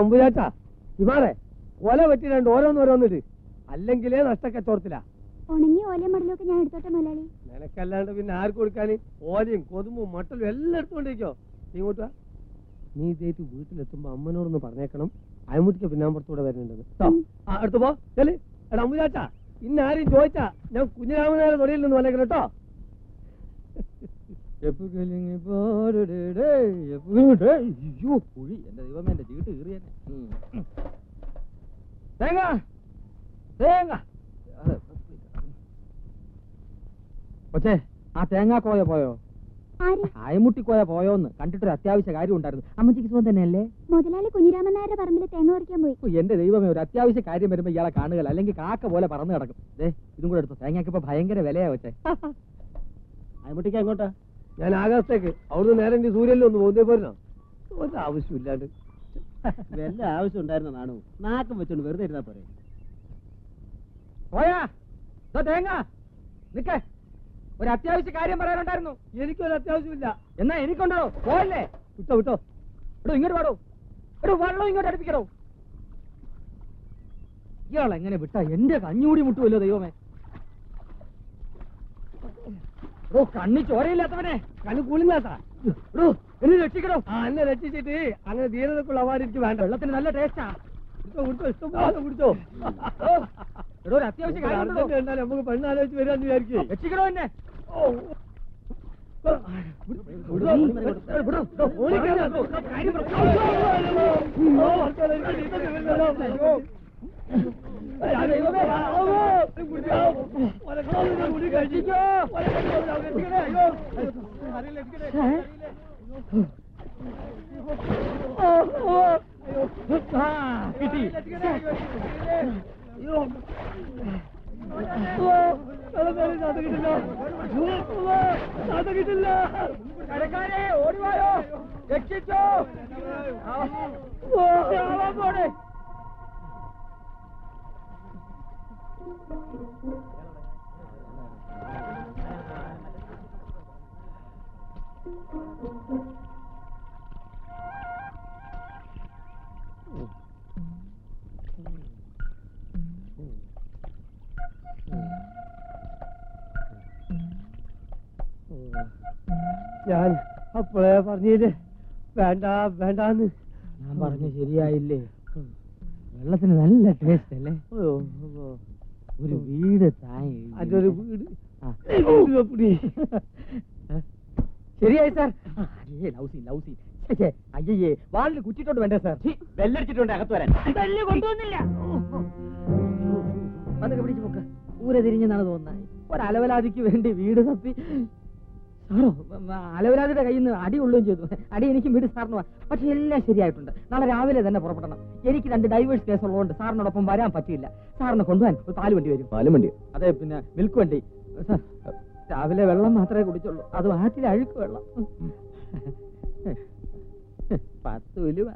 അമ്പുചാച്ചാ ഇമാറെ കൊല വെട്ടിരണ്ട് ഓരോന്നോരോന്നിട്ട് അല്ലെങ്കിലേ നഷ്ടക്കച്ചവടത്തിലാ. ഉണങ്ങിയ ഓലയും മടലൊക്കെ ഞാൻ എടുത്തോട്ടെ മുതലാളി. നിനക്കല്ലാണ്ട് പിന്നെ ആർക്ക് കൊടുക്കാന്? ഓലയും കൊതുമ്പും മട്ടലും എല്ലാം എടുത്തോണ്ടിരിക്കോ. ഇങ്ങോട്ടാ നീ ഇതേറ്റ് വീട്ടിലെത്തുമ്പോ അമ്മനോടൊന്ന് പറഞ്ഞേക്കണം അയമുട്ടിക്ക് പിന്നാമ്പുറത്തൂടെ വരുന്നുണ്ടെന്ന്. അടുത്ത് പോ ചെല്. എടാ അമ്പുചാച്ചാ ഇന്നാരും ചോദിച്ചാ ഞാൻ കുഞ്ഞിരാമനായ തൊടിയിൽ നിന്ന് വന്നേക്കണം കേട്ടോ. എന്റെ ദൈവമേ എന്റെ ചീട്ട് കീറിയനെ. തേങ്ങ തേങ്ങ കൊച്ചേ ആ തേങ്ങാക്കോയ പോയോ? അയമുട്ടിക്കോയ പോയോന്ന് കണ്ടിട്ടൊരു അത്യാവശ്യ കാര്യം ഉണ്ടായിരുന്നു. അമ്മച്ചിക്ക് സുഖം തന്നെയല്ലേ? മുതലാളി കുഞ്ഞിരാമൻ നായരുടെ പറമ്പിൽ തേങ്ങ പറിക്കാൻ പോയി. എന്റെ ദൈവമേ ഒരു അത്യാവശ്യ കാര്യം വരുമ്പോ ഇയാളെ കാണുക, അല്ലെങ്കിൽ കാക്ക പോലെ പറന്നു കിടക്കും. ഇതും കൂടെ എടുത്തു. തേങ്ങയ്ക്ക് ഇപ്പൊ ഭയങ്കര വിലയാ വെച്ചേ. അയമുട്ടിക്ക് എങ്ങോട്ടാ? ഞാൻ ആകാശത്തേക്ക്. അവിടുന്ന് നേരെ സൂര്യനിൽ ഒന്ന് പോകുന്നേ പോരുന്നോ? ഒരു ആവശ്യമില്ലാണ്ട്. വല്ല ആവശ്യം ഉണ്ടായിരുന്നതാണോ? നാക്കം വെച്ചോണ്ട് വെറുതെ ഇരുന്നാ പോരെ. പോയാ തേങ്ങ നിക്കേ, ഒരു അത്യാവശ്യ കാര്യം പറയാനുണ്ടായിരുന്നു. എനിക്കൊരു അത്യാവശ്യമില്ല. എന്നാ എനിക്കുണ്ടോ? പോയല്ലേ? വിട്ടോ വിട്ടോ. എടോ ഇങ്ങോട്ട് പാടോ. എടോ വെള്ളം ഇങ്ങോട്ട് അടുപ്പിക്കണോ? ഇയാൾ എങ്ങനെ വിട്ടാ എന്റെ കഞ്ഞൂടി മുട്ടുമല്ലോ ദൈവമേ. ഓ കണ്ണി ചോരയില്ലാത്തവനെ, കണ്ണു കൂളില്ലാത്താ. എന്നെ രക്ഷിക്കണോ? എന്നെ രക്ഷിച്ചിട്ട് അങ്ങനെ ധീരതക്കുള്ള അവാർഡ് എനിക്ക് വേണ്ട. വെള്ളത്തിന് നല്ല ടേസ്റ്റാ. കുടിച്ചോ ഇഷ്ടംപോലെ കുടിച്ചോ. എടോ ഒരു അത്യാവശ്യ കാര്യം നമുക്ക് പെണ്ണാലോചിച്ച് വരാന്ന് വിചാരിക്കേ. രക്ഷിക്കണോ എന്നെ? കിട്ടി. കടക്കാരെ ഓടിവായോ, രക്ഷിച്ചോ. പോടെ ഞാൻ അപ്പോഴേ പറഞ്ഞില്ലേ വേണ്ട വേണ്ടാന്ന്. ഞാൻ പറഞ്ഞ ശരിയായില്ലേ? വെള്ളത്തിന് നല്ല ടേസ്റ്റ് അല്ലേ? ഒരു വീട് അതൊരു വീട് ശരിയായി സാർ. അയ്യേ വാളിൽ കുറ്റിട്ടോണ്ട് വേണ്ടേ സാർ? ബെല്ലടിച്ചിട്ടുണ്ട് അകത്ത് വരാൻ. കൊണ്ടുവന്നില്ല. അതൊക്കെ പിടിച്ചു പോക്ക. ഊര തിരിഞ്ഞെന്നാണ് തോന്നുന്നത്. ഒരലവലാതിക്ക് വേണ്ടി വീട് തപ്പി സാറോ അലവലാതിയുടെ കയ്യിൽ നിന്ന് അടി കൊള്ളുകയും ചെയ്തു. അടി എനിക്ക് വീട് സാറിന്, പക്ഷെ എല്ലാം ശരിയായിട്ടുണ്ട്. നാളെ രാവിലെ തന്നെ പുറപ്പെടണം. എനിക്ക് 2 ഡൈവേഴ്സ് കേസ് ഉള്ളതുകൊണ്ട് സാറിനോടൊപ്പം വരാൻ പറ്റിയില്ല. സാറിനെ കൊണ്ടുപോകാൻ ഒരു പാല് വണ്ടി വരും. പാലും വണ്ടി? അതെ, പിന്നെ മിൽക്ക് വണ്ടി. സാർ രാവിലെ വെള്ളം മാത്രമേ കുടിച്ചുള്ളൂ, അത് ആറ്റിൽ അഴുക്ക് വെള്ളം. 10 ഉലുവ.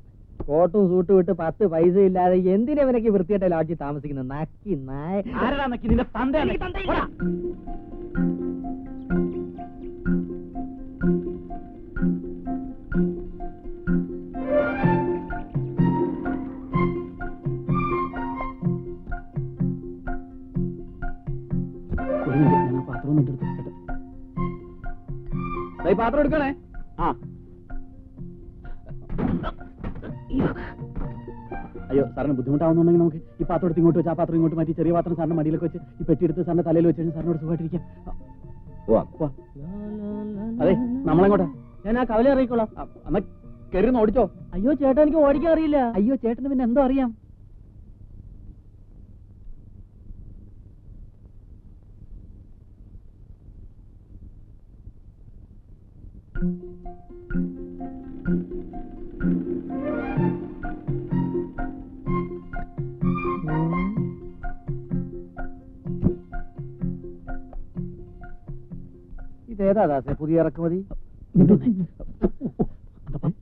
കോട്ടും സൂട്ടും ഇട്ട് 10 പൈസ ഇല്ലാതെ എന്തിനവനൊക്കെ വൃത്തിയായിട്ട് ലാഡ്ജിൽ താമസിക്കുന്നത്? നക്കി നായ. ആരാ നക്കി? നിന്റെ തന്ത. പാത്രം എടുക്കണേ. ആ അയ്യോ, സാറിന് ബുദ്ധിമുട്ടാവുന്നുണ്ടെങ്കിൽ നമുക്ക് ഈ പാത്രം എടുത്ത് ഇങ്ങോട്ട് വെച്ച് ആ പാത്രം ഇങ്ങോട്ട് മാറ്റി ചെറിയ പാത്രം സാറിന്റെ മടിയിലൊക്കെ വെച്ച് ഈ പെട്ടി എടുത്ത് സാറിന്റെ തലയിൽ വെച്ച് സാറിനോട് സുഖമായിട്ടിരിക്കാം. അതെ, നമ്മളെങ്ങോട്ടാ? ഞാൻ ആ കവല ഇറങ്ങിക്കോളാം. എന്നാ കയറി ഓടിച്ചോ. അയ്യോ ചേട്ടാ, എനിക്ക് ഓടിക്കാൻ അറിയില്ല. അയ്യോ, ചേട്ടന് പിന്നെ എന്തോ അറിയാം. ഇതേതാ ദാസേ പുതിയ ഇറക്കുമതി?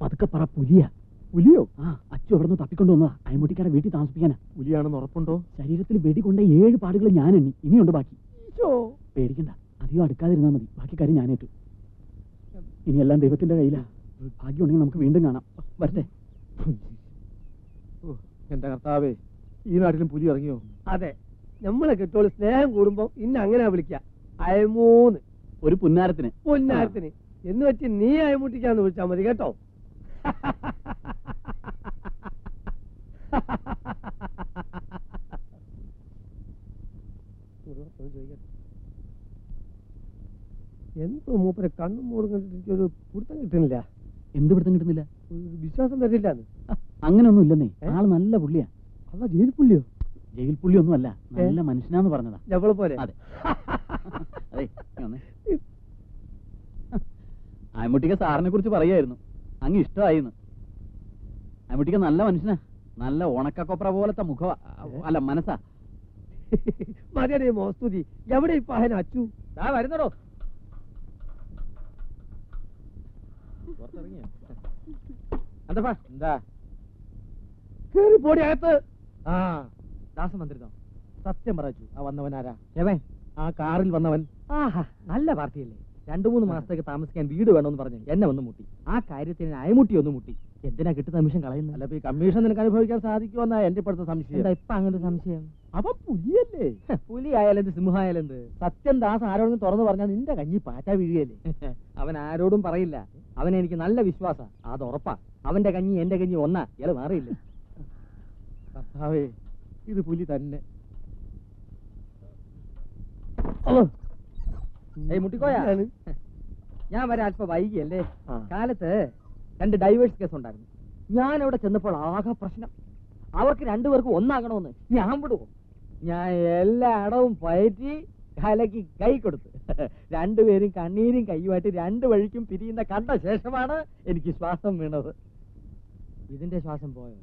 പതുക്കെ പറ. പുലിയാ. പുലിയോ? ആ, അച്ചു അവിടെ നിന്ന് തപ്പിക്കൊണ്ടു വന്നതാ. അയമുട്ടിക്കാരെ വീട്ടിൽ താമസിപ്പിക്കാനാ. പുലിയാണെന്ന് ഉറപ്പുണ്ടോ? ശരീരത്തിൽ വെടികൊണ്ട 7 പാടുകൾ ഞാൻ എണ്ണി. ഇനിയുണ്ട് ബാക്കി. പേടിക്കണ്ട, അധികം അടുക്കാതിരുന്നാ മതി. ബാക്കി കാര്യം ഞാനേറ്റു. ഇനിയെല്ലാം ദൈവത്തിന്റെ കയ്യിലാ. ഭാഗ്യമുണ്ടെങ്കിൽ നമുക്ക് വീണ്ടും കാണാം. വരട്ടെ. എന്റെ കർത്താവേ, ഈ നാട്ടിലും പുലി ഇറങ്ങിയോ? അതെ, നമ്മളെ കെട്ടോള് സ്നേഹം കൂടുമ്പോ ഇന്ന് അങ്ങനെ വിളിക്ക. അയമൂന്ന് ഒരു പുന്നാരത്തിന്. പൊന്നാരത്തിന് എന്ന് വെച്ച് നീ അയമുട്ടിക്കാന്ന് വിളിച്ചാ മതി കേട്ടോ. എന്തോ മൂപ്പരെ കണ്ണും മൂടും കണ്ടിട്ട് ഒരു പിടുത്തം കിട്ടുന്നില്ല. എന്ത് പിടുത്തം കിട്ടുന്നില്ല? വിശ്വാസം വരില്ല. അങ്ങനെയൊന്നും ഇല്ലെന്നേ. ആള് നല്ല പുള്ളിയാ. അതാ ജയിൽ പുള്ളിയോ? ജയിൽ പുള്ളി ഒന്നും അല്ല, നല്ല മനുഷ്യനാന്ന് പറഞ്ഞതാ. ഞവളെ പോലെ. അതെ. അതെ, അയമുട്ടിക്ക സാറിനെ കുറിച്ച് പറയായിരുന്നു. അങ്ങ് ഇഷ്ടമായിന്ന്. അയമുട്ടിക്ക നല്ല മനുഷ്യനാ. നല്ല ഉണക്കക്കൊപ്ര പോലത്തെ മുഖവാ. അല്ല, മനസ്സാ. മതിയടേ മോസ്തുതി. എവിടെ ഇപ്പൊ അഹന അച്ചു? വരുന്നടോ. എന്താ കേറി പോടി അകത്ത്. ആ ദാസം വന്നിരുന്നോ? സത്യം പറച്ചു. ആ വന്നവനാരാ? എവൻ? ആ കാറിൽ വന്നവൻ. ആഹാ, നല്ല പാർട്ടിയല്ലേ. 2-3 മാസത്തേക്ക് താമസിക്കാൻ വീട് വേണമെന്ന് പറഞ്ഞു എന്നെ ഒന്ന് മുട്ടി. ആ കാര്യത്തിന് അയമുട്ടി ഒന്ന് മുട്ടി. എന്തിനാ കിട്ടുന്ന നിമിഷം കളയുന്നത്? അല്ല, ഈ കമ്മീഷൻ നിനക്ക് അനുഭവിക്കാൻ സാധിക്കുമെന്നാ എന്റെ ഇപ്പോഴത്തെ സംശയം. എന്താ ഇപ്പൊ അങ്ങനെ ഒരു സംശയം? അവൻ പുലിയല്ലേ? പുലി ആയാലെന്ത്, സിംഹമായാലെന്ത്? സത്യം ദാസ് ആരോടും തുറന്നു പറഞ്ഞാൽ നിന്റെ കഞ്ഞി പാറ്റ വീഴുകയല്ലേ? അവൻ ആരോടും പറയില്ല. അവനെ എനിക്ക് നല്ല വിശ്വാസാ. അത് ഉറപ്പാ. അവന്റെ കഞ്ഞി എന്റെ കഞ്ഞി ഒന്നാ. ഇയാള് മാറിയില്ല. കർത്താവേ, ഇത് പുലി തന്നെ. മുട്ടിക്കോയാ, ഞാൻ വരെ അല്പം വൈകിയല്ലേ? കാലത്ത് 2 ഡൈവേഴ്സ് കേസ് ഉണ്ടായിരുന്നു. ഞാൻ അവിടെ ചെന്നപ്പോൾ ആകെ പ്രശ്നം. അവർക്ക് 2 പേർക്കും ഒന്നാകണമെന്ന് ഞാൻ വിടുവോ? ഞാൻ എല്ലാ അടവും പയറ്റി കലക്ക് കൈ കൊടുത്തു. 2 പേരും കണ്ണീരും കൈയുമായിട്ട് 2 വഴിക്കും പിരിയുന്ന കണ്ട ശേഷമാണ് എനിക്ക് ശ്വാസം വീണത്. ഇതിന്റെ ശ്വാസം പോയോ?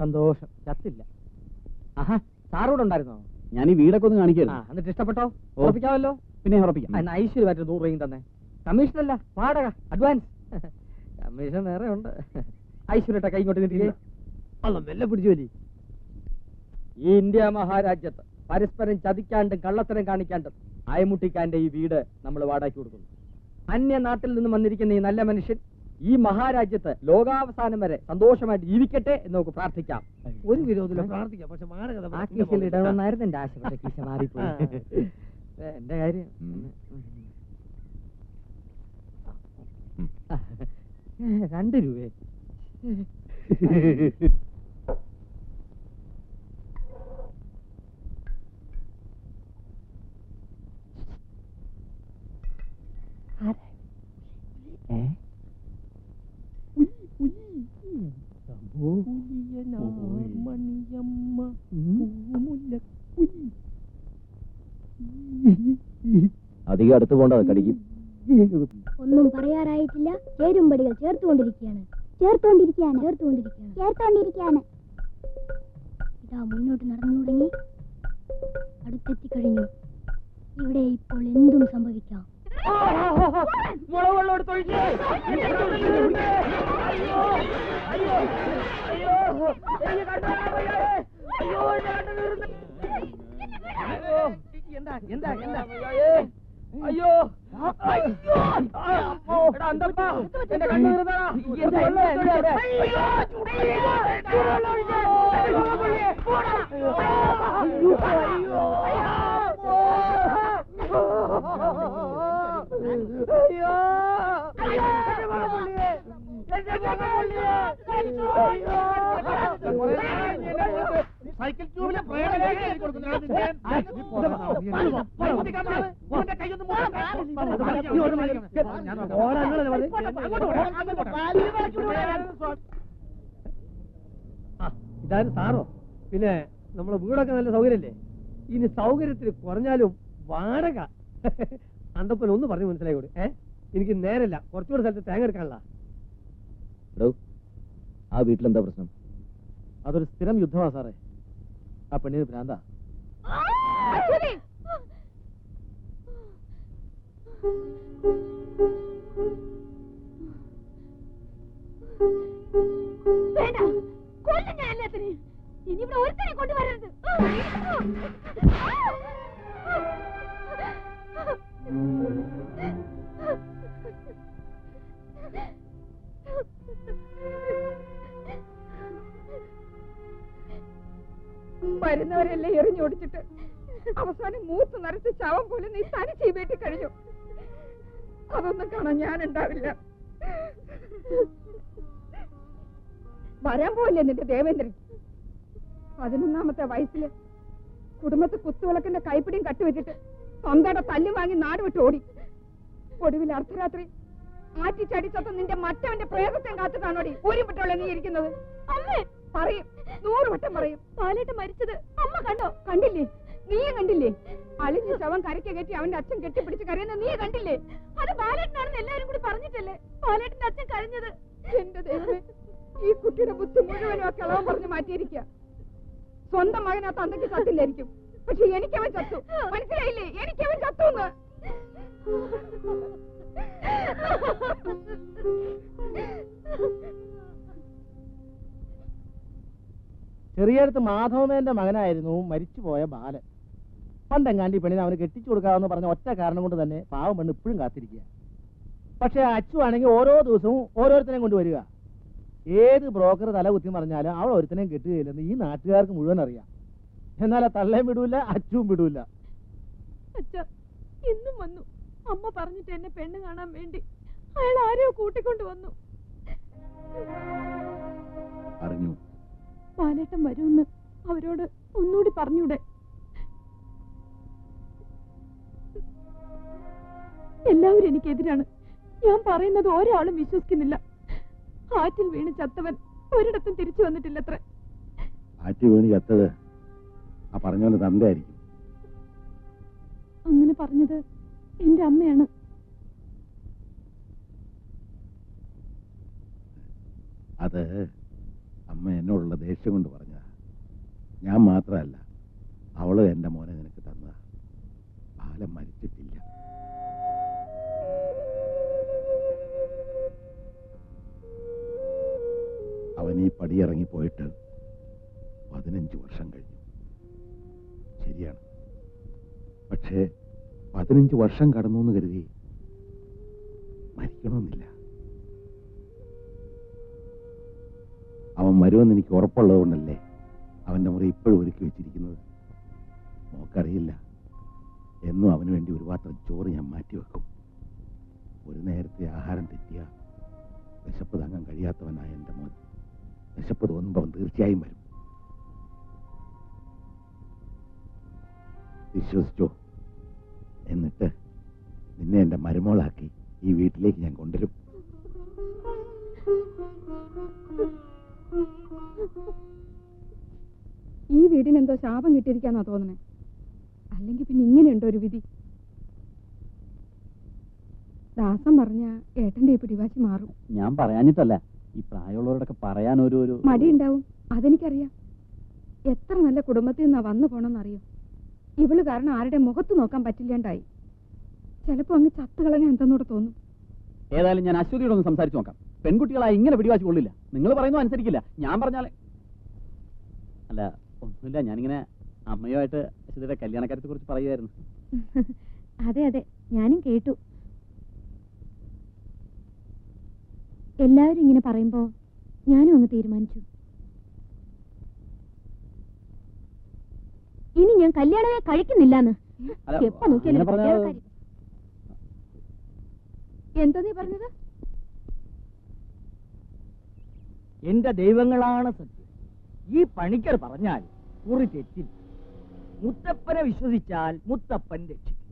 സന്തോഷം, ചത്തില്ല. ആഹാ, സാറോട് ഉണ്ടായിരുന്നോ? ഞാൻ ഈ വീടൊക്കെ ഒന്ന് കാണിക്കായിരുന്നു. എന്നിട്ട് ഇഷ്ടപ്പെട്ടോ? ഉറപ്പിക്കാമല്ലോ. പിന്നെ ഉറപ്പിക്കാം. ഐശ്വര്യമായിട്ട് 100 രൂപയും തന്നെ. കമ്മീഷനല്ല, വാടക, അഡ്വാൻസ്. കമ്മീഷൻ വേറെ ഉണ്ട്. ഐശ്വര്യട്ട കൈ ഇങ്ങോട്ട് നീട്ടില്ലേ? മെല്ലെ പിടിച്ചു. ഈ ഇന്ത്യ മഹാരാജ്യത്ത് പരസ്പരം ചതിക്കാണ്ടും കള്ളത്തരം കാണിക്കാണ്ടും അയമുട്ടിക്കാന്റെ ഈ വീട് നമ്മൾ വാടകയ്ക്ക് കൊടുക്കുന്നു. അന്യ നാട്ടിൽ നിന്ന് വന്നിരിക്കുന്ന ഈ നല്ല മനുഷ്യൻ ഈ മഹാരാജ്യത്ത് ലോകാവസാനം വരെ സന്തോഷമായിട്ട് ജീവിക്കട്ടെ എന്ന് നമുക്ക് പ്രാർത്ഥിക്കാം. ഒരു വിരോധമില്ല, പ്രാർത്ഥിക്കാം. പക്ഷെ കീശയിൽ ഇടണമെന്നായിരുന്നു എന്റെ ആശ. പക്ഷെ കീശ മാറിപ്പോയി. എന്റെ കാര്യം 2 രൂപ. അധികം അടുത്ത് പോകണ്ട, കടിക്കും. ഒന്നും പറയാറായിട്ടില്ല. ചേരുംപടികൾ ചേർത്തുകൊണ്ടിരിക്കുകയാണ്. ഇതാ മുന്നോട്ട് നടന്നു തുടങ്ങി. അടുത്തെത്തിക്കഴിഞ്ഞു. ഇവിടെ ഇപ്പോൾ എന്തും സംഭവിക്കാം. അയ്യോ അന്തപ്പാ, എന്റെ കണ്ണു സൈക്കിൾ ട്യൂബിലെ ഇതാരും സാറോ? പിന്നെ നമ്മളെ വീടൊക്കെ നല്ല സൗകര്യല്ലേ? ഇനി സൗകര്യത്തിന് കുറഞ്ഞാലും വാടക. അന്തപ്പൻ ഒന്ന് പറഞ്ഞു മനസ്സിലായിക്കോട്ടെ. എനിക്ക് നേരല്ല, കുറച്ചുകൂടെ സ്ഥലത്ത് തേങ്ങ എടുക്കാനുള്ള. ആ വീട്ടിലെന്താ പ്രശ്നം? അതൊരു സ്ഥിരം യുദ്ധമാ സാറേ. ആ പെണ്ണിന് ഭ്രാന്താ. ഇനി ഇവിടെ ഒരുത്തനെ കൊണ്ടുവരരുത്. വരുന്നവരെല്ലാം എറിഞ്ഞോടിച്ചിട്ട് അവസാനം മൂത്ത് നരച്ച് ശവം പോലെ നീ തനിച്ച് വീട്ടിൽ കഴിഞ്ഞു. അതൊന്നും കാണാൻ ഞാനുണ്ടാവില്ല. വരാൻ പോയില്ലേ നിന്റെ ദേവേന്ദ്രൻ? 11ാമത്തെ വയസ്സില് കുടുംബത്തെ കുത്തുവിളക്കിന്റെ കൈപ്പിടിയും കട്ടുവെച്ചിട്ട് സ്വന്തയുടെ തല്ലു വാങ്ങി നാട് വിട്ട് ഓടി. ഒടുവിൽ അർദ്ധരാത്രി ആറ്റിച്ചടിച്ചപ്പോ നിന്റെ മറ്റവന്റെ പ്രേതത്തെ കാത്തിട്ടാണോടി ഊരിപ്പെട്ടുള്ള നീ ഇരിക്കുന്നത്? അമ്മേ പറയും, 100 വട്ടം പറയും. പാലേട്ടൻ മരിച്ചത് അമ്മ കണ്ടോ? കണ്ടില്ലേ? നീയെ കണ്ടില്ലേ? അളിഞ്ഞ ശവം കരയ്ക്ക് കയറ്റി അവന്റെ അച്ഛൻ കെട്ടിപ്പിടിച്ച് കരയുന്ന നീ കണ്ടില്ലേ? അത് പാലേട്ടനാണെന്ന് എല്ലാവരും കൂടി പറഞ്ഞിട്ടല്ലേ പാലേട്ടന്റെ അച്ഛൻ കരഞ്ഞത്? എന്റെ ദൈവമേ, ഈ കുട്ടിയുടെ ബുദ്ധി മുഴുവനും ആ കിളവൻ പറഞ്ഞു മാറ്റിയിരിക്കുക. സ്വന്തം മകൻ ആ തന്തയ്ക്ക് ചത്തില്ലായിരിക്കും, പക്ഷെ എനിക്കവൻ ചത്തു. മനസ്സിലായില്ലേ? എനിക്കവൻ ചത്തുന്ന്. ചെറിയടുത്ത് മാധവമേന്റെ മകനായിരുന്നു മരിച്ചുപോയ ബാലൻ. പണ്ടെങ്ങാണ്ടി പെണ്ണിനെ അവന് കെട്ടിച്ചു കൊടുക്കാമെന്ന് പറഞ്ഞ ഒറ്റ കാരണം കൊണ്ട് തന്നെ പാവം പെണ്ണ് ഇപ്പോഴും കാത്തിരിക്കുക. പക്ഷെ അച്ചു ആണെങ്കിൽ ഓരോ ദിവസവും ഓരോരുത്തരെയും കൊണ്ടുവരിക. ഏത് ബ്രോക്കർ തല കുത്തി പറഞ്ഞാലും അവൾ ഒരുത്തനെയും കെട്ടുകയില്ലെന്ന് ഈ നാട്ടുകാർക്ക് മുഴുവൻ അറിയാം. എന്നാൽ തള്ളയും വിടൂല, അച്ചുവും വിടൂല. അച്ഛ ഇന്നും വന്നു. അമ്മ പറഞ്ഞിട്ട് എന്നെ പെണ്ണ് കാണാൻ വേണ്ടി അയാൾ ആരെയോ കൂട്ടിക്കൊണ്ടു വന്നു. അറിഞ്ഞു. പാലേട്ടൻ വരുമെന്ന് അവരോട് ഒന്നുകൂടി പറഞ്ഞൂടെ? എല്ലാവരും എനിക്കെതിരാണ്. ഞാൻ പറയുന്നത് ഒരാളും വിശ്വസിക്കുന്നില്ല. ആറ്റിൽ വീണ് ചത്തവൻ ഒരിടത്തും തിരിച്ചു വന്നിട്ടില്ലത്ര. ആറ്റി വീണ് ചത്തത് ആ പറഞ്ഞോലെ തന്തയായിരിക്കും. അങ്ങനെ പറഞ്ഞത് എന്റെ അമ്മയാണ്. അത് അമ്മ എന്നോടുള്ള ദേഷ്യം കൊണ്ട് പറഞ്ഞതാ. ഞാൻ മാത്രമല്ല, അവള് എന്റെ മോനെ നിനക്ക് തന്നതാ. ബാലൻ മരിച്ചിട്ടില്ല. അവൻ ഈ പടിയിറങ്ങി പോയിട്ട് 15 വർഷം കഴിഞ്ഞു. ശരിയാണ്. പക്ഷേ 15 വർഷം കടന്നു എന്ന് കരുതി മരിക്കണമെന്നില്ല. അവൻ വരുമെന്ന് എനിക്ക് ഉറപ്പുള്ളത് കൊണ്ടല്ലേ അവന്റെ മുറി ഇപ്പോഴും ഒരുക്കി വെച്ചിരിക്കുന്നത്. നോക്കറിയില്ല, എന്നും അവന് വേണ്ടി ഒരു പാത്രം ചോറ് ഞാൻ മാറ്റിവെക്കും. ഒരു നേരത്തെ ആഹാരം തെറ്റിയ വിശപ്പ് വിശപ്പ് തോന്നുമ്പോൾ അവൻ തീർച്ചയായും വരും. വിശ്വസിച്ചോ? എന്നിട്ട് നിന്നെ എന്റെ മരുമോളാക്കി ഈ വീട്ടിലേക്ക് ഞാൻ കൊണ്ടുവരും. ഈ വീടിനെന്തോ ശാപം കിട്ടിയിരിക്കാന്നാ തോന്നണേ. അല്ലെങ്കിൽ പിന്നെ ഇങ്ങനെയുണ്ടോ ഒരു വിധി? ദാസൻ പറഞ്ഞ ഏട്ടന്റെ ഈ പിടിവാശി മാറും. ഞാൻ പറയാഞ്ഞിട്ടല്ല, ഈ പ്രായമുള്ളവരോടൊക്കെ പറയാൻ ഒരു മടിയുണ്ടാവും, അതെനിക്കറിയാം. എത്ര നല്ല കുടുംബത്തിൽ നിന്നാ വന്നു പോണെന്നറിയോ? ഇവള് കാരണം ആരുടെ മുഖത്ത് നോക്കാൻ പറ്റില്ലാണ്ടായി. ചിലപ്പോ അങ്ങ് ചത്തുകളഞ്ഞ എന്തെന്നൂടെ തോന്നും. ഏതായാലും ഞാൻ അശ്വതിയോടൊന്ന് സംസാരിച്ചു നോക്കാം. പെൺകുട്ടികളായി ഇങ്ങനെ പിടിവാശി കൊള്ളില്ല. നിങ്ങൾ പറയുന്നത് അനുസരിക്കില്ല. ഞാൻ പറഞ്ഞാലേ. അല്ല, ഒന്നുമില്ല, ഞാനിങ്ങനെ അമ്മയുമായിട്ട് അശ്വതിയുടെ കല്യാണക്കാര്യത്തെ കുറിച്ച് പറയുമായിരുന്നു. അതെ അതെ, ഞാനും കേട്ടു. എല്ലാവരും ഇങ്ങനെ പറയുമ്പോ ഞാനും അങ്ങ് തീരുമാനിച്ചു. ഇനി ഞാൻ കല്യാണമേ കഴിക്കുന്നില്ലാന്ന്. എപ്പോ നോക്കിയാലും കല്യാണക്കാരി. എന്താ നീ പറഞ്ഞത്? എന്റെ ദൈവങ്ങളാണ് സത്യം. ഈ പണിക്കർ പറഞ്ഞാൽ കുറി തെറ്റിൽ. മുത്തപ്പനെ വിശ്വസിച്ചാൽ മുത്തപ്പൻ രക്ഷിക്കും.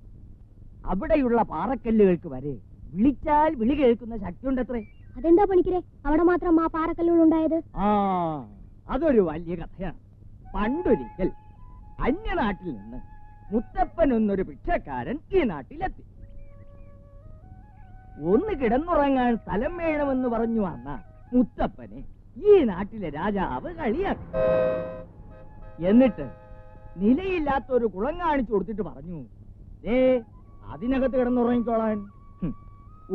അവിടെയുള്ള പാറക്കല്ലുകൾക്ക് വരെ വിളിച്ചാൽ വിളി കേൾക്കുന്ന ശക്തിയുണ്ടത്രേ. അതെന്താ പണിക്കരെ, അവിടെ മാത്രം ആ പാറക്കല്ലുകളുണ്ടായത്? ആ, അതൊരു വലിയ കഥയാണ്. പണ്ടൊരിക്കൽ അന്യനാട്ടിൽ നിന്ന് മുത്തപ്പൻ എന്നൊരു ഭിക്ഷക്കാരൻ ഈ നാട്ടിലെത്തി. ഒന്ന് കിടന്നുറങ്ങാൻ സ്ഥലം വേണമെന്ന് പറഞ്ഞു വന്ന മുത്തപ്പനെ ഈ നാട്ടിലെ രാജാവ് കളിയാക്കി. എന്നിട്ട് നിലയില്ലാത്തൊരു കുളം കാണിച്ചു കൊടുത്തിട്ട് പറഞ്ഞു, അതിനകത്ത് കിടന്നുറങ്ങിക്കോളാൻ.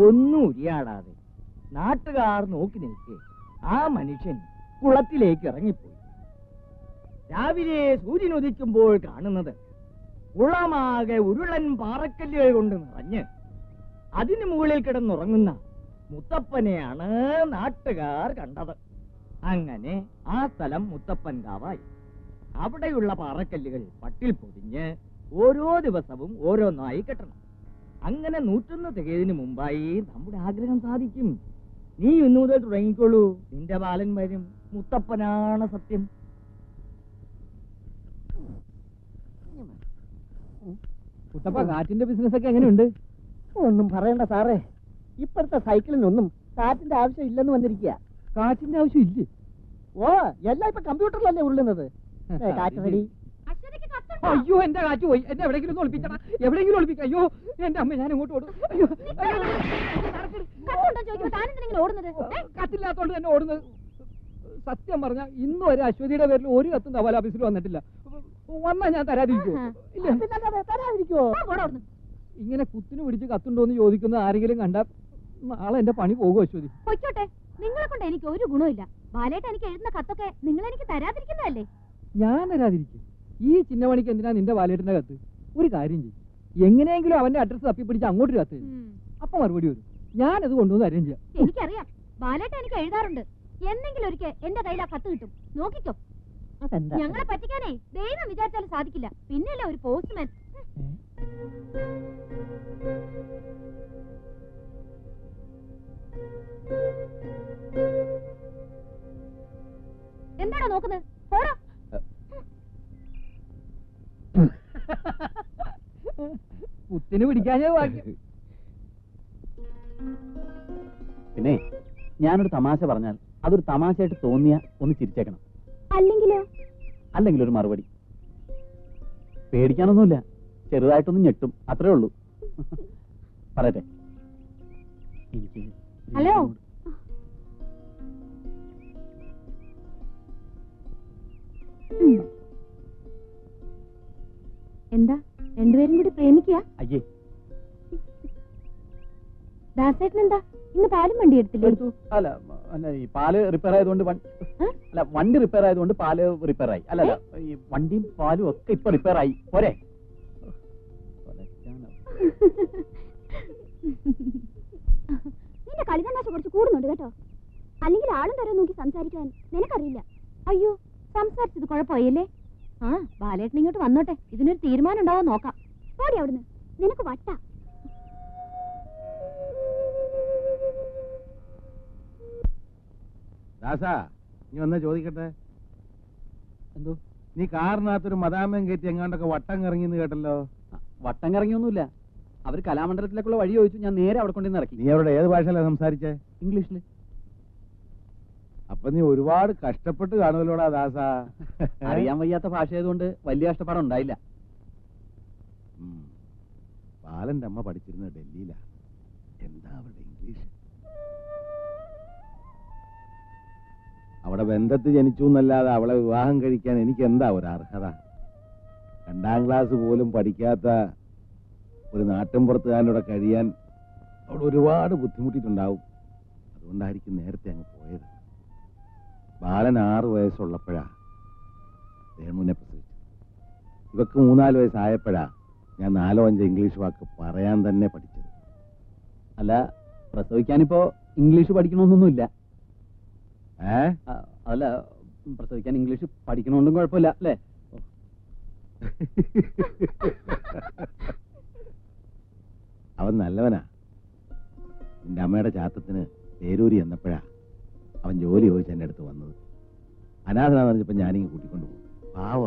ഒന്നും ഉരിയാടാതെ നാട്ടുകാർ നോക്കി നിൽക്കെ ആ മനുഷ്യൻ കുളത്തിലേക്ക് ഇറങ്ങിപ്പോയി. രാവിലെ സൂര്യൻ ഉദിക്കുമ്പോൾ കാണുന്നത് കുളമാകെ ഉരുളൻ പാറക്കല്ലുകൾ കൊണ്ട് നിറഞ്ഞ് അതിന് മുകളിൽ കിടന്നുറങ്ങുന്ന മുത്തപ്പനെയാണ് നാട്ടുകാർ കണ്ടത്. അങ്ങനെ ആ സ്ഥലം മുത്തപ്പൻ കാവായി. അവിടെയുള്ള പാറക്കല്ലുകൾ പട്ടിൽ പൊതിഞ്ഞ് ഓരോ ദിവസവും ഓരോന്നായി കെട്ടണം. അങ്ങനെ 101 തികയതിനു മുമ്പായി നമ്മുടെ ആഗ്രഹം സാധിക്കും. നീ ഇന്നു മുതൽ തുടങ്ങിക്കോളൂ, നിന്റെ ബാലൻ വരും. മുത്തപ്പനാണ് സത്യം. കുട്ടപ്പ, കാറ്റിന്റെ ബിസിനസ് ഒക്കെ എങ്ങനെയുണ്ട്? ഒന്നും പറയണ്ട സാറേ, ഇപ്പോഴത്തെ സൈക്കിളിനൊന്നും കാറ്റിന്റെ ആവശ്യം ഇല്ലെന്ന് വന്നിരിക്കുക. കാറ്റിന്റെ ആവശ്യം ഇല്ലേ? ഓ, എല്ലാം ഇപ്പൊ കമ്പ്യൂട്ടറിലല്ലേ ഉള്ളുന്നത്. കാറ്റ് റെഡി. അയ്യോ, എന്റെ കാറ്റ് പോയി. എന്നെ എവിടെയെങ്കിലും ഒളിപ്പിക്കണം, എവിടെയെങ്കിലും ഒളിപ്പിക്കാം. അയ്യോ, എന്റെ അമ്മ, ഞാൻ ഇങ്ങോട്ട് ഓടും. അയ്യോ, കത്തില്ലാത്തോണ്ട് തന്നെ ഓടുന്നത്. സത്യം പറഞ്ഞ ഇന്ന് വരെ അശ്വതിയുടെ പേരിൽ ഒരു കത്തും തപാൽ ഓഫീസിൽ വന്നിട്ടില്ല. വന്നാ ഞാൻ തരാതിരിക്കുവോ? ഇങ്ങനെ കുത്തിനു പിടിച്ച് കത്തുണ്ടോന്ന് ചോദിക്കുന്ന ആരെങ്കിലും കണ്ടാ നാളെ എന്റെ പണി പോകും. അശ്വതി പൊയ്ക്കോട്ടെ, നിങ്ങളെ കൊണ്ട് എനിക്ക് ഒരു ഗുണമില്ല. ബാലേട്ട് എനിക്ക് എഴുതുന്ന കത്തൊക്കെ നിങ്ങൾ എനിക്ക് തരാതിരിക്കുന്നതല്ലേ? ഞാൻ തരാതിരിക്കും? ഈ ചിന്നമണിക്ക് എന്തിനാ നിന്റെ വാലേട്ടിന്റെ കത്ത്? ഒരു കാര്യം ചെയ്യും, എങ്ങനെയെങ്കിലും അവന്റെ അഡ്രസ് തപ്പിപ്പിടിച്ച് അങ്ങോട്ട് കത്ത്. അപ്പൊ മറുപടി വരും. ഞാനത് കൊണ്ടുവന്ന് അറേഞ്ച് ചെയ്യാം. എനിക്കറിയാം, ബാലേട്ട് എനിക്ക് എഴുതാറുണ്ട്. എന്തെങ്കിലും ഒരിക്കൽ എന്റെ കയ്യിൽ ആ കത്ത് കിട്ടും, നോക്കിക്കോ. ഞങ്ങളെ പറ്റിക്കാനേ ദൈവം വിചാരിച്ചാലും സാധിക്കില്ല. പിന്നെയല്ലേ ഒരു പോസ്റ്റ്മാൻ. എന്താണോ നോക്കുന്നത്? പോടാ. കുത്തിന് പിടിക്കാഞ്ഞേ ഭാഗ്യം. പിന്നെ ഞാനൊരു തമാശ പറഞ്ഞാൽ അതൊരു തമാശയായിട്ട് തോന്നിയ ഒന്ന് ചിരിച്ചേക്കണം. അല്ലെങ്കിലോ? അല്ലെങ്കിൽ ഒരു മറുപടി. പേടിക്കാനൊന്നുമില്ല, ചെറുതായിട്ടൊന്ന് ഞെട്ടും, അത്രേ ഉള്ളൂ. പറയട്ടെ? എനിക്ക് ഹലോ, എന്താ രണ്ടുപേരും കൂടി പ്രേമിക്കുക? അയ്യേ, ദാസേട്ടൻ എന്താ ഇന്ന് പാലും വണ്ടി എടുത്തില്ലേ? അല്ല അല്ല, ഈ പാല് റിപ്പയർ ആയതുകൊണ്ട് അല്ല, വണ്ടി റിപ്പയർ ആയതുകൊണ്ട് പാല് റിപ്പയർ ആയി. അല്ല, ഈ വണ്ടിയും പാലും ഒക്കെ ഇപ്പൊ റിപ്പയർ ആയി. പോരെ? നിന്റെ കളിതമാശ കുറച്ച് കൂടുന്നുണ്ട് കേട്ടോ. അല്ലെങ്കിൽ ആളും തരം നോക്കി സംസാരിക്കാൻ നിനക്കറിയില്ല. അയ്യോ, സംസാരിച്ചത് കുഴപ്പമായില്ലേ? ആ, ബാലേട്ടൻ ഇങ്ങോട്ട് വന്നോട്ടെ, ഇതിനൊരു തീരുമാനം ഉണ്ടാവോ നോക്കാം. ഓടി അവിടുന്ന്, നിനക്ക് വട്ട. ദാസാ, നീ വന്നാ ചോദിക്കട്ടെ. എന്തോ? നീ കാറിനകത്തൊരു മദാമയം കയറ്റി എങ്ങാണ്ടൊക്കെ വട്ടം കറങ്ങിന്ന് കേട്ടല്ലോ. വട്ടം കറങ്ങിയൊന്നുമില്ല. അവർ കലാമണ്ഡലത്തിലേക്കുള്ള വഴി ചോദിച്ചു, ഞാൻ നേരെ അവിടെ കൊണ്ടുവന്ന് ഇറക്കി. നീ അവരോട് ഏത് ഭാഷയിലാണ് സംസാരിച്ചേ? ഇംഗ്ലീഷിൽ. അപ്പൊ നീ ഒരുപാട് കഷ്ടപ്പെട്ട് കാണുമല്ലോടാ ദാസ. അറിയാൻ വയ്യാത്ത ഭാഷ ആയതുകൊണ്ട് വലിയ കഷ്ടപ്പാടം ഉണ്ടായില്ല. ബാലന്റെ അമ്മ പഠിച്ചിരുന്നത് ഡൽഹിയിലാ. എന്താ അവരുടെ ഇംഗ്ലീഷ്? അവിടെ ബന്ധത്തിൽ ജനിച്ചു എന്നല്ലാതെ അവളെ വിവാഹം കഴിക്കാൻ എനിക്ക് എന്താ ഒരു അർഹത? 2ാം ക്ലാസ് പോലും പഠിക്കാത്ത ഒരു നാട്ടിൻപുറത്തുകാരനോടെ കഴിയാൻ അവൾ ഒരുപാട് ബുദ്ധിമുട്ടിയിട്ടുണ്ടാവും. അതുകൊണ്ടായിരിക്കും നേരത്തെ അങ്ങ് പോയത്. ബാലൻ 6 വയസ്സുള്ളപ്പോഴാ രേണുവിനെ പ്രസവിച്ചത്. ഇവക്ക് 3-4 വയസ്സായപ്പോഴാ ഞാൻ 4-5 ഇംഗ്ലീഷ് വാക്ക് പറയാൻ തന്നെ പഠിച്ചത്. അല്ല, പ്രസവിക്കാനിപ്പോ ഇംഗ്ലീഷ് പഠിക്കണമെന്നൊന്നുമില്ല. അല്ല, പ്രസവിക്കാൻ ഇംഗ്ലീഷ് പഠിക്കണോണ്ടും കുഴപ്പമില്ല അല്ലേ? അവൻ നല്ലവനാ. നിന്റെ അമ്മയുടെ ചാത്തത്തിന് പേരൂരി എന്നപ്പോഴാ അവൻ ജോലി ചോദിച്ച് എൻ്റെ അടുത്ത് വന്നത്. അനാഥനാന്ന് പറഞ്ഞപ്പോ ഞാനിങ്ങ് കൂട്ടിക്കൊണ്ടുപോകും. പാവ.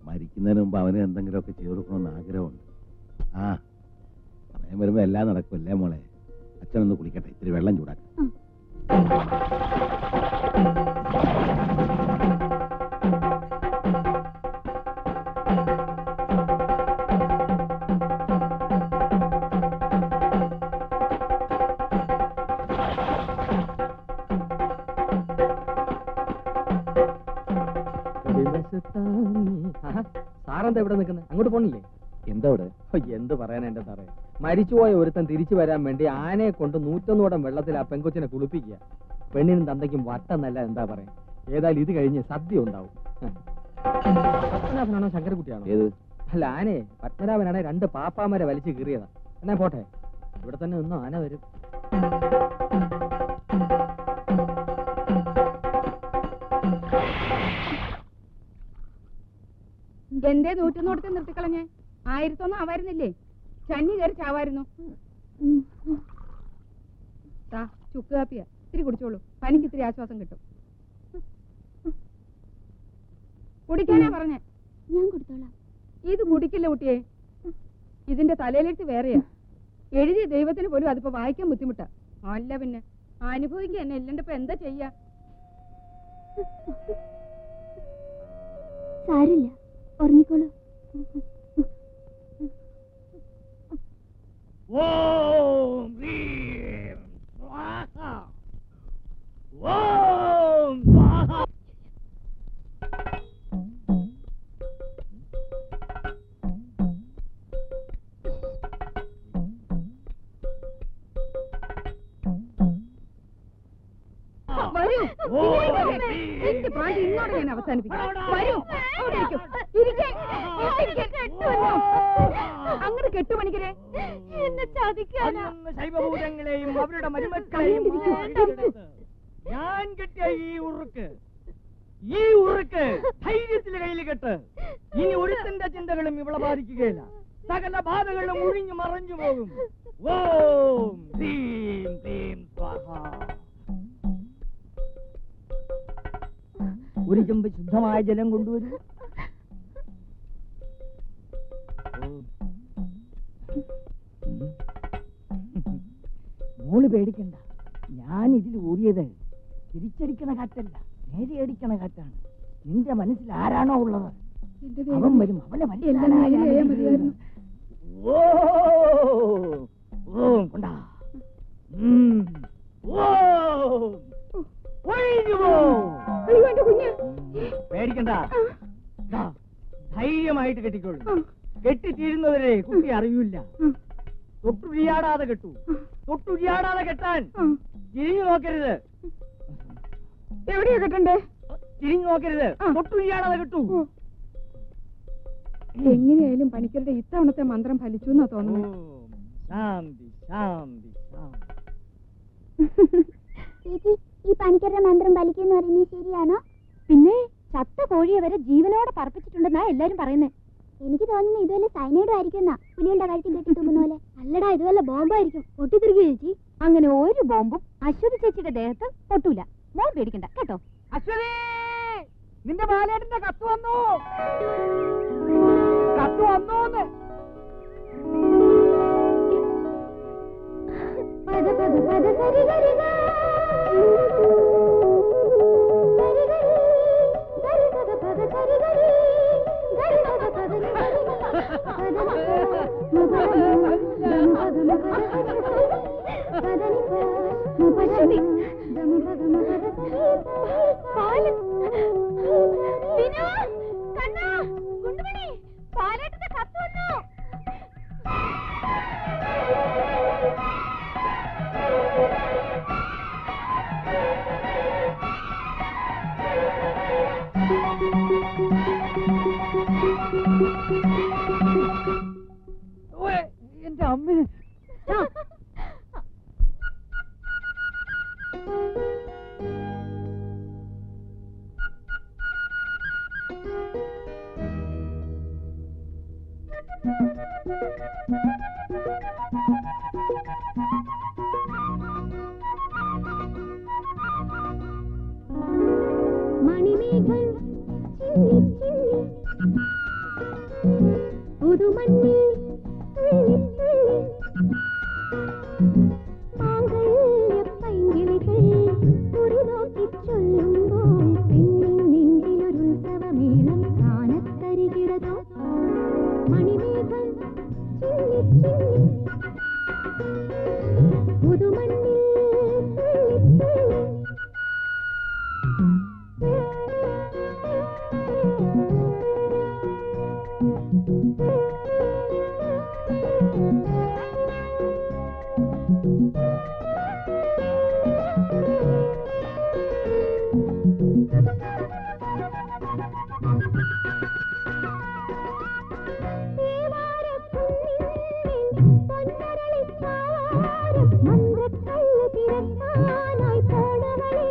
മരിക്കുന്നതിന് മുമ്പ് അവന് എന്തെങ്കിലുമൊക്കെ ചെയ്തു കൊടുക്കണമെന്ന് ആഗ്രഹമുണ്ട്. സമയം വരുമ്പോ എല്ലാം നടക്കുമല്ലേ മോളെ? അച്ഛനൊന്ന് കുളിക്കട്ടെ, ഇത്തിരി വെള്ളം ചൂടാക്കാം. സാറെന്താ ഇവിടെ നിൽക്കുന്നത്? അങ്ങോട്ട് പോണില്ലേ? എന്താ ഇവിടെ? എന്ത് പറയാനാ എന്റെ സാറേ? മരിച്ചുപോയ ഒരുത്തൻ തിരിച്ചു വരാൻ വേണ്ടി ആനയെ കൊണ്ട് 101 കുടം വെള്ളത്തിൽ ആ പെങ്കൊച്ചിനെ കുളിപ്പിക്കുക. പെണ്ണിനും തന്തയ്ക്കും വട്ടെന്നല്ല, എന്താ പറയാ. ഏതായാലും ഇത് കഴിഞ്ഞ് സദ്യ ഉണ്ടാവും. പത്മനാഭനാണോ ശങ്കരക്കുട്ടിയാണോ? ഏത്? അല്ല, ആനയെ. പത്മനാഭനാണെ 2 പാപ്പാമാരെ വലിച്ചു കീറിയതാ. എന്നാ പോട്ടെ, ഇവിടെ തന്നെ നിന്നോ, ആന വരും. എന്തേ 101 നിർത്തിക്കളഞ്ഞേ? 1001 ആവായിരുന്നില്ലേ? ചന്നി കയറി ചാവായിരുന്നു. ചുക്ക് കാപ്പിയാ, ഇത്തിരി കുടിച്ചോളൂ. പനിക്ക് ഇത്തിരി ആശ്വാസം കിട്ടും. കുടിക്കാനാ പറഞ്ഞേ. ഞാൻ കൊടുത്തോളാം. ഇത് കുടിക്കില്ല കുട്ടിയെ. ഇതിന്റെ തലയിലെടുത്ത് വേറെയാ. എഴുതിയ ദൈവത്തിന് പോലും അതിപ്പോ വായിക്കാൻ ബുദ്ധിമുട്ടാ. അല്ല പിന്നെ അനുഭവിക്കുക എന്നെ. ഇല്ലണ്ട ഇപ്പൊ എന്താ ചെയ്യാ? സാരില്ല, ഉറങ്ങിക്കോളൂ. എന്റെ പാട്ട് ഇന്നോടെ ഞാൻ അവസാനിപ്പിക്കും. അങ്ങനെ കെട്ടുപണിക്കരെ എന്നെ ചതിക്കാനാ. ശൈവഭൂതങ്ങളെയും അവരുടെ മരുമക്കളെയും ഞാൻ കെട്ടിയ ഈ ഉറുക്ക് ധൈര്യത്തിൽ കയ്യിൽ കെട്ട്. ഇനി ഒരുത്തന്റെ ചിന്തകളും ഇവളെ ബാധിക്കുകയില്ല. സകല ബാധകളും ഒഴിഞ്ഞു മറഞ്ഞു പോകും. ഓം ഹ്രീം ക്ലീം സ്വാഹ. ഒരു ചെമ്പ് ശുദ്ധമായ ജലം കൊണ്ടുവരൂ. മോള് പേടിക്കണ്ട. ഞാൻ ഇതിൽ ഊറിയത് തിരിച്ചടിക്കണ കാറ്റല്ല, നേരെ അടിക്കണ കാറ്റാണ്. നിന്റെ മനസ്സിൽ ആരാണോ ഉള്ളത് അവൻ വരും. അവനെ കൊണ്ടാ പേടിക്കണ്ട. ധൈര്യമായിട്ട് കെട്ടിക്കോളൂ. കെട്ടിത്തീരുന്നവരെ കുട്ടി അറിയില്ല. തൊട്ടുഴിയാടാതെ കെട്ടു. തൊട്ടുഴിയാടാതെ കെട്ടാൻ തിരിഞ്ഞു നോക്കരുത്. എവിടെയാ കെട്ടണ്ടേ? തിരിഞ്ഞു നോക്കരുത്. തൊട്ടുഴിയാടാതെ കെട്ടു. എങ്ങനെയായാലും പണിക്കരുടെ ഇത്തവണത്തെ മന്ത്രം ഫലിച്ചു എന്നാ തോന്നുന്നത്. ശാന്തി ശാന്തി ശാന്തി. ചേച്ചി, ഈ പണിക്കരുടെ മന്ത്രം ഫലിക്കുന്നു പറയുന്നത് ശരിയാണോ? പിന്നെ ചത്ത കോഴിയെ വരെ ജീവനോടെ പറപ്പിച്ചിട്ടുണ്ടെന്നാ എല്ലാരും പറയുന്നേ. എനിക്ക് തോന്നുന്നു ഇതുവല്ല സൈനൈഡും ആയിരിക്കും. പുലിയുടെ കഴുത്തിൽ കെട്ടി തൂക്കുന്ന പോലെ. അല്ലടാ, ഇതുവല്ല ബോംബായിരിക്കും. പൊട്ടിത്തെറിക്കുക ചേച്ചി. അങ്ങനെ ഒരു ബോംബും അശ്വതി ചേച്ചിയുടെ ദേഹത്ത് പൊട്ടൂല. മോൻ പേടിക്കണ്ട കേട്ടോ. അശ്വതി, നിന്റെ ബാലേട്ടന്റെ കത്ത് വന്നു. കത്ത് വന്നോന്ന്. പദ പദ പദ സരി ഗരി ഗ സരി ഗരി ഗരി പദ പദ സരി ഗരി ഗരി പദ പദ നി ഗരി പദ പാലേട്ടന്റെ കത്ത് വന്നു. എന്റെ അമ്മ. മണിമേഘം ചിന്നി ചിന്നി പുതുമണ്ണിൽ തുള്ളി തുള്ളി മാംഗല്യപ്പൈങ്കിളികൾ കുറിനോക്കി ചൊല്ലുമ്പോൾ പെണ്ണിൻ നെഞ്ചിലൊരുത്സവമേളം കാനക്കരികിടതോ. മണിമേഘം ചിന്നി ചിന്നി പുതുമണ്ണിൽ തുള്ളി തുള്ളി മന്ത്രക്കല്ല് തിരക്കാനായി പോണവളേ.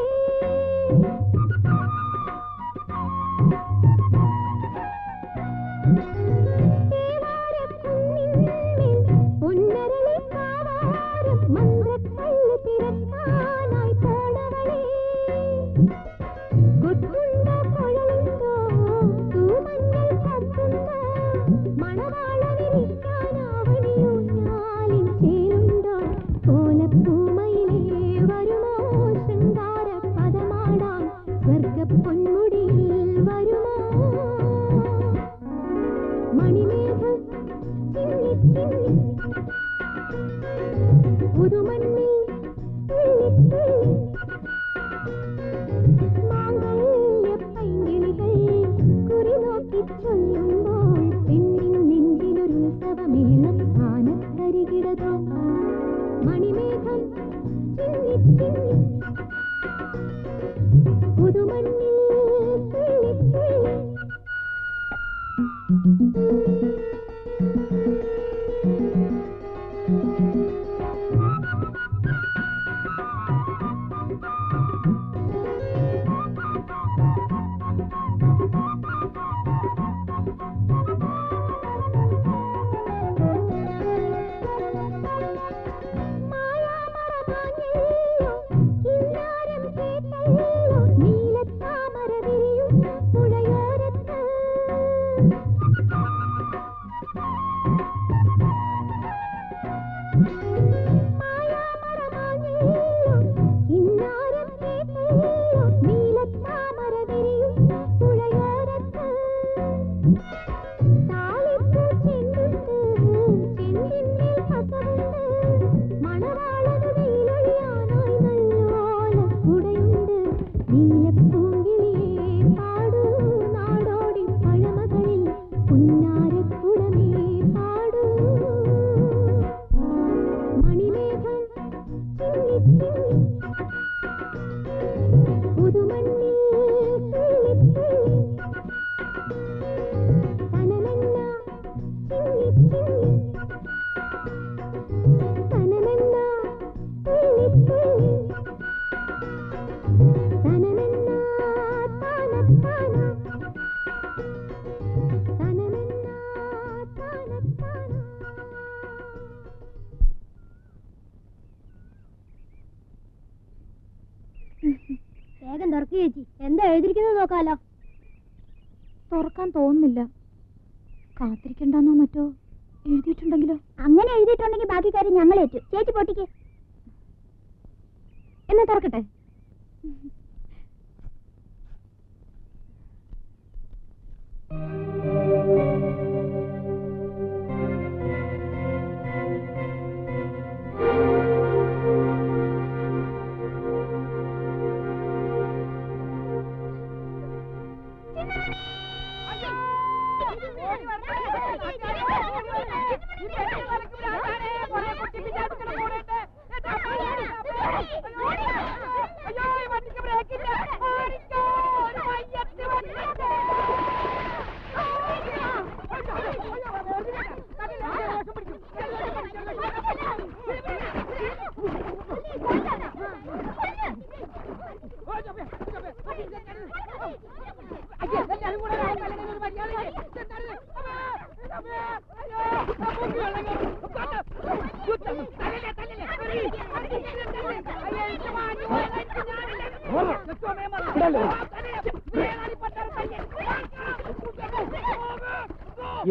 മന്ത്രക്കല്ല് തിരക്കാനായി പോണവളേ. കൊട്ടുണ്ടോ കുഴലുണ്ടോ തൂമഞ്ഞൾ കത്തുണ്ടോ മണവാളനിരിക്കാനാവണിയോ ഞാലിൻ ചേരുണ്ടോ കോലപ്പൂമയിലേ വരുമോ ശൃംഗാര പദമാടാം സ്വർഗപ്പൊന്മുടിയിൽ വരുമോ. മണിമേഘം ചിന്നി ചിന്നി പുതുമണ്ണിൽ തുള്ളി തുള്ളി മാംഗല്യപ്പൈങ്കിളികൾ കുറിനോക്കി ചൊല്ലുമ്പോൾ പെണ്ണിൻ നെഞ്ചിലൊരുത്സവമേളം കാനക്കരികിടതോ. മണിമേഘം ചിന്നി ചിന്നി പുതുമണ്ണിൽ തുള്ളി തുള്ളി. വേഗം തുറക്കു ചേച്ചി. എന്താ എഴുതിയിരിക്കുന്നത് നോക്കാലോ. തുറക്കാൻ തോന്നുന്നില്ല. കാത്തിരിക്കണ്ടെന്നോ മറ്റോ എഴുതിയിട്ടുണ്ടെങ്കിലോ? അങ്ങനെ എഴുതിയിട്ടുണ്ടെങ്കിൽ ബാക്കി കാര്യം ഞങ്ങൾ ഏറ്റു. ചേച്ചി പൊട്ടിക്ക്. എന്നാ തുറക്കട്ടെ.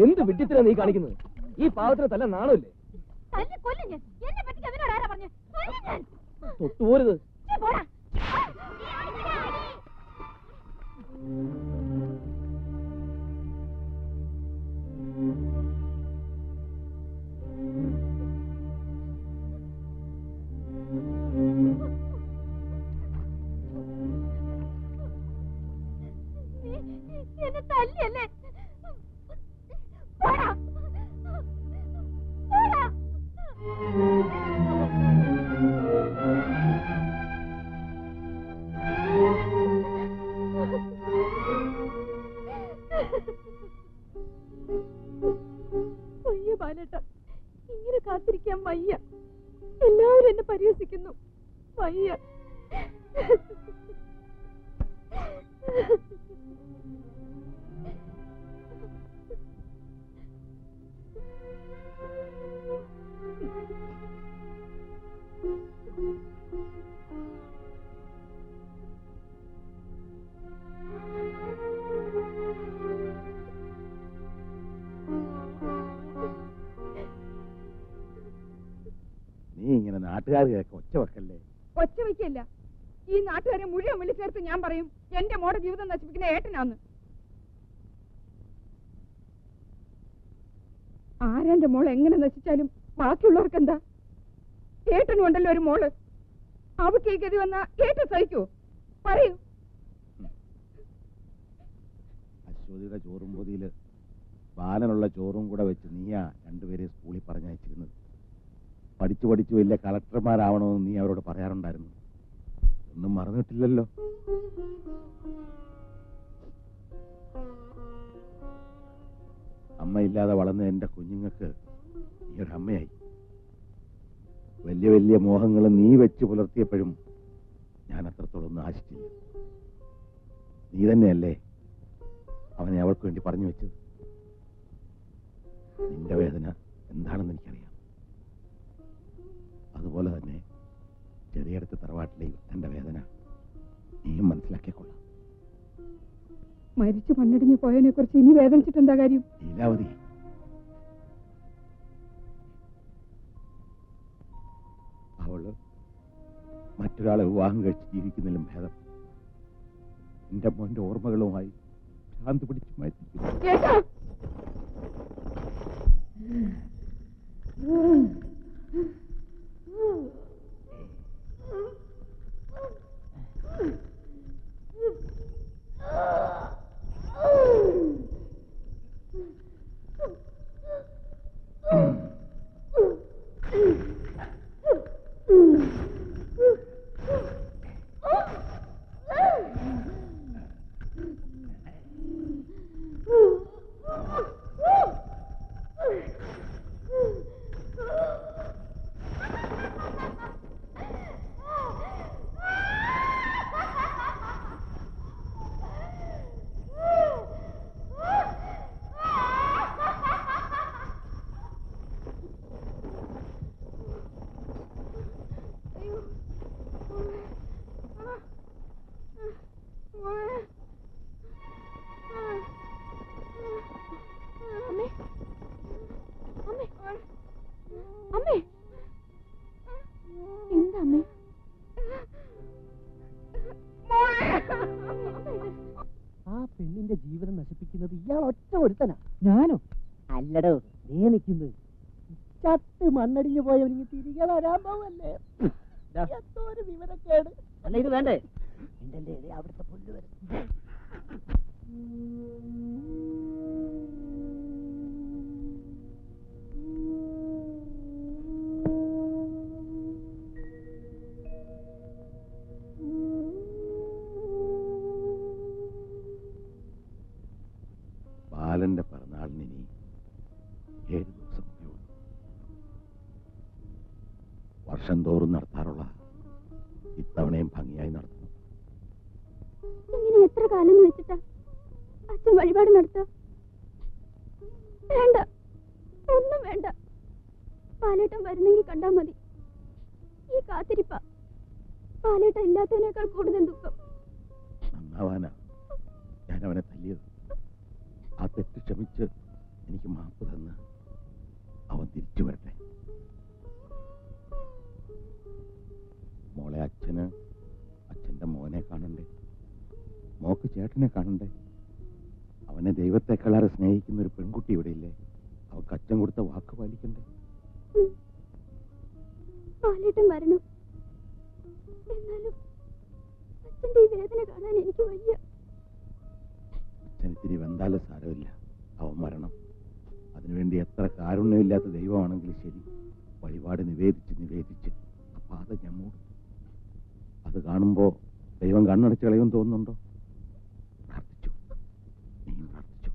എന്ത് വിഡ്ഢിത്തരാ നീ കാണിക്കുന്നത്? ഈ പാവത്തിന് തല്ല നാണമില്ലേ? തൊട്ടുപോരുത്. എന്നെ തല്ലിയല്ലേ? വയ്യ ബാലേട്ട, ഇങ്ങനെ കാത്തിരിക്കാൻ വയ്യ. എല്ലാവരും എന്നെ പരിഹസിക്കുന്നു. വയ്യ. നീ ഇങ്ങനെ നാട്ടുകാർ കേൾക്ക ഒച്ച വെക്കല്ലേ. ഒച്ച വയ്ക്കല്ല. ഈ നാട്ടുകാരെ മുഴുവൻ വിളിച്ചേർത്ത് ഞാൻ പറയും എന്റെ മോടെ ജീവിതം നശിപ്പിക്കുന്ന ഏട്ടനാന്ന്. ആരെന്റെ മോൾ എങ്ങനെ നശിച്ചാലും ബാക്കിയുള്ളവർക്ക് എന്താ? ഏട്ടനും ഉണ്ടല്ലോ ഒരു മോള്. അവക്ക് ഈ ഗതി വന്നാ ഏട്ടൻ സഹിക്കോ? പറയൂ. അശ്വതിയുടെ ചോറും പൊതിയില് ബാലനുള്ള ചോറും കൂടെ വെച്ച് നീയാ രണ്ടുപേരെ സ്കൂളിൽ പറഞ്ഞയച്ചിരുന്നത്. പഠിച്ചു പഠിച്ചു വലിയ കളക്ടർമാരാവണമെന്ന് നീ അവരോട് പറയാറുണ്ടായിരുന്നു. ഒന്നും മറന്നിട്ടില്ലല്ലോ. അമ്മയില്ലാതെ വളർന്ന എന്റെ കുഞ്ഞുങ്ങൾക്ക് നീ ഒരു അമ്മയായി. വലിയ വലിയ മോഹങ്ങൾ നീ വെച്ച് പുലർത്തിയപ്പോഴും ഞാൻ അത്രത്തോളം ഒന്നും ആശിച്ചില്ല. നീ തന്നെയല്ലേ അവനെ അവൾക്ക് വേണ്ടി പറഞ്ഞു വെച്ചത്. നിന്റെ വേദന എന്താണെന്ന് എനിക്കറിയാം. അതുപോലെ തന്നെ ചെറിയടത്ത് തറവാട്ടിലെ എന്റെ വേദന നീയും മനസ്സിലാക്കിക്കൊള്ളാം. മരിച്ചു മണ്ണിടിഞ്ഞു പോയതിനെ കുറിച്ച് ഇനി വേദനിച്ചിട്ടെന്താ കാര്യം? ലീലാവതി, അവള് മറ്റൊരാളെ വിവാഹം കഴിച്ച് ജീവിക്കുന്നതിലും ഭേദം എന്റെ മോന്റെ ഓർമ്മകളുമായി ഭ്രാന്ത് പിടിച്ചു മാറ്റി. പെണ്ണിന്റെ ജീവിതം നശിപ്പിക്കുന്നത് ഇയാൾ ഒറ്റ ഒരുത്തനാ. ഞാനോ? അല്ലടോ, നീ നിൽക്കുന്നത് ചത്ത് മണ്ണടിഞ്ഞു പോയവനിക്ക് തിരികെ വരാൻ പോവല്ലേ? എന്തോ ഒരു വിവരക്കേട്. അല്ല ഇത് വേണ്ടേ? അവിടുത്തെ പുല്ല് വരും. ബാലന്റെ പിറന്നാളിന് ഇനി 7 ദിവസം കൂടി ഉള്ളൂ. വർഷം തോറും നടത്താറുള്ള ഇത്തവണയും ഭംഗിയായി നടത്തുന്നു. ഇങ്ങനെ എത്ര കാലം വെച്ചിട്ടാ അച്ഛൻ വഴിപാട് നടത്ത? വേണ്ട, ഒന്നും വേണ്ട. പാലേട്ടൻ വരുന്നെങ്കിൽ കണ്ടാ മതി. ഈ കാത്തിരിപ്പ പാലേട്ടൻ ഇല്ലാത്തതിനേക്കാൾ കൂടുതൽ ദുഃഖം. നന്നാവാനാ ഞാൻ അവനെ തല്ലിയത്. ആ തെറ്റ് ക്ഷമിച്ച് എനിക്ക് മാപ്പ് തന്ന് അവൻ തിരിച്ചു വരട്ടെ. മോളെ, അച്ഛന്റെ മോനെ കാണണ്ടേ? മോക്ക് ചേട്ടനെ കാണണ്ടേ? അവനെ ദൈവത്തെക്കാളേറെ സ്നേഹിക്കുന്ന ഒരു പെൺകുട്ടി ഇവിടെ ഇല്ലേ? അവൾക്ക് അച്ഛൻ കൊടുത്ത വാക്ക് പാലിക്കണ്ടേ? പാലേട്ടൻ വരണം. എന്നാലും അച്ഛന്റെ ഈ വേദന കാണാൻ എനിക്ക് വയ്യ. അച്ഛൻ ഇത്തിരി വെന്താലും സാരമില്ല, അവൻ മരണം. അതിനുവേണ്ടി എത്ര കാരുണ്യമില്ലാത്ത ദൈവമാണെങ്കിലും ശരി, വഴിപാട് നിവേദിച്ച് ആ പാത ഞാൻ മൂടും. അത് കാണുമ്പോ ദൈവം കണ്ണടച്ച് കളയുമെന്ന് തോന്നുന്നുണ്ടോ? പ്രാർത്ഥിച്ചു, നീയും പ്രാർത്ഥിച്ചു.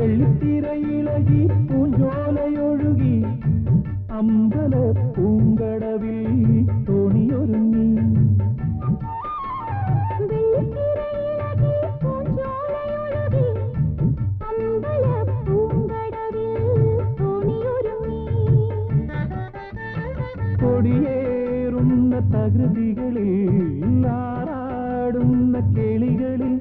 വെള്ളിത്തിരയിളകി പൂഞ്ചോലയൊഴുകി അമ്പല പൂങ്കടവിൽ തോണിയൊരുങ്ങി കൊടിയേറുന്ന തകൃതികളിൽ ആറാടുന്ന കിളികളിൽ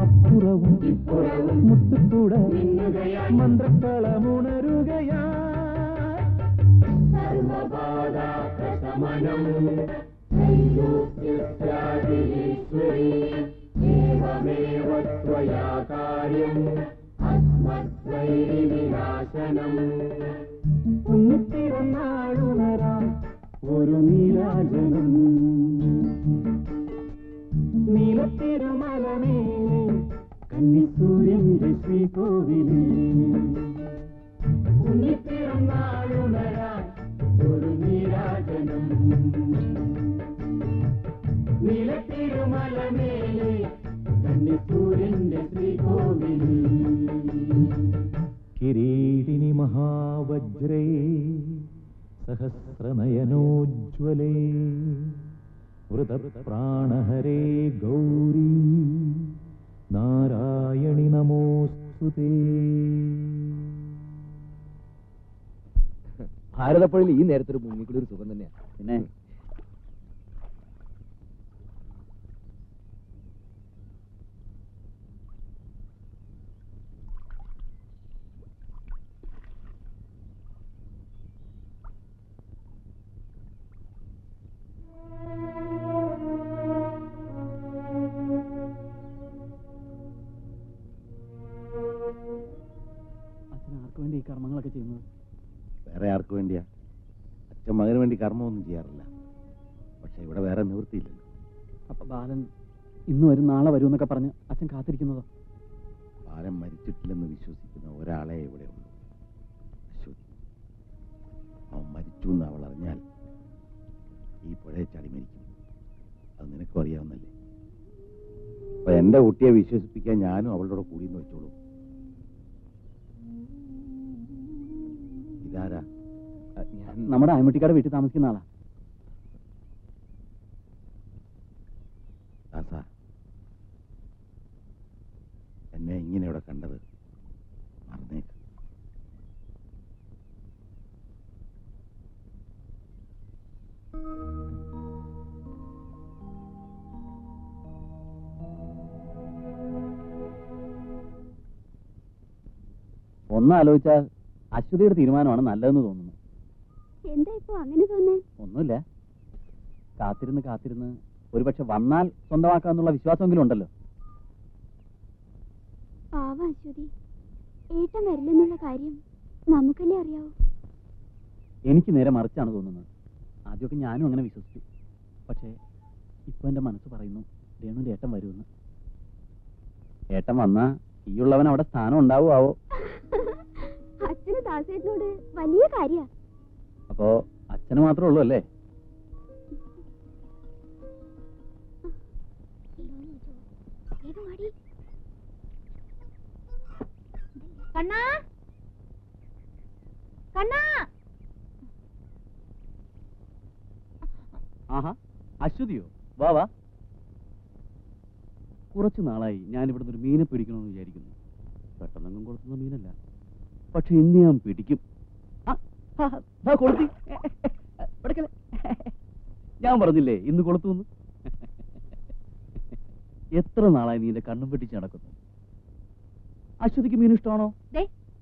അപ്പുറവും ഇപ്പുറവും മുത്തുകൂട മന്ത്രക്കളമുണരുകയാ ഉണ്ണിത്തിരുന്നാളുണരാം ഒരു നീരാജനം നീലത്തിരുമലമേലെ കന്നിസൂര്യന്റെ ശ്രീകോവിലിൽ ഉണ്ണിത്തിരുന്നാളുണരാം ഒരു നീരാജനം നീലത്തിരുമലമേലെ കന്നിസൂര്യന്റെ ശ്രീകോവിലിൽ കിരീടിനി മഹാവജ്രേ സഹസ്രനയനോജ്വലേ വൃതപ്രാണഹരേ ഗൗരീ നാരായണി നമോസ്തുതേ. ഭാരതപ്പുഴയിൽ ഈ നേരത്തൊരു മുങ്ങിക്കൂടി ഒരു സുഖം തന്നെയാണ്. പിന്നെ അച്ഛൻ ആർക്ക് വേണ്ടി ഈ കർമ്മങ്ങളൊക്കെ ചെയ്യുന്നത്? വേറെ ആർക്ക് വേണ്ടിയാ? അച്ഛൻ മകന് വേണ്ടി കർമ്മമൊന്നും ചെയ്യാറില്ല. പക്ഷെ ഇവിടെ വേറെ നിവൃത്തിയില്ലല്ലോ. അപ്പൊ ബാലൻ ഇന്ന് വരും നാളെ വരും എന്നൊക്കെ പറഞ്ഞ് അച്ഛൻ കാത്തിരിക്കുന്നതോ? ബാലൻ മരിച്ചിട്ടില്ലെന്ന് വിശ്വസിക്കുന്ന ഒരാളെ ഇവിടെ ഉള്ളൂ, അശ്വതി. അവൻ മരിച്ചു എന്ന് അവൾ അറിഞ്ഞാൽ ഈ പുഴയെ ചളി മരിക്കും. അത് നിനക്കും അറിയാവുന്നല്ലേ. അപ്പൊ എന്റെ കുട്ടിയെ വിശ്വസിപ്പിക്കാൻ ഞാനും അവളുടെ കൂടിയെന്ന് വെച്ചോളൂ. ഇതാരാ? ഞാൻ നമ്മുടെ അയമുട്ടിക്കാട് വീട്ടിൽ താമസിക്കുന്ന ആളാ. ദാസാ, എന്നെ ഇങ്ങനെ ഇവിടെ കണ്ടത് മറന്നേക്ക്. ഒന്നാലോചിച്ചാൽ അശ്വതിയുടെ തീരുമാനമാണ് നല്ലതെന്ന് തോന്നുന്നു. എന്താ ഇപ്പൊ അങ്ങനെ തോന്നേ? ഒന്നുമില്ല, കാത്തിരുന്ന് കാത്തിരുന്ന് ഒരുപക്ഷെ വന്നാൽ സ്വന്തമാക്കാന്നുള്ള വിശ്വാസമെങ്കിലും ഉണ്ടല്ലോ. പാവ അശ്വതി, ഏട്ടൻ വരില്ലെന്നുള്ള കാര്യം നമുക്കല്ലേ അറിയാവൂ. എനിക്ക് നേരെ മറിച്ചാണ് തോന്നുന്നത്. ആദ്യമൊക്കെ ഞാനും അങ്ങനെ വിശ്വസിച്ചു. പക്ഷേ ഇപ്പൊ എന്റെ മനസ്സ് പറയുന്നു രേണുവിന്റെ ഏട്ടൻ വരുമെന്ന്. ഏട്ടൻ വന്നാ ഈയുള്ളവൻ അവിടെ സ്ഥാനം ഉണ്ടാവുമാവോ? അച്ഛന് ദാസേട്ടനോട് വലിയ കാര്യ. അപ്പോ അച്ഛന് മാത്രമേ ഉള്ളൂ അല്ലേ? കണ്ണാ, കണ്ണാ. ആഹാ, അശ്വതിയോ? വാ വാ. കുറച്ചു നാളായി ഞാൻ ഇവിടുന്ന് ഒരു മീനെ പിടിക്കണമെന്ന് വിചാരിക്കുന്നു. പെട്ടെന്നെങ്കിലും കൊടുത്തുന്ന മീനല്ല, പക്ഷെ ഇന്ന് ഞാൻ പിടിക്കും. കൊളുത്തി ഞാൻ പറഞ്ഞില്ലേ ഇന്ന് കൊളുത്തുന്ന്. എത്ര നാളായി നീ എന്റെ കണ്ണും വെട്ടിച്ച് നടക്കുന്നു. അശ്വതിക്ക് മീൻ ഇഷ്ടമാണോ?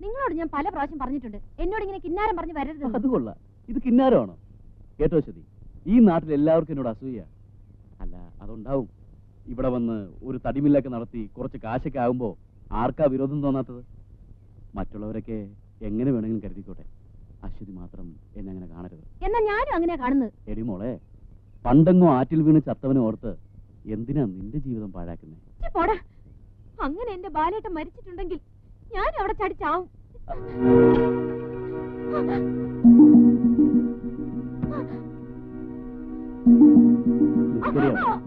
നിങ്ങളോട് ഞാൻ പല പ്രാവശ്യം പറഞ്ഞിട്ടുണ്ട്, എന്നോട് ഇങ്ങനെ കിന്നാരം പറഞ്ഞ് വരരുത്. അത് കൊള്ളാം. ഇത് കിന്നാരമാണോ? കേട്ടോ അശ്വതി, ഈ നാട്ടിൽ എല്ലാവർക്കും എന്നോട് അസൂയ. അല്ല, അതുണ്ടാവും. ഇവിടെ വന്ന് ഒരു തടിമില്ലൊക്കെ നടത്തി കുറച്ച് കാശൊക്കെ ആകുമ്പോ ആർക്കാ വിരോധം തോന്നാത്തത്? മറ്റുള്ളവരൊക്കെ എങ്ങനെ വേണമെങ്കിലും കരുതിക്കോട്ടെ, അശ്വതി മാത്രം എന്നെ അങ്ങനെ കാണരുത്. എന്നാ ഞാനും അങ്ങനെ കാണുന്നത്. എടി മോളെ, പണ്ടെങ്ങോ ആറ്റിൽ വീണ് ചത്തവനെ ഓർത്ത് എന്തിനാ നിന്റെ ജീവിതം പാഴാക്കുന്നേ? പോടാ, അങ്ങനെ എന്റെ ബാലേട്ടൻ മരിച്ചിട്ടുണ്ടെങ്കിൽ ഞാനും അവിടെ ചടിച്ചാവും. ശരിയാവും.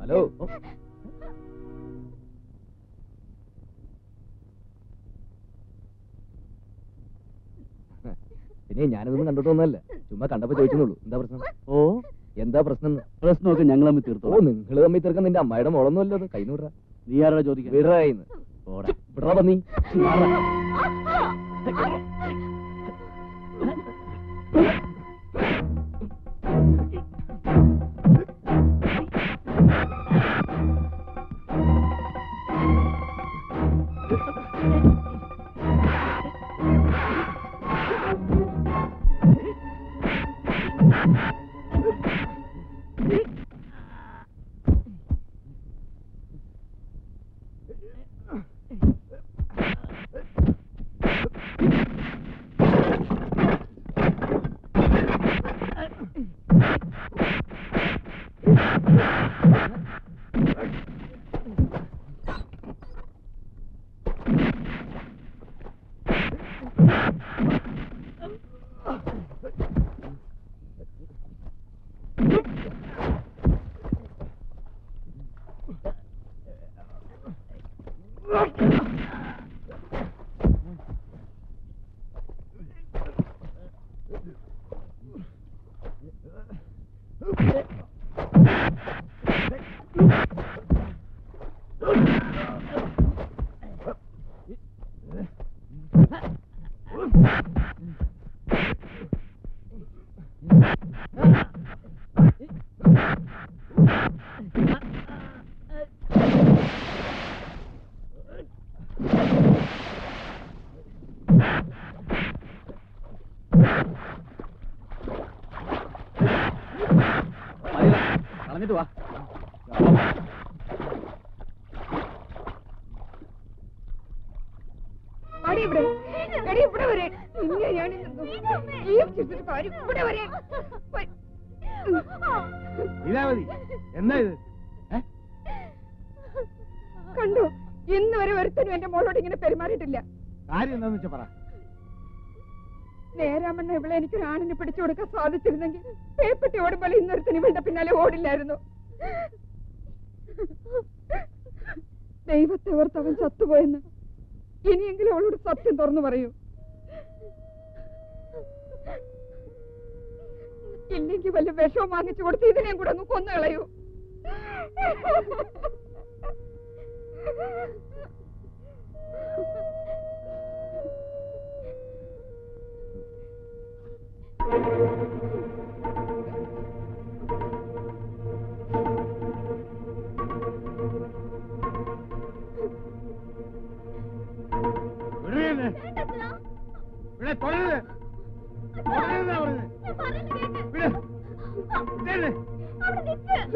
ഹലോ പിന്നെ ഞാനിതൊന്നും കണ്ടിട്ട് വന്നല്ല, ചുമ്മാ കണ്ടപ്പോ ചോദിച്ചെന്നുള്ളൂ. എന്താ പ്രശ്നം? ഓ, എന്താ പ്രശ്നം? പ്രശ്നമൊക്കെ ഞങ്ങൾ തമ്മിൽ ഓ, തീർത്തോ. നിങ്ങൾ തമ്മിൽ തീർക്കാൻ നിന്റെ അമ്മയുടെ മോളൊന്നുമല്ലോ അത്. കൈ നൂറാ നീ ആരോടാ ചോദിക്കാൻ? വിടായിന്ന് ഓടാ. വിടാ പന്നി. കളഞ്ഞിട്ട് വാ. അടി ഇവിടെ, എടി ഇവിടെ വരെ. നിന്നെ ഞാൻ ജീവിച്ചിട്ട് കാര്യം ഇവിടെ വരെ. ലീലാവതി, എന്താ ഇത്? കണ്ടു, ഇന്ന് വരെ ഒരുത്തനും എന്റെ മോളോട് ഇങ്ങനെ പെരുമാറിയിട്ടില്ല. കാര്യം എന്താന്ന് വെച്ചാ പറ. നേരാമണ്ണ ഇവിടെ എനിക്കൊരു ആണിനെ പിടിച്ചു കൊടുക്കാൻ സാധിച്ചിരുന്നെങ്കിൽ പേപ്പട്ടി ഓടുമ്പോൾ ഇന്നൊരുത്തന് ഇവളുടെ പിന്നാലെ ഓടില്ലായിരുന്നു. ദൈവത്തെ ഓർത്ത് അവൻ ചത്തുപോയെന്ന് ഇനിയെങ്കിലും അവളോട് സത്യം തുറന്നു പറയൂ. ഇല്ലെങ്കിൽ വല്ല വിഷവും വാങ്ങിച്ചു കൊടുത്ത് ഇതിനെയും കൂടെ ഒന്ന് കൊന്നു കളയൂ.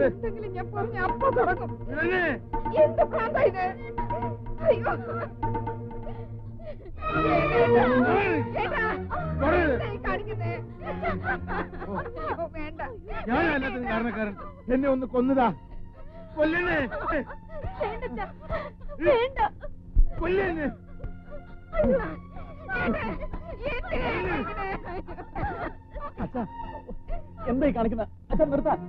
എന്തെങ്കിലും ഞാൻ പറഞ്ഞ അപ്പ തുടങ്ങും. എന്ത് പ്രാന്താ ഇത്? അയ്യോ വേണ്ട, ഞാനല്ലാത്ത കാരണക്കാരൻ. എന്നെ ഒന്ന് കൊന്നതാ. കൊല്ലണേ, വേണ്ട. കൊല്ലണേ. അച്ഛാ, എന്തായി കാണിക്കുന്ന? അച്ഛൻ നിർത്താൻ.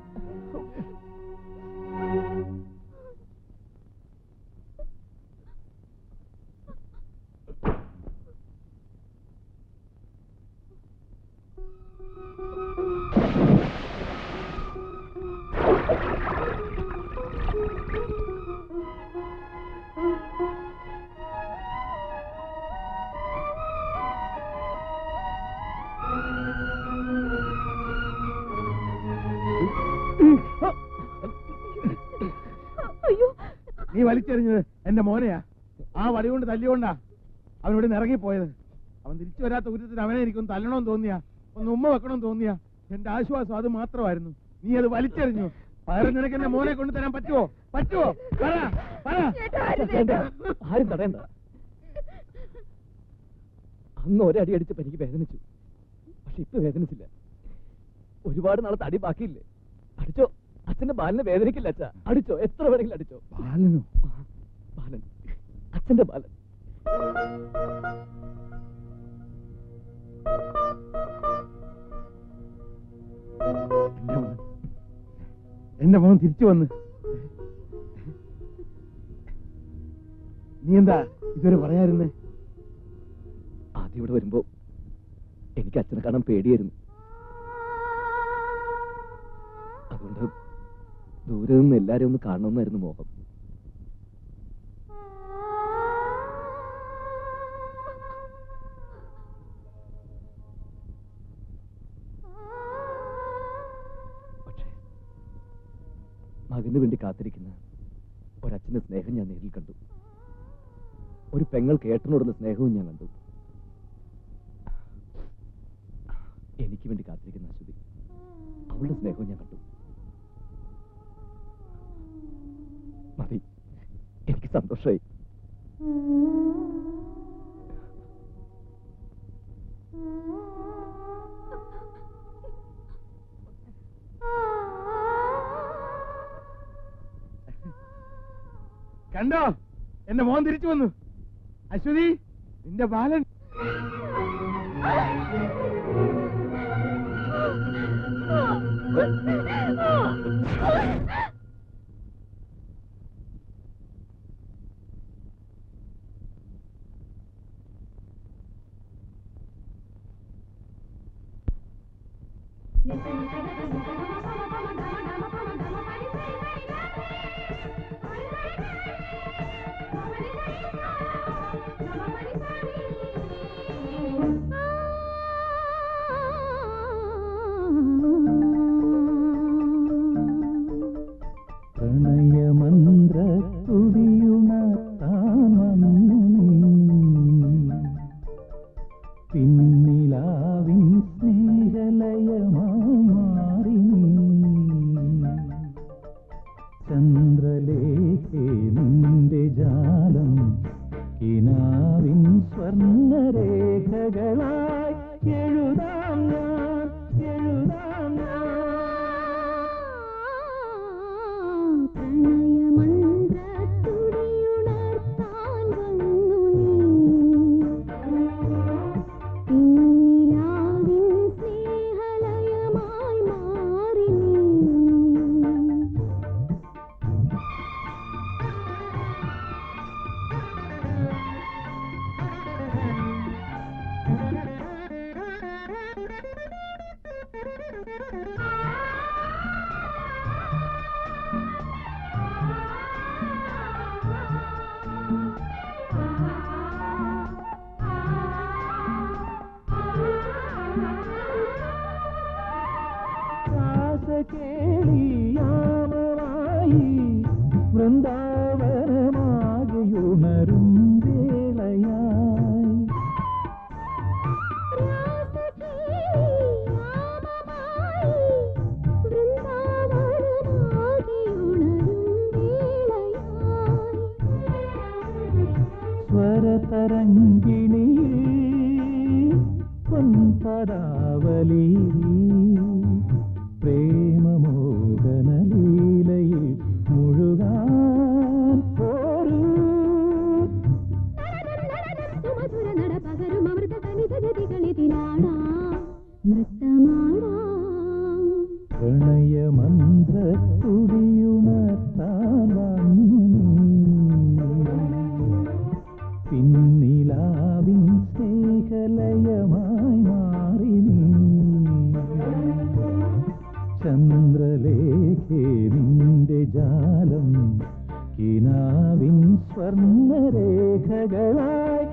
നീ വലിച്ചെറിഞ്ഞത് എന്റെ മോനെയാ. ആ വടി കൊണ്ട് തല്ലിക്കൊണ്ടാ അവനിവിടെ നിന്ന് ഇറങ്ങിപ്പോയത്. അവൻ തിരിച്ചു വരാത്ത കുറ്റത്തിന് അവനെ എനിക്കൊന്ന് തല്ലണമെന്ന് തോന്നിയാ, ഒന്ന് ഉമ്മ വെക്കണമെന്ന് തോന്നിയാ. എന്റെ ആശ്വാസം അത് മാത്രമായിരുന്നു. നീ അത് വലിച്ചെറിഞ്ഞു. പകരം നിനക്ക് എന്റെ മോനെ കൊണ്ട് തരാൻ പറ്റുമോ? പറ്റുമോ? പറ, പറ. ആരും തടയണ്ട. അന്ന് ഒരടി അടിച്ചപ്പോ എനിക്ക് വേദനിച്ചു, പക്ഷെ ഇപ്പൊ വേദനിച്ചില്ല. ഒരുപാട് നാളത്തെ അടി ബാക്കിയില്ലേ? അടിച്ചോ. അച്ഛന്റെ ബാലനെ വേദനിക്കില്ല അച്ഛാ. അടിച്ചോ, എത്ര വേണമെങ്കിലും അടിച്ചോ. ബാലനോ? ബാലൻ, അച്ഛന്റെ ബാലൻ. എന്റെ മോൻ തിരിച്ചു വന്ന്. നീ എന്താ ഇതുവരെ പറയാതിരുന്നേ? ആദ്യം ഇവിടെ വരുമ്പോ എനിക്ക് അച്ഛനെ കാണാൻ പേടിയായിരുന്നു. അതുകൊണ്ട് ദൂരെ നിന്ന് എല്ലാരും ഒന്ന് കാണണമെന്നായിരുന്നു മോഹം. പക്ഷേ മകന് വേണ്ടി കാത്തിരിക്കുന്ന ഒരച്ഛന്റെ സ്നേഹം ഞാൻ നേരിൽ കണ്ടു. ഒരു പെങ്ങൾക്ക് ഏട്ടനോടുള്ള സ്നേഹവും ഞാൻ കണ്ടു. എനിക്ക് വേണ്ടി കാത്തിരിക്കുന്ന അശ്വതി, അവളുടെ സ്നേഹവും ഞാൻ കണ്ടു. മതി, എനിക്ക് സന്തോഷമായി. കണ്ടോ, എന്റെ മോൻ തിരിച്ചു വന്നു. അശ്വതി, നിന്റെ ബാലൻ. പ്രണയമന്ത്ര തുടിയുണർത്താൻ വന്നു പിന്നിലാവിൻ സ്നേഹലയമായി മാറി ചന്ദ്രലേഖേ നിന്റെ ജാലം കിനാവിൻ സ്വർണ്ണരേഖകളായി എഴുതാം ഞാൻ, എഴുതാം ഞാൻ. പ്രണയമന്ത്രത്തുടിയുണർത്താൻ വന്നു പിന്നിലാവിൻ സ്നേഹലയമായി മാറി രാസകേളിയാമമായി വൃന്ദാവനമാകെയുണരും വേളയായി സ്വരതരംഗിണി പൊൻപദാവലി പ്രേമമോഹനലീലയിൽ മുഴുകാൻ പോരൂ. സുമധുര നട പകരും അമൃത കനിത ഗതികളിതിലാടാം നൃത്തമാടാം. പ്രണയമന്ത്ര തുടിയുണർത്താൻ വന്നു പിന്നിലാവിൻ സ്നേഹലയമായി മാറി ചന്ദ്രലേഖേ നിന്റെ ജാലം കിനാവിൻ സ്വർണ്ണരേഖകളായി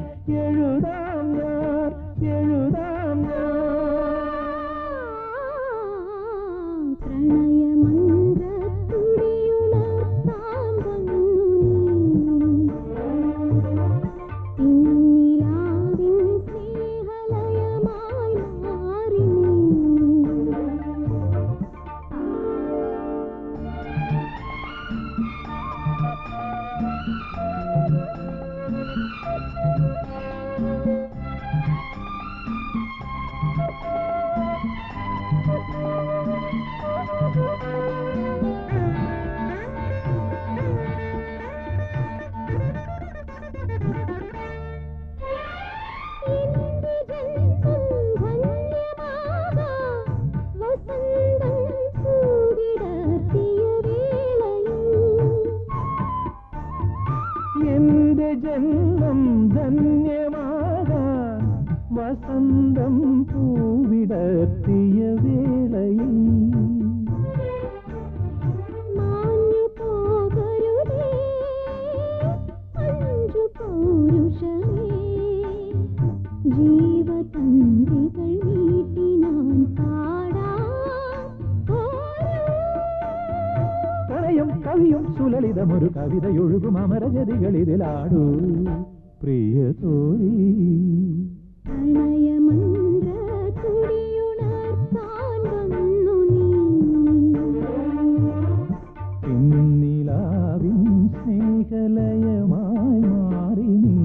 എഴുതാം ഞാൻ, എഴുതാം ഞാൻ. പ്രണയമന്ത്രത്തുടിയുണർത്താൻ വന്നു പിന്നിലാവിൻ സ്നേഹലയമായി മാറി Thank you. വസന്തം പൂവിടർത്തിയ വേളയിൽ മാഞ്ഞു പോകരുതേ അഞ്ചു പൗരുഷമേ ജീവതന്ത്രികൾ നീട്ടി ഞാൻ പാടാം പ്രണയം കവിയും സുലളിതമൊരു കവിതയൊഴുകും അമരജതികളിതിലാടൂ പ്രിയ തോഴി പ്രണയമന്ത്ര തുടിയുണർത്താൻ വന്നു നീ പിന്നിലാവിൻ സ്നേഹലയമായി മാറി നീ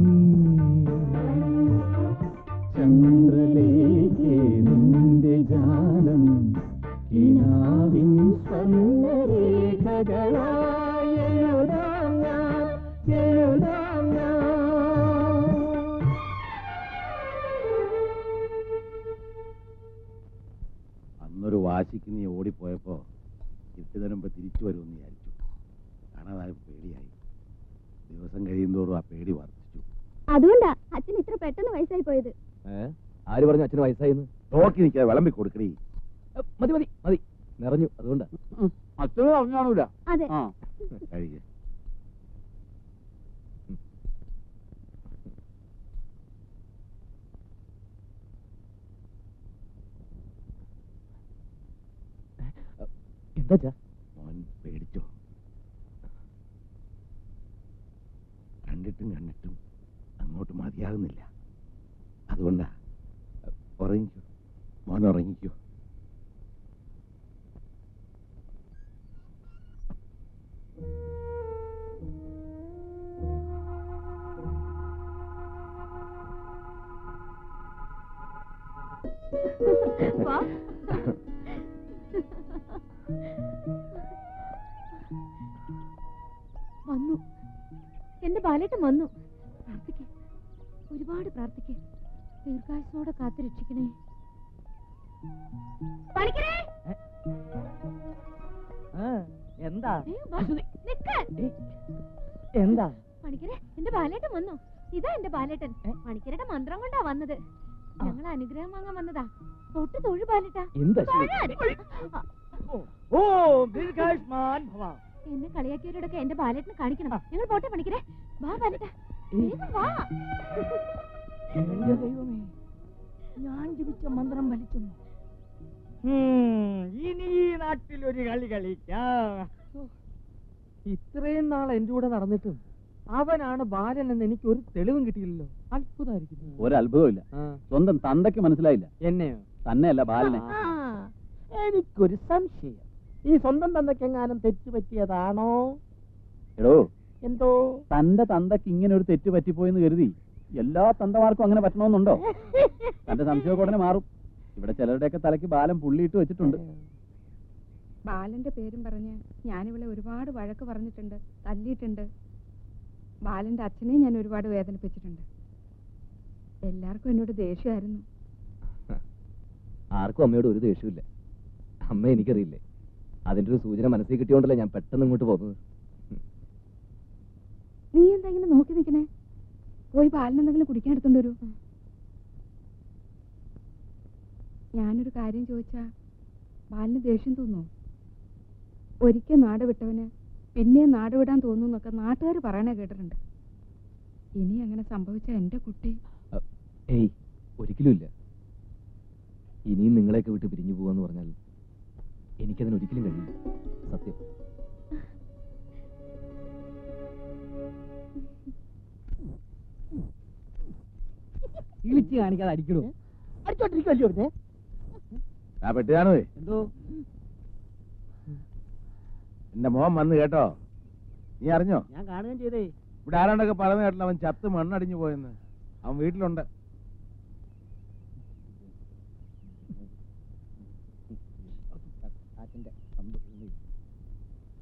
ചന്ദ്രലേഖേ നിന്റെ ജാലം കിനാവിൻ സ്വർണ്ണരേഖകളായി എഴുതാം ഞാൻ എഴുതാം ഞാൻ. അന്നൊരു വാശിക്ക് നീ ഓടിപ്പോയപ്പോ ഇരുട്ടുതരുമ്പോ തിരിച്ചു വരുമെന്ന് വിചാരിച്ചു. കാണാതായ പേടിയായി. ദിവസം കഴിയുന്തോറും ആ പേടി വർദ്ധിച്ചു. അതുകൊണ്ടാ അച്ഛൻ ഇത്ര പെട്ടെന്ന് വയസ്സായി പോയത്. ആര് പറഞ്ഞു അച്ഛന് വയസ്സായിന്ന്? നോക്കി നിൽക്കാതെ വിളമ്പി കൊടുക്കണേ. മതി മതി മതി, നിറഞ്ഞു. അതുകൊണ്ടാ. അച്ഛനും അറിഞ്ഞാണൂല. അതെ. ആ കഴിക്കുക. എന്താ മോൻ പേടിച്ചോ? കണ്ടിട്ടും കണ്ടിട്ടും അങ്ങോട്ട് മതിയാകുന്നില്ല. അതുകൊണ്ടാ. ഉറങ്ങിക്കോ മോൻ, ഉറങ്ങിക്കോ. വാ. വന്നു, എന്റെ ബാലേട്ടൻ വന്നു. പ്രാർത്ഥിക്കേ, ഒരുപാട് പ്രാർത്ഥിക്കേ. ദീർഘായുസോടെ കാത്തു രക്ഷിക്കണേ. പണിക്കരേ, എന്താ അയ്യോ, വാ, നിക്ക്. എന്താ? പണിക്കരെ, എന്റെ ബാലേട്ടൻ വന്നു. ഇതാ എന്റെ ബാലേട്ടൻ. പണിക്കരുടെ മന്ത്രം കൊണ്ടാ വന്നത്. ഞങ്ങൾ അനുഗ്രഹം വാങ്ങാൻ വന്നതാ. തൊട്ട് തൊഴു ബാലേട്ടാ. എന്താ ഓ ദീർഘായുഷ്മാൻ ഭവ. എന്നെ കളിയാക്കിയവരോടൊക്കെ എന്റെ ബാലേട്ടനെ കാണിക്കണം. ഞങ്ങൾ പോട്ടെ പണിക്കരെ. വാ ബാലേട്ടാ, വേഗം വാ. എന്റെ ദൈവമേ, ഞാൻ ജപിച്ച മന്ത്രം വലിക്കുന്നു. ഇനി ഈ നാട്ടിൽ ഒരു കളി കളിക്കാം. ഇത്രയും നാൾ എന്റെ കൂടെ നടന്നിട്ടും അവനാണ് ബാലൻ എന്ന് എനിക്ക് ഒരു തെളിവും കിട്ടിയില്ലല്ലോ. അത്ഭുതമായിരിക്കുന്നു. ഒരത്ഭുതമില്ല. സ്വന്തം തന്തയ്ക്ക് മനസ്സിലായില്ല. എന്നെയോ? തന്നെയല്ല ബാലനെ. എനിക്കൊരു സംശയം. ഈ സ്വന്തം തന്തയ്ക്കെങ്ങാനും തെറ്റുപറ്റിയതാണോ? എടോ, എന്തോ തന്റെ തന്തയ്ക്ക് ഇങ്ങനെ ഒരു തെറ്റ് പറ്റിപ്പോയെന്ന് കരുതി എല്ലാ തന്തമാർക്കും അങ്ങനെ പറ്റണമെന്നുണ്ടോ? തന്റെ സംശയമൊക്കെ ഉടനെ മാറും. ഇവിടെ ചിലരുടെയൊക്കെ തലയ്ക്ക് ബാലൻ പുള്ളിയിട്ട് വെച്ചിട്ടുണ്ട്. ബാലന്റെ പേരും പറഞ്ഞ് ഞാനിവളെ ഒരുപാട് വഴക്ക് പറഞ്ഞിട്ടുണ്ട്, തല്ലിയിട്ടുണ്ട്. ബാലന്റെ അച്ഛനെ ഞാൻ ഒരുപാട് വേദനിപ്പിച്ചിട്ടുണ്ട്. എല്ലാവർക്കും എന്നോട് ദേഷ്യമായിരുന്നു. ആർക്കും അമ്മയോട് ഒരു ദേഷ്യമില്ല. അമ്മ എനിക്കറിയില്ലേ. അതിന്റെ ഒരു സൂചന മനസ്സിൽ കിട്ടിയോണ്ടല്ലേ ഞാൻ പെട്ടെന്ന് ഇങ്ങോട്ട് പോകുന്നത്. നീ എന്താ ഇങ്ങനെ നോക്കി നിൽക്കണേ? പോയി ബാലനെന്തെങ്കിലും കുടിക്കാൻ എടുത്തോണ്ട് വരൂ. ഞാനൊരു കാര്യം ചോദിച്ചാ ബാലിന് ദേഷ്യം തോന്നുന്നു. ഒരിക്കൽ നാട് വിട്ടവന് പിന്നെ നാട് വിടാൻ തോന്നുന്നൊക്കെ നാട്ടുകാർ പറയണേ കേട്ടിട്ടുണ്ട്. ഇനി അങ്ങനെ സംഭവിച്ച എന്റെ കുട്ടി. ഏയ്, ഒരിക്കലും ഇല്ല. ഇനിയും നിങ്ങളെയൊക്കെ വിട്ട് പിരിഞ്ഞു പോവാന്ന് പറഞ്ഞാൽ എനിക്കതിന് ഒരിക്കലും കഴിയില്ല. സത്യം. ഇളിച്ച് കാണിക്കാതെ അടിക്കണോ? അടിച്ചോണ്ടിരിക്കുമല്ലോ. ആ പെട്ടിയാണോ? എന്തോ എന്റെ മോൻ വന്ന് കേട്ടോ. നീ അറിഞ്ഞോ? ഞാൻ കാണുകയും ചെയ്തേ. ഇവിടെ ആരാണ്ടൊക്കെ പറഞ്ഞു കേട്ടില്ല അവൻ ചത്ത് മണ്ണടിഞ്ഞു പോയെന്ന്. അവൻ വീട്ടിലുണ്ട്.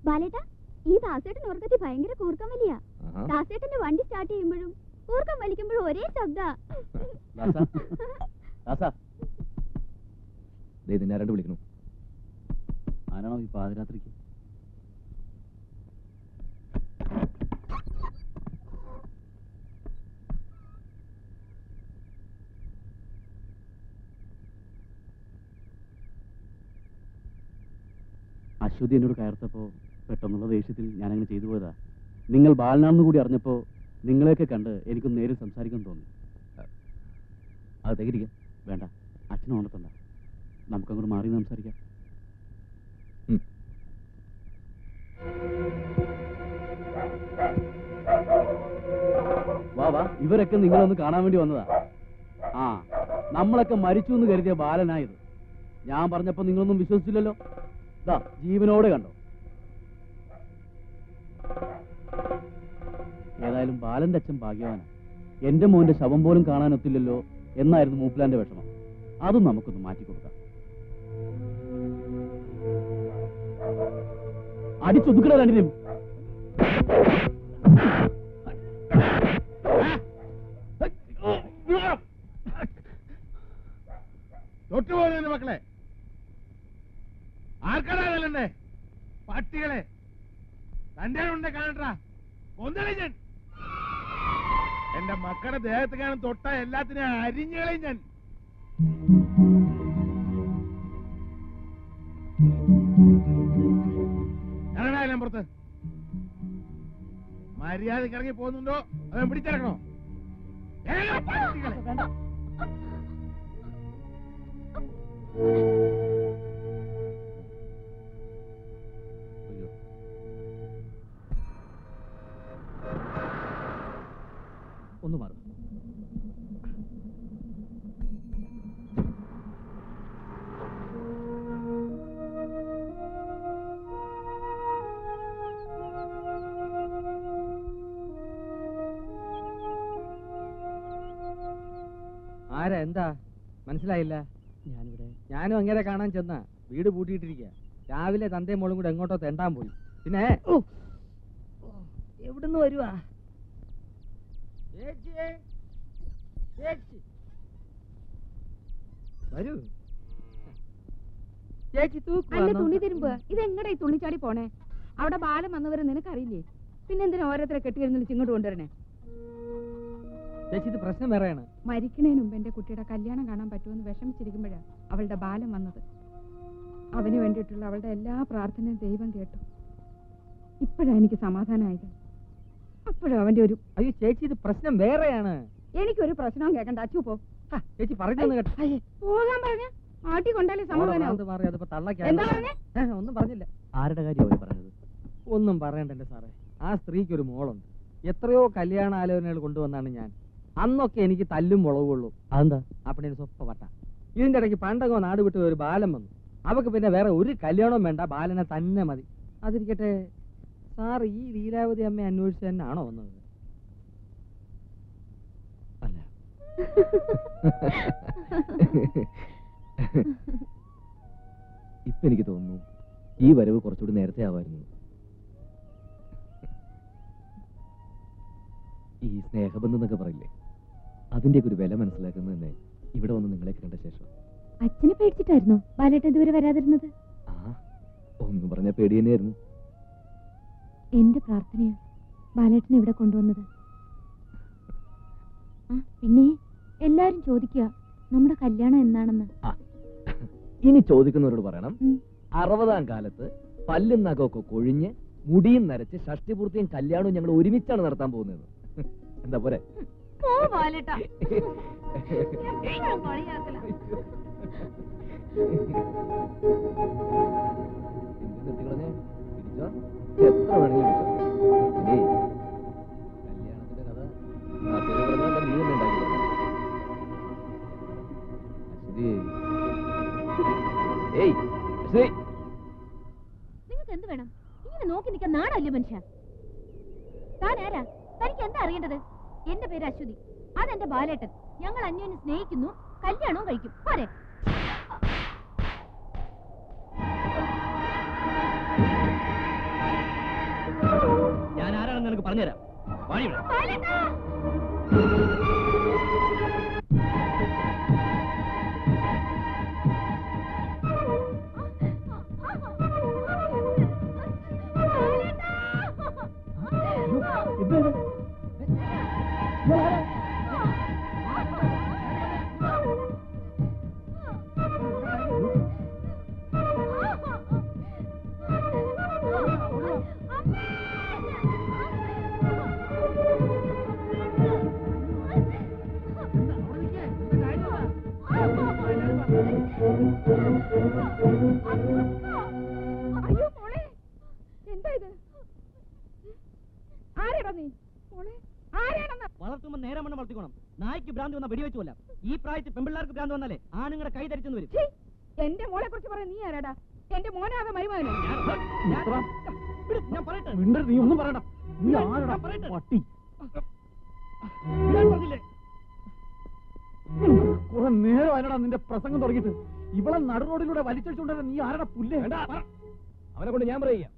ബാലേട്ടാ, ഈ ദാസേട്ടൻ ഉറക്കത്തി ഭയങ്കര കൂർക്കം വലിയ. ദാസേട്ടന്റെ വണ്ടി സ്റ്റാർട്ട് ചെയ്യുമ്പോഴും കൂർക്കം വലിക്കുമ്പോഴും ഒരേ ശബ്ദ. ഇതിനാരാണ്ട് വിളിക്കണു. ആരാണോ ഈ പാതിരാത്രിക്ക്? അശ്വതി എന്നോട് കയർത്തപ്പോൾ പെട്ടെന്നുള്ള ദേഷ്യത്തിൽ ഞാനങ്ങനെ ചെയ്തു പോയതാ. നിങ്ങൾ ബാലനാണെന്ന് കൂടി അറിഞ്ഞപ്പോൾ നിങ്ങളെയൊക്കെ കണ്ട് എനിക്കൊന്ന് നേരിൽ സംസാരിക്കാൻ തോന്നി. അത് തികരിക്കാം. വേണ്ട, അച്ഛനും ഉണർത്തണ്ട. നമുക്കങ്ങോട്ട് മാറി സംസാരിക്കാം. വാ വാ, ഇവരൊക്കെ നിങ്ങളൊന്ന് കാണാൻ വേണ്ടി വന്നതാ. ആ, നമ്മളൊക്കെ മരിച്ചു എന്ന് കരുതിയ ബാലനായത്. ഞാൻ പറഞ്ഞപ്പോ നിങ്ങളൊന്നും വിശ്വസിച്ചില്ലല്ലോ. ദാ ജീവനോടെ കണ്ടോ. ഏതായാലും ബാലന്റെ അച്ഛൻ ഭാഗ്യവാനാ. എന്റെ മോന്റെ ശവം പോലും കാണാനൊത്തില്ലല്ലോ എന്നായിരുന്നു മൂപ്പിലാന്റെ വിഷമം. അതും നമുക്കൊന്ന് മാറ്റിക്കൊടുക്കാം. അടിച്ചൊതുക്കണ രണ്ടിനും. തൊട്ടുപോകുന്ന മക്കളെ, ആർക്കടാ പട്ടികളെ തന്റെ ഉണ്ട് കാണട്ടാ. ഒന്നളി ഞാൻ എന്റെ മക്കളുടെ ദേഹത്ത് കാണും തൊട്ട എല്ലാത്തിനെയും അരിഞ്ഞുകളയും ഞാൻ. ഇറങ്ങാൻ പുറത്ത്. മര്യാദക്ക് ഇറങ്ങി പോകുന്നുണ്ടോ അവൻ പിടിച്ചിറങ്ങണോ? ഒന്ന് മാറും. ആരാ? എന്താ മനസ്സിലായില്ല? ഞാനും അങ്ങനെ കാണാൻ ചെന്ന വീട് പൂട്ടിയിട്ടിരിക്കുക. രാവിലെ തന്തയും മോളും കൂടെ എങ്ങോട്ടോ തെണ്ടാൻ പോയി. പിന്നെ എവിടുന്ന് വരുവാ? വരൂ ചേച്ചി. അല്ല തുണി തിരുമ്പ്. ഇത് എങ്ങടെ ഈ തുണിച്ചാടി പോണേ? അവിടെ ബാലം വന്നവരെ നിനക്കറിയില്ലേ? പിന്നെന്തിനാ ഓരോരുത്തരെ കെട്ടിയിരുന്നിട്ട് ഇങ്ങോട്ട് കൊണ്ടുവരണേ? ചേച്ചി ഇത് പ്രശ്നം വേറെയാണ്. മരിക്കണേന് മുമ്പ് എന്റെ കുട്ടിയുടെ കല്യാണം കാണാൻ പറ്റുമെന്ന് വിഷമിച്ചിരിക്കുമ്പോഴാ അവളുടെ ബാലം വന്നത്. അവന് വേണ്ടിയിട്ടുള്ള അവളുടെ എല്ലാ പ്രാർത്ഥനയും ദൈവം കേട്ടു. ഇപ്പോഴാ എനിക്ക് സമാധാനമായത്. അപ്പോഴും അവന്റെ ഒരു അയ്യോ ചേച്ചി ഇത് പ്രശ്നം വേറെയാണ്. എനിക്കൊരു പ്രശ്നവും കേൾക്കണ്ട. അച്ചു പോ. ചേച്ചി പറഞ്ഞു കേട്ടോ. പോകാൻ പറഞ്ഞ ആട്ടി കൊണ്ടാലേ സമാധാനം. എന്താ പറഞ്ഞേ? ഒന്നും പറഞ്ഞില്ല. ആരുടെ കാര്യമായി പറഞ്ഞത്? ഒന്നും പറയണ്ട എന്റെ സാറേ. ആ സ്ത്രീക്ക് ഒരു മോളുണ്ട്. എത്രയോ കല്യാണ ആലോചനകൾ കൊണ്ടുവന്നാണ് ഞാൻ. അന്നൊക്കെ എനിക്ക് തല്ലും മുളകുള്ളൂ. അതെന്താ? അപ്പണേന് സ്വപ്പ വട്ട. ഇതിന്റെ ഇടയ്ക്ക് പണ്ടങ്ങോ നാട് വിട്ട് ഒരു ബാലൻ വന്നു. അവക്ക് പിന്നെ വേറെ ഒരു കല്യാണവും വേണ്ട, ബാലനെ തന്നെ മതി. അതിരിക്കട്ടെ, സാർ ഈ ലീലാവതി അമ്മയെ അന്വേഷിച്ച് തന്നെയാണോ വന്നത്? അല്ല. ഇപ്പൊ എനിക്ക് തോന്നുന്നു ഈ വരവ് കുറച്ചുകൂടി നേരത്തെ ആവായിരുന്നു. ഈ സ്നേഹബന്ധം എന്നൊക്കെ പറയില്ലേ, അതിന്റെയൊക്കെ ഒരു വില മനസ്സിലാക്കുന്നത് തന്നെ ഇവിടെ വന്ന് നിങ്ങളെ കണ്ട ശേഷം. അച്ഛനെ പേടിച്ചിട്ടായിരുന്നോ ബാലേട്ടൻ ഇതുവരെ വരാതിരുന്നത്? ആ, ഒന്ന് പറഞ്ഞ പേടി തന്നെയായിരുന്നു. എന്റെ പ്രാർത്ഥനയാ ബാലേട്ടനെ ഇവിടെ കൊണ്ടുവന്നത്. പിന്നെ എല്ലാരും ചോദിക്കുക നമ്മുടെ കല്യാണം എന്നാണെന്ന്. ഇനി ചോദിക്കുന്നവരോട് പറയണം, 60-ാം കാലത്ത് പല്ലും നഖമൊക്കെ കൊഴിഞ്ഞ് മുടിയും നരച്ച് ഷഷ്ടിപൂർത്തിയും കല്യാണവും ഞങ്ങൾ ഒരുമിച്ചാണ് നടത്താൻ പോകുന്നത്. എന്താ പോരെ? എത്ര വേണമെങ്കിലും കല്യാണത്തിന്റെ കഥ നീ തന്നെ ഉണ്ടാക്കി. നിങ്ങൾക്ക് എന്ത് വേണം? ഇങ്ങനെ നോക്കി നിൽക്കാൻ നാടല്ലേ മനുഷ്യ? താൻ ആരാ? തനിക്ക് എന്താ അറിയേണ്ടത്? എന്റെ പേര് അശ്വതി, അതെന്റെ ബാലേട്ടൻ. ഞങ്ങൾ അന്യോന്യം സ്നേഹിക്കുന്നു, കല്യാണവും കഴിക്കും. പോരെ? ഞാൻ ആരാണെന്ന് നിനക്ക് പറഞ്ഞുതരാം. വളർത്തിക്കോണം. നായ്ക്ക് ഭ്രാന്തി വന്നാൽ വെടിവെച്ചു കൊല്ലാം. ഈ പ്രായത്തിൽ പെൺപിള്ളേർക്ക് ഭ്രാന്തി വന്നാലേ ആണുങ്ങളുടെ കൈ ധരിച്ചെന്ന് വരും. എന്റെ മോളെ കുറിച്ച് പറയാൻ നീ ആരാടാ? എന്റെ മോനാകെ മരുമാനോ? ഞാൻ പറയട്ടെ. നീ ഒന്നും പറയണ്ട. നീ ആരടാ പട്ടി? കുറെ നേരം അതിനടാ നിന്റെ പ്രസംഗം തുടങ്ങിയിട്ട്. ഇവിടെ നടു റോഡിലൂടെ വലിച്ചടിച്ചുകൊണ്ടേ നീ ആരടാ പുല്ലേ? അവനെ കൊണ്ട് ഞാൻ പറയാ.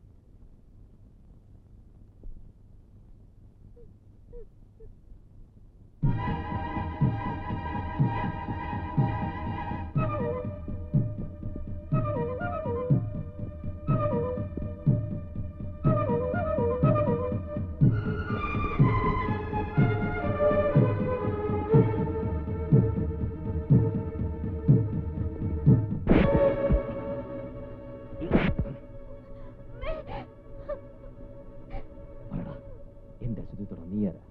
എന്റെ അശ്വതിത്തോടെ നീ ആരാ?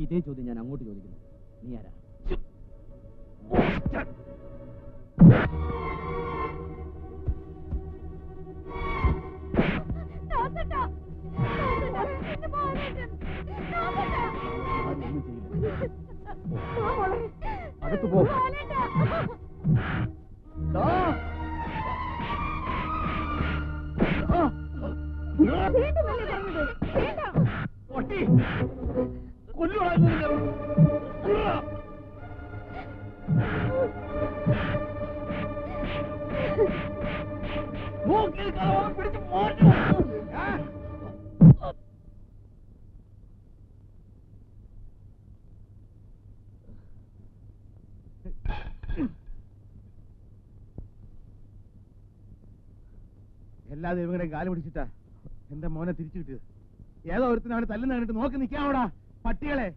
ഇതേ ചോദ്യം ഞാൻ അങ്ങോട്ട് ചോദിക്കുന്നു. നീ ആരാ? അകത്ത് പോ. പട്ടി കൊല്ലുവാ. പിടിച്ച് മാറ്റണം. എല്ലാ ദൈവങ്ങളുടെയും കാല് പിടിച്ചിട്ടാ എന്റെ മോനെ തിരിച്ചു കിട്ടിയത്. ഏതോ ഒരുത്തിനവനെ തല്ലുന്ന കണ്ടിട്ട് നോക്കി നിൽക്കാവടാ പട്ടികളെ.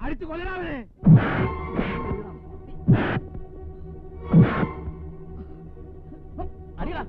അടിച്ചു കൊല്ലണവനെ. അടിയടാ.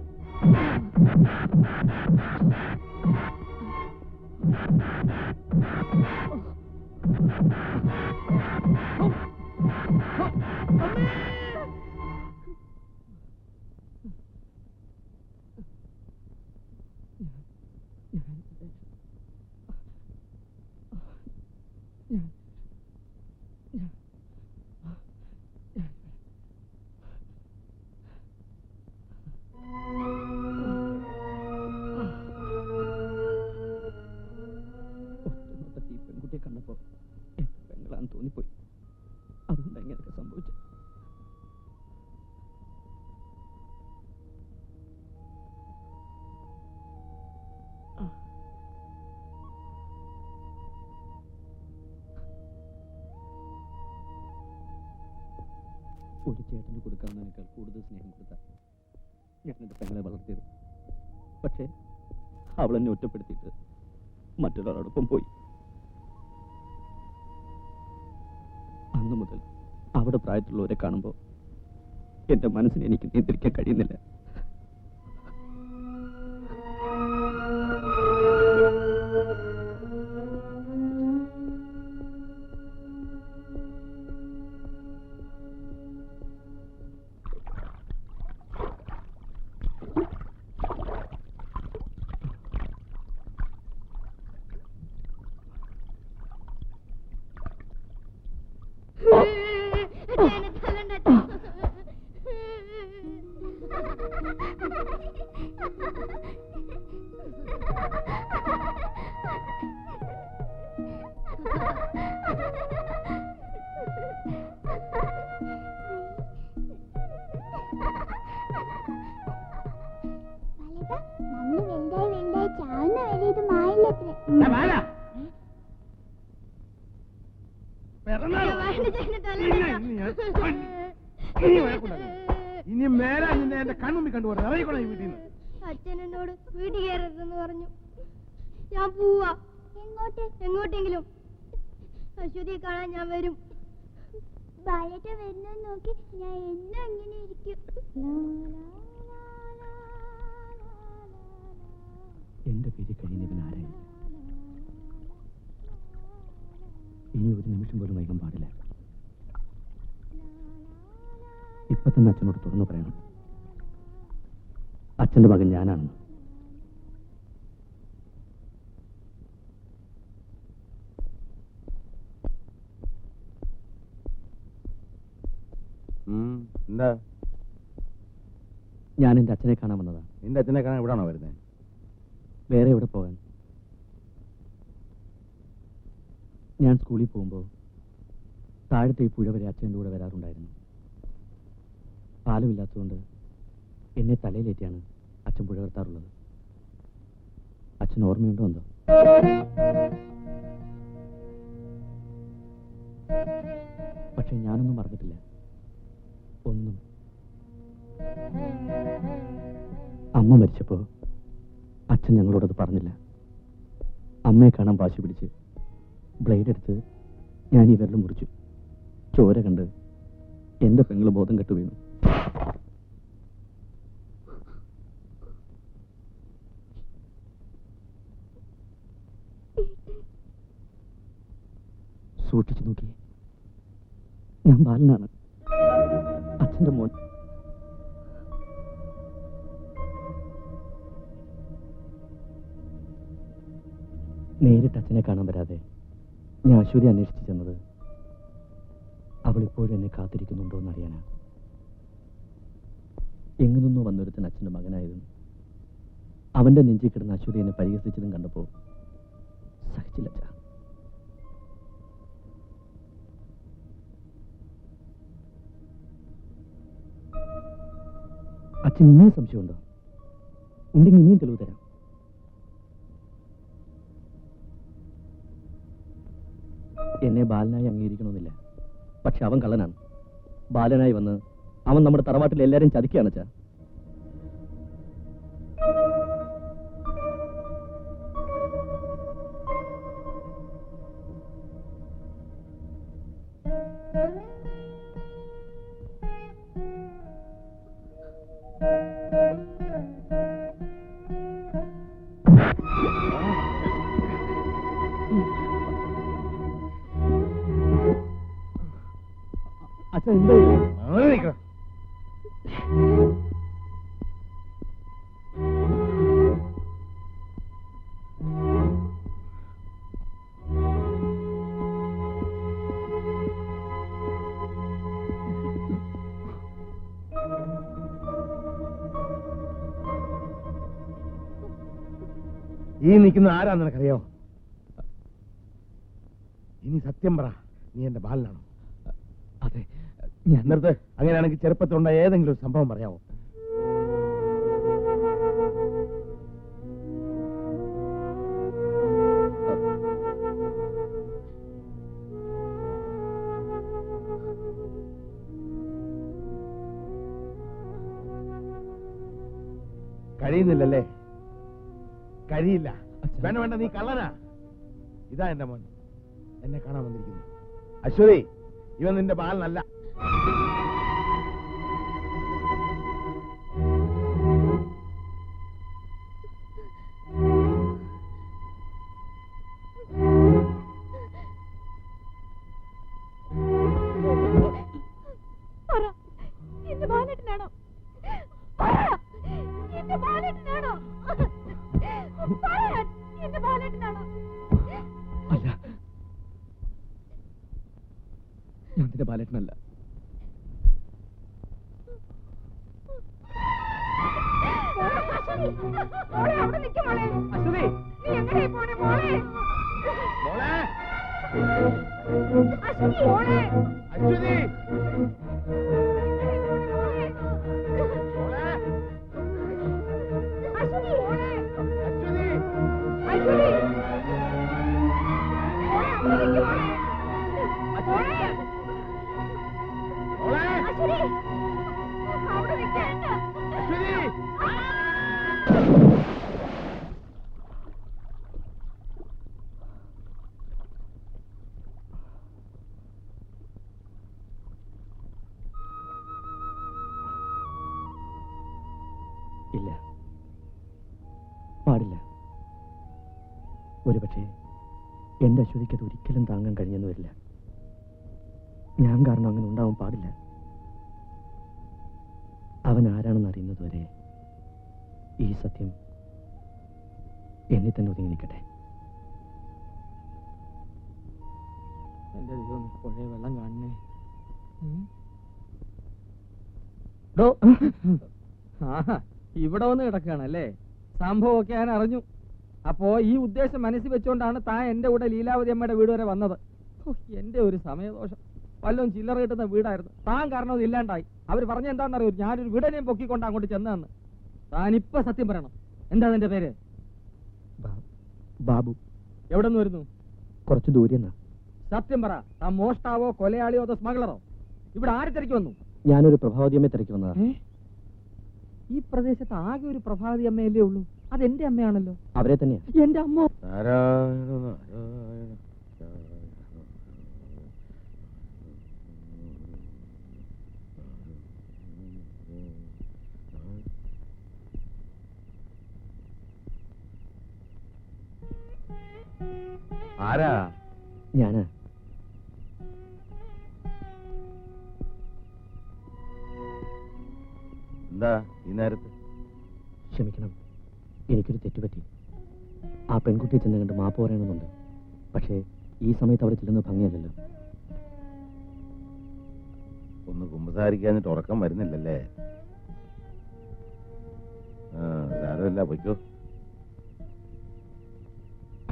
പെൺകുട്ടിയെ കണ്ടപ്പോ എന്റെ പെങ്ങളാന്ന് തോന്നിപ്പോയി. അതുകൊണ്ട് ഇങ്ങനെയൊക്കെ സംഭവിച്ചു. ഒരു ചേട്ടന് കൊടുക്കാവുന്നതിനേക്കാൾ കൂടുതൽ സ്നേഹം കൊടുത്ത ഞാൻ എന്റെ പെങ്ങളെ വളർത്തിയത്. പക്ഷേ അവളെന്നെ ഒറ്റപ്പെടുത്തിയിട്ട് മറ്റൊരാളോടൊപ്പം പോയി. അന്ന് മുതൽ അവിടെ പ്രായത്തിലുള്ളവരെ കാണുമ്പോൾ എന്റെ മനസ്സിനെ എനിക്ക് നിയന്ത്രിക്കാൻ കഴിയുന്നില്ല. ഇനി മേലെ നിന്നെ എന്റെ കൺമുമ്പിൽ കണ്ടുപോകണം. അറിയിക്കണോ ഈ വീട്ടിൽ നിന്ന്? അച്ഛൻ എന്നോട് വീട്ടിൽ കയറരുതെന്ന് പറഞ്ഞു. ഞാൻ പോവാ. എങ്ങോട്ടെങ്കിലും. അശ്വതിയെ കാണാൻ ഞാൻ വരും. ബാലേട്ട വരുന്ന നോക്കി ഞാൻ എന്നും അങ്ങനെ ഇരിക്കും. എന്റെ പേര് കഴിയുന്നവൻ ആരായി? ഇനി ഒരു നിമിഷം പോലും വൈകാൻ പാടില്ല. ഇപ്പൊ തന്നെ അച്ഛനോട് തുറന്നു പറയണം, അച്ഛന്റെ മകൻ ഞാനാണെന്ന്. ഞാൻ എൻ്റെ അച്ഛനെ കാണാൻ വന്നതാണ്. നിന്റെ അച്ഛനെ കാണാൻ എവിടാണോ വരുന്നത്? വേറെ എവിടെ പോകാൻ? ഞാൻ സ്കൂളിൽ പോകുമ്പോൾ താഴത്തെ ഈ പുഴ വരെ അച്ഛൻ്റെ കൂടെ വരാറുണ്ടായിരുന്നു. പാലമില്ലാത്തതുകൊണ്ട് എന്നെ തലയിലേറ്റിയാണ് അച്ഛൻ പുഴ കടത്താറുള്ളത്. അച്ഛൻ ഓർമ്മയുണ്ടോ എന്തോ? പക്ഷെ ഞാനൊന്നും മറന്നിട്ടില്ല, ഒന്നും. അമ്മ മരിച്ചപ്പോ അച്ഛൻ ഞങ്ങളോടത് പറഞ്ഞില്ല. അമ്മയെ കാണാൻ വാശി പിടിച്ച് ബ്ലേഡ് എടുത്ത് ഞാൻ ഈ വിരൽ മുറിച്ചു. ചോര കണ്ട് എന്റെ പെങ്ങള് ബോധം കെട്ടു വീണു. സൂക്ഷിച്ചു നോക്കി, ഞാൻ ബാലനാണ്, അച്ഛന്റെ മോൻ. നേരിട്ട് അച്ഛനെ കാണാൻ വരാതെ ഞാൻ അശ്വതി അന്വേഷിച്ചു ചെന്നത് അവൾ ഇപ്പോഴും എന്നെ കാത്തിരിക്കുന്നുണ്ടോ എന്നറിയാനാ. എങ്ങു നിന്നോ വന്നൊരുത്തൻ അച്ഛന്റെ മകനായതും അവന്റെ നെഞ്ചിൽ കിടന്ന അശ്വതി എന്നെ പരിഹസിച്ചതും കണ്ടപ്പോ സഹിച്ചില്ല. അച്ഛൻ ഇനിയും സംശയമുണ്ടോ? ഉണ്ടെങ്കിൽ ഇനിയും തെളിവ് തരാം. എന്നെ ബാലനായി അംഗീകരിക്കണമെന്നില്ല, പക്ഷെ അവൻ കള്ളനാണ്. ബാലനായി വന്ന് അവൻ നമ്മുടെ തറവാട്ടിൽ എല്ലാരും ചതിക്കുകയാണ് അച്ഛാ. അച്ഛൻ എന്താ ഈ നിൽക്കുന്ന ആരാന്ന് നിനക്കറിയോ? ഇനി സത്യം പറ, നീ എന്റെ ബാലനാണോ? അതെ. നിർത്ത്. അങ്ങനെയാണെങ്കിൽ ചെറുപ്പത്തിലുണ്ടായ ഏതെങ്കിലും ഒരു സംഭവം പറയാമോ? കഴിയുന്നില്ലല്ലേ? കഴിയില്ല. വേണ്ട വേണ്ട, നീ കള്ളനാ. ഇതാ എന്റെ മോൻ, എന്നെ കാണാൻ വന്നിരിക്കുന്നു. അശ്വതി, ഇവൻ നിന്റെ ബാലനല്ല. ഞാൻ നിന്റെ ബാലേട്ടനല്ല. ഇല്ല, പാടില്ല. ഒരുപക്ഷെ എന്റെ അശ്വതിക്ക് അത് ഒരിക്കലും താങ്ങാൻ കഴിഞ്ഞെന്ന് വരില്ല. ഞാൻ കാരണം അങ്ങനെ ഉണ്ടാവാൻ പാടില്ല. അവൻ ആരാണെന്ന് അറിയുന്നതുവരെ ഈ സത്യം എന്നെ തന്നെ ഒതുങ്ങി നിൽക്കട്ടെ. എന്റെ ദൈവം, പുഴയെ വെള്ളം കാണണേ. ആഹാ, ഇവിടെ വന്ന് കിടക്കുകയാണല്ലേ? സംഭവമൊക്കെ ഞാൻ അറിഞ്ഞു. അപ്പോ ഈ ഉദ്ദേശം മനസ്സിൽ വെച്ചുകൊണ്ടാണ് താൻ എന്റെ കൂടെ ലീലാവതി അമ്മയുടെ വീട് വരെ വന്നത്. എന്റെ ഒരു സമയദോഷം. വല്ലതും ചില്ലറ കിട്ടുന്ന വീടായിരുന്നു. താൻ കാരണം അത് ഇല്ലാണ്ടായി. അവർ പറഞ്ഞ എന്താണെന്നറിയൂ, ഞാനൊരു വീടനെയും പൊക്കിക്കൊണ്ട് അങ്ങോട്ട് ചെന്നതെന്ന്. താനിപ്പോ സത്യം പറയണം. എന്താ നിന്റെ പേര്? ബാബു. എവിടെ നിന്ന് വരുന്നു? കുറച്ച് ദൂരെ. സത്യം പറ, താൻ മോഷ്ടാവോ കൊലയാളിയോ അതോ സ്മഗ്ലറോ? ഇവിടെ ആര് തിരക്കി വന്നു? ഞാനൊരു പ്രഭാവതിയമ്മയെ തിരക്കി വന്നതാ. ഈ പ്രദേശത്ത് ആകെ ഒരു പ്രഭാവതി അമ്മയല്ലേ ഉള്ളൂ. അതെന്റെ അമ്മയാണല്ലോ. അവരെ തന്നെയാ. എന്റെ അമ്മ. നാരായണ നാരായണ. ആരാ? ഞാനാ. എന്താ ഈ നേരത്ത്? ക്ഷമിക്കണം, എനിക്കൊരു തെറ്റുപറ്റി. ആ പെൺകുട്ടിയെ ചെന്ന് കണ്ട് മാപ്പ് പറയണമെന്നുണ്ട്. പക്ഷേ ഈ സമയത്ത് അവിടെ ചെല്ലുന്നത് ഭംഗിയല്ലല്ലോ. ഒന്ന് കുമ്പസാരിക്കാഞ്ഞിട്ട് ഉറക്കം വരുന്നില്ലല്ലേ? സാരമില്ല, പൊയ്ക്കോ.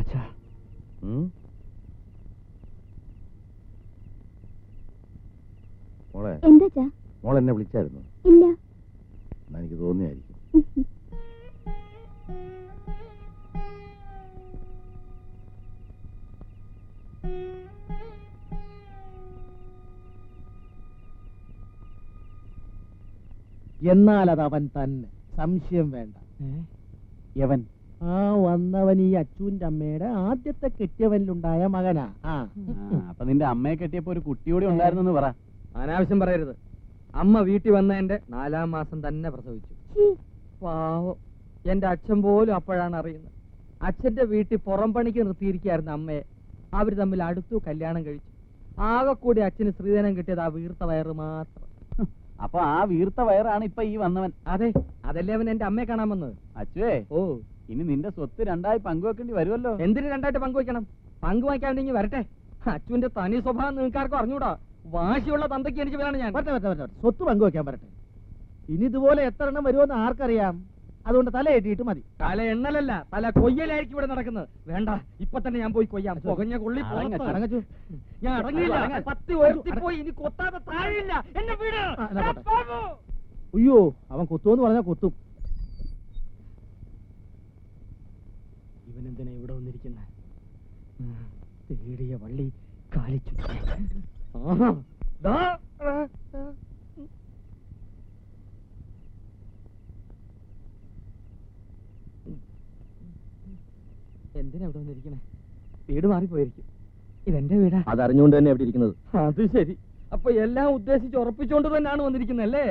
അച്ഛാ. മോളെ, എന്താ മോൾ എന്നെ വിളിച്ചായിരുന്നു? ഇല്ല. എനിക്ക് തോന്നിയായിരിക്കും. എന്നാൽ അത് അവൻ തന്നെ, സംശയം വേണ്ട. യവൻ ആ വന്നവൻ ഈ അച്ചൂന്റെ അമ്മയുടെ ആദ്യത്തെ കെട്ടിയവനിലുണ്ടായ മകനാ. അപ്പൊ നിന്റെ അമ്മയെ കെട്ടിയപ്പോ ഒരു കുട്ടിയോടെ ഉണ്ടായിരുന്നു പറ. അനാവശ്യം പറയരുത്. അമ്മ വീട്ടിൽ വന്നതിന്റെ 4-ാം മാസം തന്നെ പ്രസവിച്ചു. പാവം, എന്റെ അച്ഛൻ പോലും അപ്പോഴാണ് അറിയുന്നത്. അച്ഛന്റെ വീട്ടിൽ പുറം പണിക്ക് നിർത്തിയിരിക്കുകയായിരുന്നു അമ്മയെ. അവർ തമ്മിൽ അടുത്തു കല്യാണം കഴിച്ചു. ആകെ കൂടി അച്ഛന് സ്ത്രീധനം കിട്ടിയത് ആ വീർത്ത വയറ് മാത്രം. അപ്പൊ ആ വീർത്ത വയറാണ് ഇപ്പൊ ഈ വന്നവൻ. അതെ, അതല്ലേ അവൻ എന്റെ അമ്മയെ കാണാൻ വന്നത്. അച്ചുവേ, ഓ, ഇനി നിന്റെ സ്വത്ത് രണ്ടായി പങ്കുവെക്കേണ്ടി വരുമല്ലോ. എന്തിന് രണ്ടായിട്ട് പങ്കുവയ്ക്കണം? പങ്കുവയ്ക്കാണ്ടെങ്കിൽ വരട്ടെ. അച്ഛന്റെ തനി സ്വഭാവം നിങ്ങൾക്കാർക്കും അറിഞ്ഞൂടാ. വാശിയുള്ള തന്തയ്ക്ക് എനിക്ക് വേണം ഞാൻ. വരട്ടെ, സ്വത്ത് പങ്കുവെക്കാൻ വരട്ടെ. ഇനി ഇതുപോലെ എത്ര എണ്ണം വരുമെന്ന് ആർക്കറിയാം. അതുകൊണ്ട് തല എട്ടിയിട്ട് മതി. തല എണ്ണലല്ല, തല കൊയ്യലായിരിക്കും ഇവിടെ നടക്കുന്നത്. വേണ്ട, ഇപ്പൊ തന്നെ ഞാൻ പോയി കൊയ്യാം. പുകഞ്ഞ കൊള്ളി അടങ്ങച്ചു. ഞാൻ അടങ്ങിയില്ല. പത്തി ഉയർത്തിപ്പോയി ഇനി കൊത്താതെ താഴില്ല. എന്നെ വീട്. അയ്യോ, അവൻ കൊത്തുമെന്ന് പറഞ്ഞാൽ കൊത്തും. ഇവനെന്തിനാ ഇവിടെ വന്നിരിക്കുന്നത്? തേടിയ വള്ളി കാലിച്ചു. എന്തിനാ ഇവിടെ വന്നിരിക്കണേ? വീട് മാറിപ്പോയിരിക്കും. ഇതെന്റെ വീടാ. അതറിഞ്ഞുകൊണ്ട് തന്നെ എവിടെ ഇരിക്കുന്നത്. അത് ശരി. അപ്പൊ എല്ലാം ഉദ്ദേശിച്ച് ഉറപ്പിച്ചുകൊണ്ട് തന്നെയാണ് വന്നിരിക്കുന്നല്ലേ?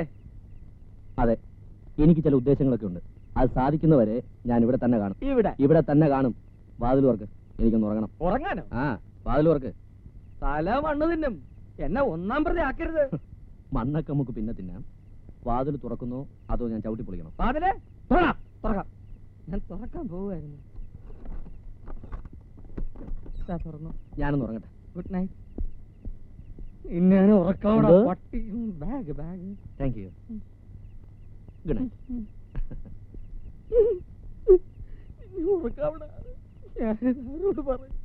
അതെ, എനിക്ക് ചില ഉദ്ദേശങ്ങളൊക്കെ ഉണ്ട്. അത് സാധിക്കുന്നവരെ ഞാൻ ഇവിടെ തന്നെ കാണും. ഇവിടെ തന്നെ കാണും. വാതിൽ തുറക്ക്, എനിക്കൊന്ന് ഉറങ്ങണം. ഉറങ്ങാനോ? ആ, വാതിൽ തുറക്ക്. തല മണ്ണ് തിന്നും. എന്നെ ഒന്നാം പ്രതി ആക്കരുത്. മണ്ണൊക്കെ നമുക്ക് പിന്നെ തിന്നാം. വാതിൽ തുറക്കുന്നോ അതോ ഞാൻ ചവിട്ടി പൊളിക്കണം? വാതില് തുറക്കാം. തുറക്കാം. ഞാൻ തുറക്കാൻ പോവുമായിരുന്നു. തുറന്നു. ഞാനൊന്ന് ഉറങ്ങട്ടെ. Good night. ഇന്നെ ഉറക്കാവണ എന്തോ? പട്ടി. Bag bag. Thank you. Good night. ഉറക്കാവണ ഞാനോട് പറയും.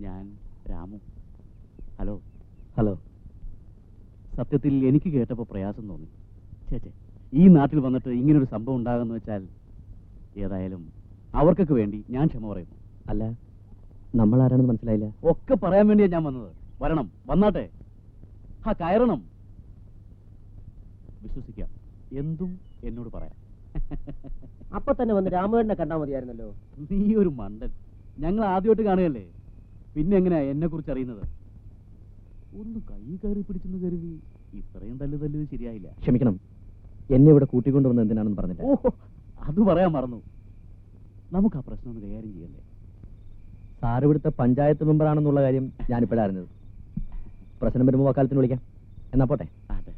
ഞാൻ രാമു. ഹലോ. ഹലോ. സത്യത്തിൽ എനിക്ക് കേട്ടപ്പോൾ പ്രയാസം തോന്നി. ചേച്ചേ, ഈ നാട്ടിൽ വന്നിട്ട് ഇങ്ങനൊരു സംഭവം ഉണ്ടാകുമെന്ന് വെച്ചാൽ ഏതായാലും അവർക്കൊക്കെ വേണ്ടി ഞാൻ ക്ഷമ പറയുന്നു. അല്ല, നമ്മൾ ആരാണെന്ന് മനസ്സിലായില്ല. ഒക്കെ പറയാൻ വേണ്ടിയാണ് ഞാൻ വന്നത്. വരണം, വന്നാട്ടെ. കയറണം. വിശ്വസിക്കാം, എന്തും എന്നോട് പറയാം. അപ്പൊ തന്നെ വന്ന് രാമേട്ടനെ കണ്ടാ മതിയായിരുന്നല്ലോ. നീ ഒരു മണ്ടൻ. ഞങ്ങൾ ആദ്യമായിട്ട് കാണുകയല്ലേ, പിന്നെ എങ്ങനെയാ എന്നെ കുറിച്ച് അറിയുന്നത്? ഒന്ന് കൈ കയറി പിടിച്ചെന്ന് കരുതി ഇത്രയും തല്ല് ശരിയായില്ല. ക്ഷമിക്കണം, എന്നെ ഇവിടെ കൂട്ടിക്കൊണ്ടുവന്ന് എന്തിനാണെന്ന് പറഞ്ഞില്ല. ഓ, അത് പറയാൻ മറന്നു. നമുക്ക് ആ പ്രശ്നം ഒന്ന് കൈകാര്യം ചെയ്യല്ലേ? സാർ ഇവിടുത്തെ പഞ്ചായത്ത് മെമ്പറാണെന്നുള്ള കാര്യം ഞാനിപ്പോഴാണ് അറിഞ്ഞത്. പ്രശ്നം വരുമ്പോൾ വക്കാലത്തിന് വിളിക്കാം. എന്നാ പോട്ടെ. അതെ.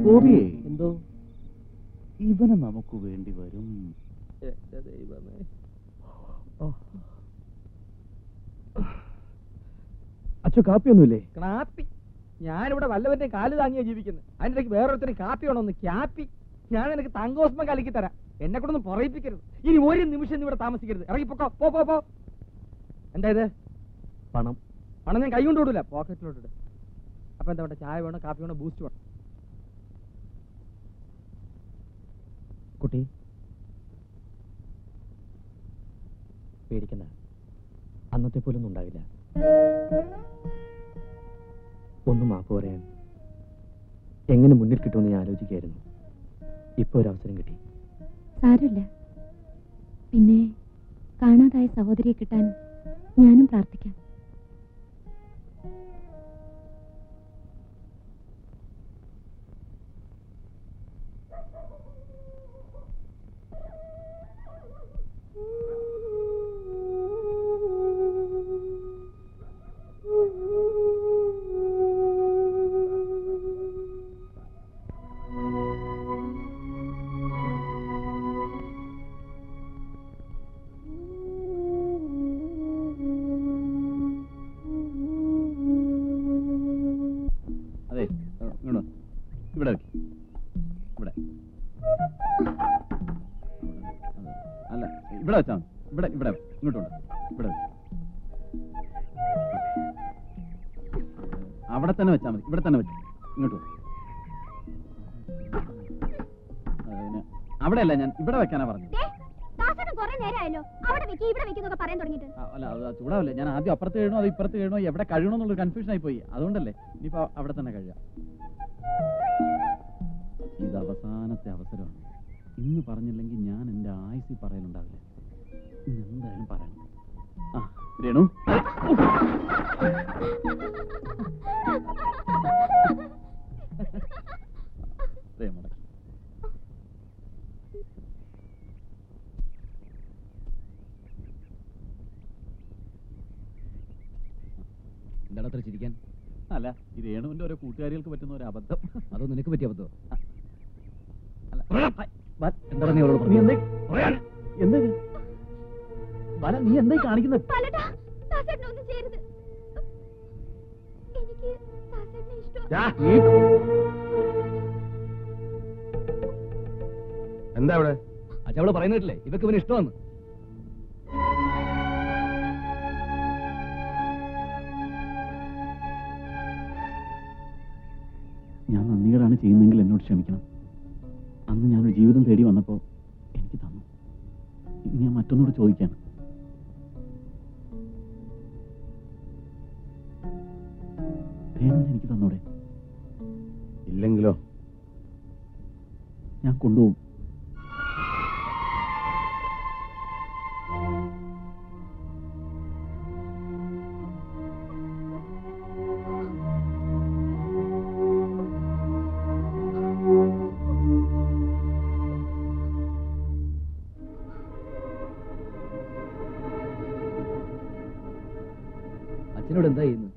ഗോപിയെ എന്തോ ഇവനെ നമുക്ക് വേണ്ടി വരും. എന്റെ ദൈവമേ. അച്ഛൻ കാപ്പിയൊന്നുമില്ലേ? കാപ്പി? ഞാനിവിടെ വല്ലവന്റെ കാല് താങ്ങിയാ ജീവിക്കുന്നത്. അതിൻ്റെ ഇടയ്ക്ക് വേറൊരുത്തന് കാപ്പി വേണമെന്ന്. ക്യാപ്പി? ഞാൻ നിനക്ക് തങ്കോസ്മം കലക്കി തരാം. എന്നെ കൊണ്ടൊന്നും പറയിപ്പിക്കരുത്. ഇനി ഒരു നിമിഷം ഇവിടെ താമസിക്കരുത്. ഇറങ്ങിപ്പോക്കോ. പോ പോ പോ. എന്താ ഇത്? പണം. പണം ഞാൻ കൈ കൊണ്ട് വിടൂല, പോക്കറ്റിലോട്ടിട്ട്. അപ്പൊ എന്താ വേണ്ട? ചായ വേണോ, കാപ്പി വേണോ, ബൂസ്റ്റ് വേണം? കുട്ടി പേടിക്കണ്ട, അന്നത്തെ പോലൊന്നും ഉണ്ടാവില്ല. ഒന്ന് മാപ്പ് പറയാൻ എങ്ങനെ മുന്നിൽ കിട്ടുമെന്ന് ഞാൻ ആലോചിക്കായിരുന്നു. ഇപ്പൊ ഒരു അവസരം കിട്ടി. സാരമില്ല. പിന്നെ കാണാതായ സഹോദരിയെ കിട്ടാൻ ഞാനും പ്രാർത്ഥിക്കാം. അതെ, ഇങ്ങോട്ട് ഇവിടെ വെക്ക്. ഇവിടെ അല്ല, ഇവിടെ വെച്ചാ മതി. ഇവിടെ ഇവിടെ ഇങ്ങോട്ടുണ്ട്. ഇവിടെ വെക്ക്. അവിടെ തന്നെ വെച്ചാൽ മതി. ഇവിടെ തന്നെ വെച്ച് ഇങ്ങോട്ട് വെക്ക്. അവിടെയല്ല, ഞാൻ ഇവിടെ വെക്കാനാ പറഞ്ഞു. അല്ല, അത് ചൂടാവില്ല. ഞാൻ ആദ്യം അപ്പുറത്ത് കഴിയണോ അത് ഇപ്പുറത്ത് കഴിയണോ എവിടെ കഴിയണോ എന്നുള്ളൊരു കൺഫ്യൂഷൻ ആയി പോയി. അതുകൊണ്ടല്ലേ. ഇനിയിപ്പോ അവിടെ തന്നെ കഴിയാം. ഇത് അവസാനത്തെ അവസരമാണ്. ഇന്ന് പറഞ്ഞില്ലെങ്കിൽ ഞാൻ എന്റെ ആയുസ്സിൽ പറയലുണ്ടാവില്ല. ഇന്ന് എന്തായാലും പറയണം. ആ രേണു, മുടക്കി. എന്താണ് അത്ര ചിരിക്കാൻ? അല്ല, ഈ രേണുവിന്റെ ഓരോ കൂട്ടുകാരികൾക്ക് പറ്റുന്ന ഒരു അബദ്ധം. അതോ നിനക്ക് പറ്റിയ അബദ്ധം? എന്താ നീ അവരോട് പറഞ്ഞു? എന്താ ബല, നീ എന്തായി കാണിക്കുന്നത്? എന്താ ഇവിടെ? അച്ഛാ, അവള് പറയുന്നില്ലേ ഇവക്ക് ഇവന് ഇഷ്ടമാണ്. ഞാൻ നന്ദികേടാണ് ചെയ്യുന്നെങ്കിൽ എന്നോട് ക്ഷമിക്കണം. അന്ന് ഞാനൊരു ജീവിതം തേടി വന്നപ്പോൾ എനിക്ക് തന്നു. ഇനി ഞാൻ മറ്റൊന്നോട് ചോദിക്കാണ്. രേണുവിനെ എനിക്ക് തന്നോടെ? ഇല്ലെങ്കിലോ? ഞാൻ കൊണ്ടുപോകും. അച്ഛനോട് എന്താ ചെയ്യുന്നു?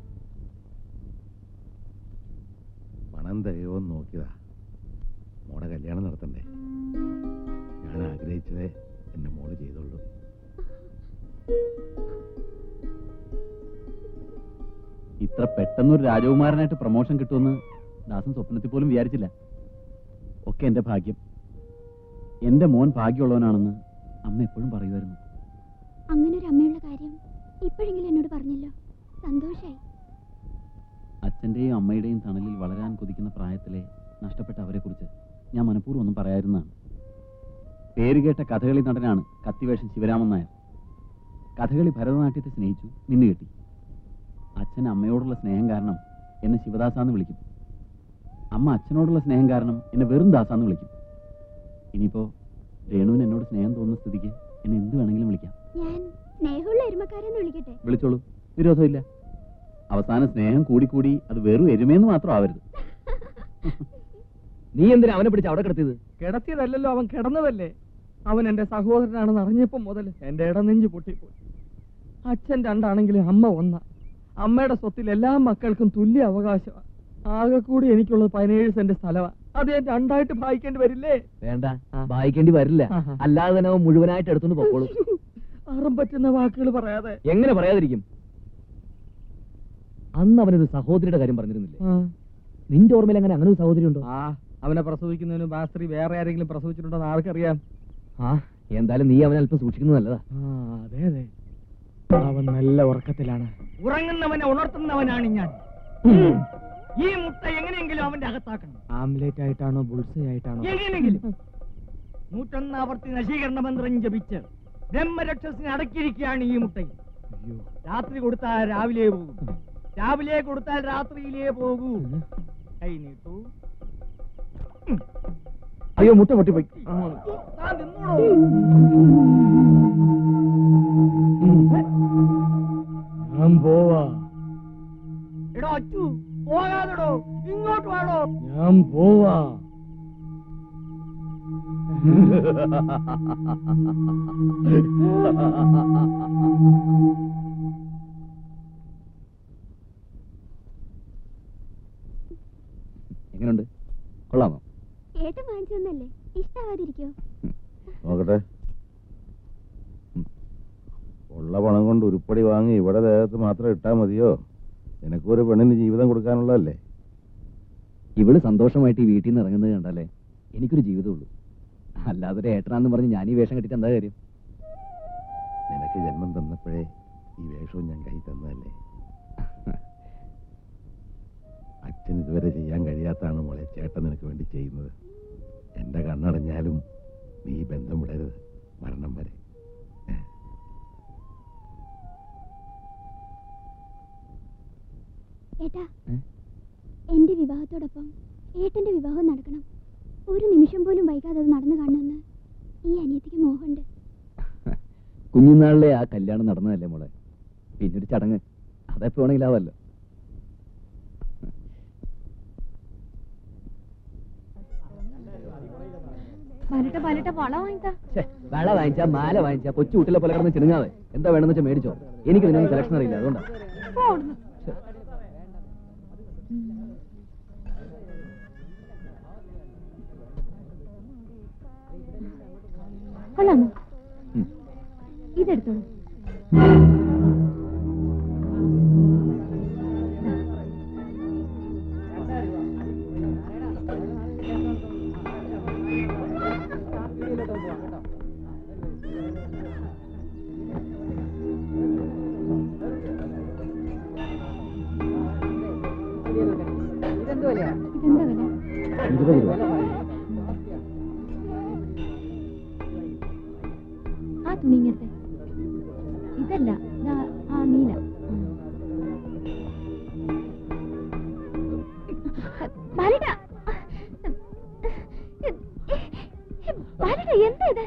പണം തികയോന്ന് നോക്കിയതാ. മോടെ കല്യാണം നടത്തണ്ടേ? ഞാൻ ആഗ്രഹിച്ചതേ എന്റെ മോള് ചെയ്തോളൂ. ഇത്ര പെട്ടെന്നൊരു രാജകുമാരനായിട്ട് പ്രൊമോഷൻ കിട്ടുമെന്ന് ദാസൻ സ്വപ്നത്തിൽ പോലും വിചാരിച്ചില്ല. ഒക്കെ എന്റെ ഭാഗ്യം. എന്റെ മോൻ ഭാഗ്യമുള്ളവനാണെന്ന് അമ്മ എപ്പോഴും പറയുമായിരുന്നു. അങ്ങനെ ഒരു അമ്മയുള്ള കാര്യം ഇപ്പോഴെങ്കിലും എന്നോട് പറഞ്ഞല്ലോ. സന്തോഷായി. അച്ഛന്റെയും അമ്മയുടെയും തണലിൽ വളരാൻ കൊതിക്കുന്ന പ്രായത്തിലെ നഷ്ടപ്പെട്ട അവരെ കുറിച്ച് ഞാൻ മനഃപൂർവ്വം ഒന്നും പറയാതിരുന്നതാണ്. പേരുകേട്ട കഥകളി നടനാണ് കത്തിവേഷൻ ശിവരാമൻ നായർ. കഥകളി ഭരതനാട്യത്തെ സ്നേഹിച്ചു, നിന്നുകെട്ടി. അച്ഛൻ അമ്മയോടുള്ള സ്നേഹം കാരണം എന്നെ ശിവദാസാന്ന് വിളിക്കും. അമ്മ അച്ഛനോടുള്ള സ്നേഹം കാരണം എന്നെ വെറും ദാസാന്ന് വിളിക്കും. ഇനിയിപ്പോ രേണുവിന് എന്നോട് സ്നേഹം തോന്നുന്ന സ്ഥിതിക്ക് എന്നെ എന്ത് വേണമെങ്കിലും വിളിക്കാം. ഞാൻ സ്നേഹമുള്ള എരുമക്കാരെന്ന് വിളിക്കട്ടെ? വിളിച്ചോളൂ, വിരോധമില്ല. അവസാനം സ്നേഹം കൂടിക്കൂടി അത് വെറും എരുമേന്ന് മാത്രം ആവരുത്. നീ എന്തിനാ അവനെ പിടിച്ച് അവിടെ കിടത്തിയത്? കിടത്തിയതല്ലല്ലോ, അവൻ കിടന്നതല്ലേ. അവൻ എന്റെ സഹോദരനാണെന്ന് അറിഞ്ഞപ്പം മുതൽ എന്റെ ഇടനെഞ്ച് പൊട്ടിപ്പോയി. അച്ഛൻ രണ്ടാണെങ്കിലും അമ്മ ഒന്നാ. അമ്മയുടെ സ്വത്തിൽ എല്ലാ മക്കൾക്കും തുല്യ അവകാശമാണ്. ആകെ കൂടി എനിക്കുള്ളത് 17 സെന്റ് സ്ഥലമാ. അത് ഞാൻ രണ്ടായിട്ട് ഭാഗിക്കേണ്ടി വരില്ലേ? വേണ്ട, വായിക്കേണ്ടി വരില്ല. അല്ലാതെ തന്നെ അവൻ മുഴുവനായിട്ട് എടുത്തോണ്ട് പൊക്കോളൂ. അറും പറ്റുന്ന വാക്കുകൾ പറയാതെ. എങ്ങനെ പറയാതിരിക്കും? അന്ന് അവനൊരു സഹോദരിയുടെ കാര്യം പറഞ്ഞിരുന്നില്ലേ? നിന്റെ ഓർമ്മയിൽ അങ്ങനെ ഒരു സഹോദരി ഉണ്ടോ? അവനെ പ്രസവിക്കുന്നതിന് ബാസ്ത്രി വേറെ ആരെങ്കിലും പ്രസവിച്ചിട്ടുണ്ടോ എന്ന് ആർക്കറിയാം? എന്തായാലും നീ അവനെ അല്പം സൂക്ഷിക്കുന്നത് നല്ലതാ. അതെ അതെ, അവൻ നല്ല ഉറക്കത്തിലാണ്. ഉറങ്ങുന്നവനെ ഉണർത്തുന്നവനാണ് ഞാൻ. ഈ മുട്ട എങ്ങനെയെങ്കിലും അവന്റെ അകത്താക്കണം. ആംലേറ്റ് ആയിട്ടാണോ ബുൾസൈ ആയിട്ടാണോ? എങ്ങനെയെങ്കിലും 101 ആവർത്തി നശീകരണ മന്ത്രം ജപിച്ച് ബ്രഹ്മരക്ഷസിനെ അടക്കിയിരിക്കുകയാണ് ഈ മുട്ടയിൽ. രാത്രി കൊടുത്താൽ രാവിലെ പോകും, രാവിലെ കൊടുത്താൽ രാത്രിയിലേ പോകൂ. കൈ നീട്ടു. അയ്യോ, മുട്ട പൊട്ടിപ്പോയി. ഞാൻ പോവാ. എടോ അച്ചു, പോകാതെടോ, ഇങ്ങോട്ട് വേണോ? ഞാൻ പോവാ. എങ്ങനെയുണ്ട്? കൊള്ളാമോ? ഏട്ടൻ വാങ്ങിച്ചതന്നല്ലേ, ഇഷ്ടാവാതിരിക്കോ? നോക്കട്ടെ. ഉള്ള പണം കൊണ്ട് ഉരുപ്പടി വാങ്ങി ഇവിടെ ദേഹത്ത് മാത്രം ഇട്ടാ മതിയോ? നിനക്കൊരു പെണ്ണിന് ജീവിതം കൊടുക്കാനുള്ളതല്ലേ? ഇവള് സന്തോഷമായിട്ട് ഈ വീട്ടിൽ നിന്ന് ഇറങ്ങുന്നത് കണ്ടല്ലേ എനിക്കൊരു ജീവിതമുള്ളൂ. അല്ലാതെ ഒരു ഏട്ടനാന്ന് പറഞ്ഞ് ഞാൻ ഈ വേഷം കെട്ടിട്ട് എന്താ കാര്യം? നിനക്ക് ജന്മം തന്നപ്പോഴേ ഈ വേഷവും ഞാൻ കൈ തന്നതല്ലേ. അച്ഛൻ ഇതുവരെ ചെയ്യാൻ കഴിയാത്താണ് മോളെ ചേട്ടൻ നിനക്ക് വേണ്ടി ചെയ്യുന്നത്. എന്റെ കണ്ണടഞ്ഞാലും നീ ബന്ധം വിടരുത്, മരണം വരെ. ഏട്ടാ, എന്റെ വിവാഹത്തോടൊപ്പം ഏട്ടന്റെ വിവാഹം നടക്കണം. ഒരു നിമിഷം പോലും വൈകാതെ അത് നടന്നു കാണണമെന്ന് ഈ അനിയത്തിക്ക് മോഹമുണ്ട്. കുഞ്ഞുനാളിലെ ആ കല്യാണം നടന്നതല്ലേ മോളെ, പിന്നൊരു ചടങ്ങ് അതെപ്പോ വേണമെങ്കിലും ആവല്ലോ. വള വാങ്ങിച്ചാ മാല വാങ്ങിച്ചാ കൊച്ചു കുട്ടികളെ പോലെ കിടന്ന് ചിണുങ്ങാതെ. എന്താ വേണമെന്ന് വെച്ചാൽ മേടിച്ചോ. എനിക്ക് ഇതിനൊന്നും സെലക്ഷൻ അറിയില്ല, അതുകൊണ്ടാണ്. കൊള്ളാമോ? ഇതെടുത്തോളൂ. ഇതെന്താ വില? 20 രൂപ. ആ തുണി ഇങ്ങനത്തെ ഇതല്ല, ആ നീല. എന്താ ഇത്?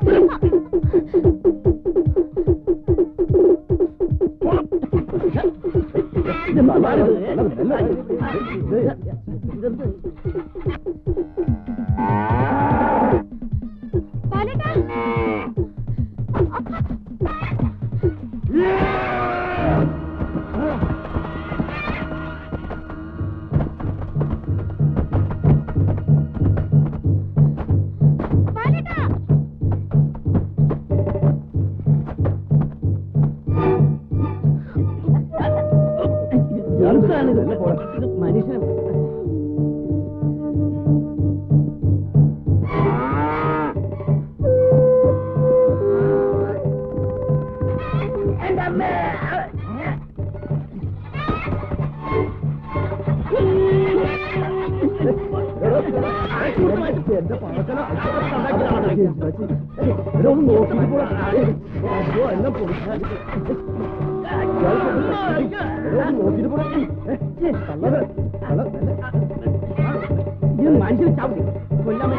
മനുഷ്യൻ മനുഷ്യൻ ചാവും കൊല്ലാൻ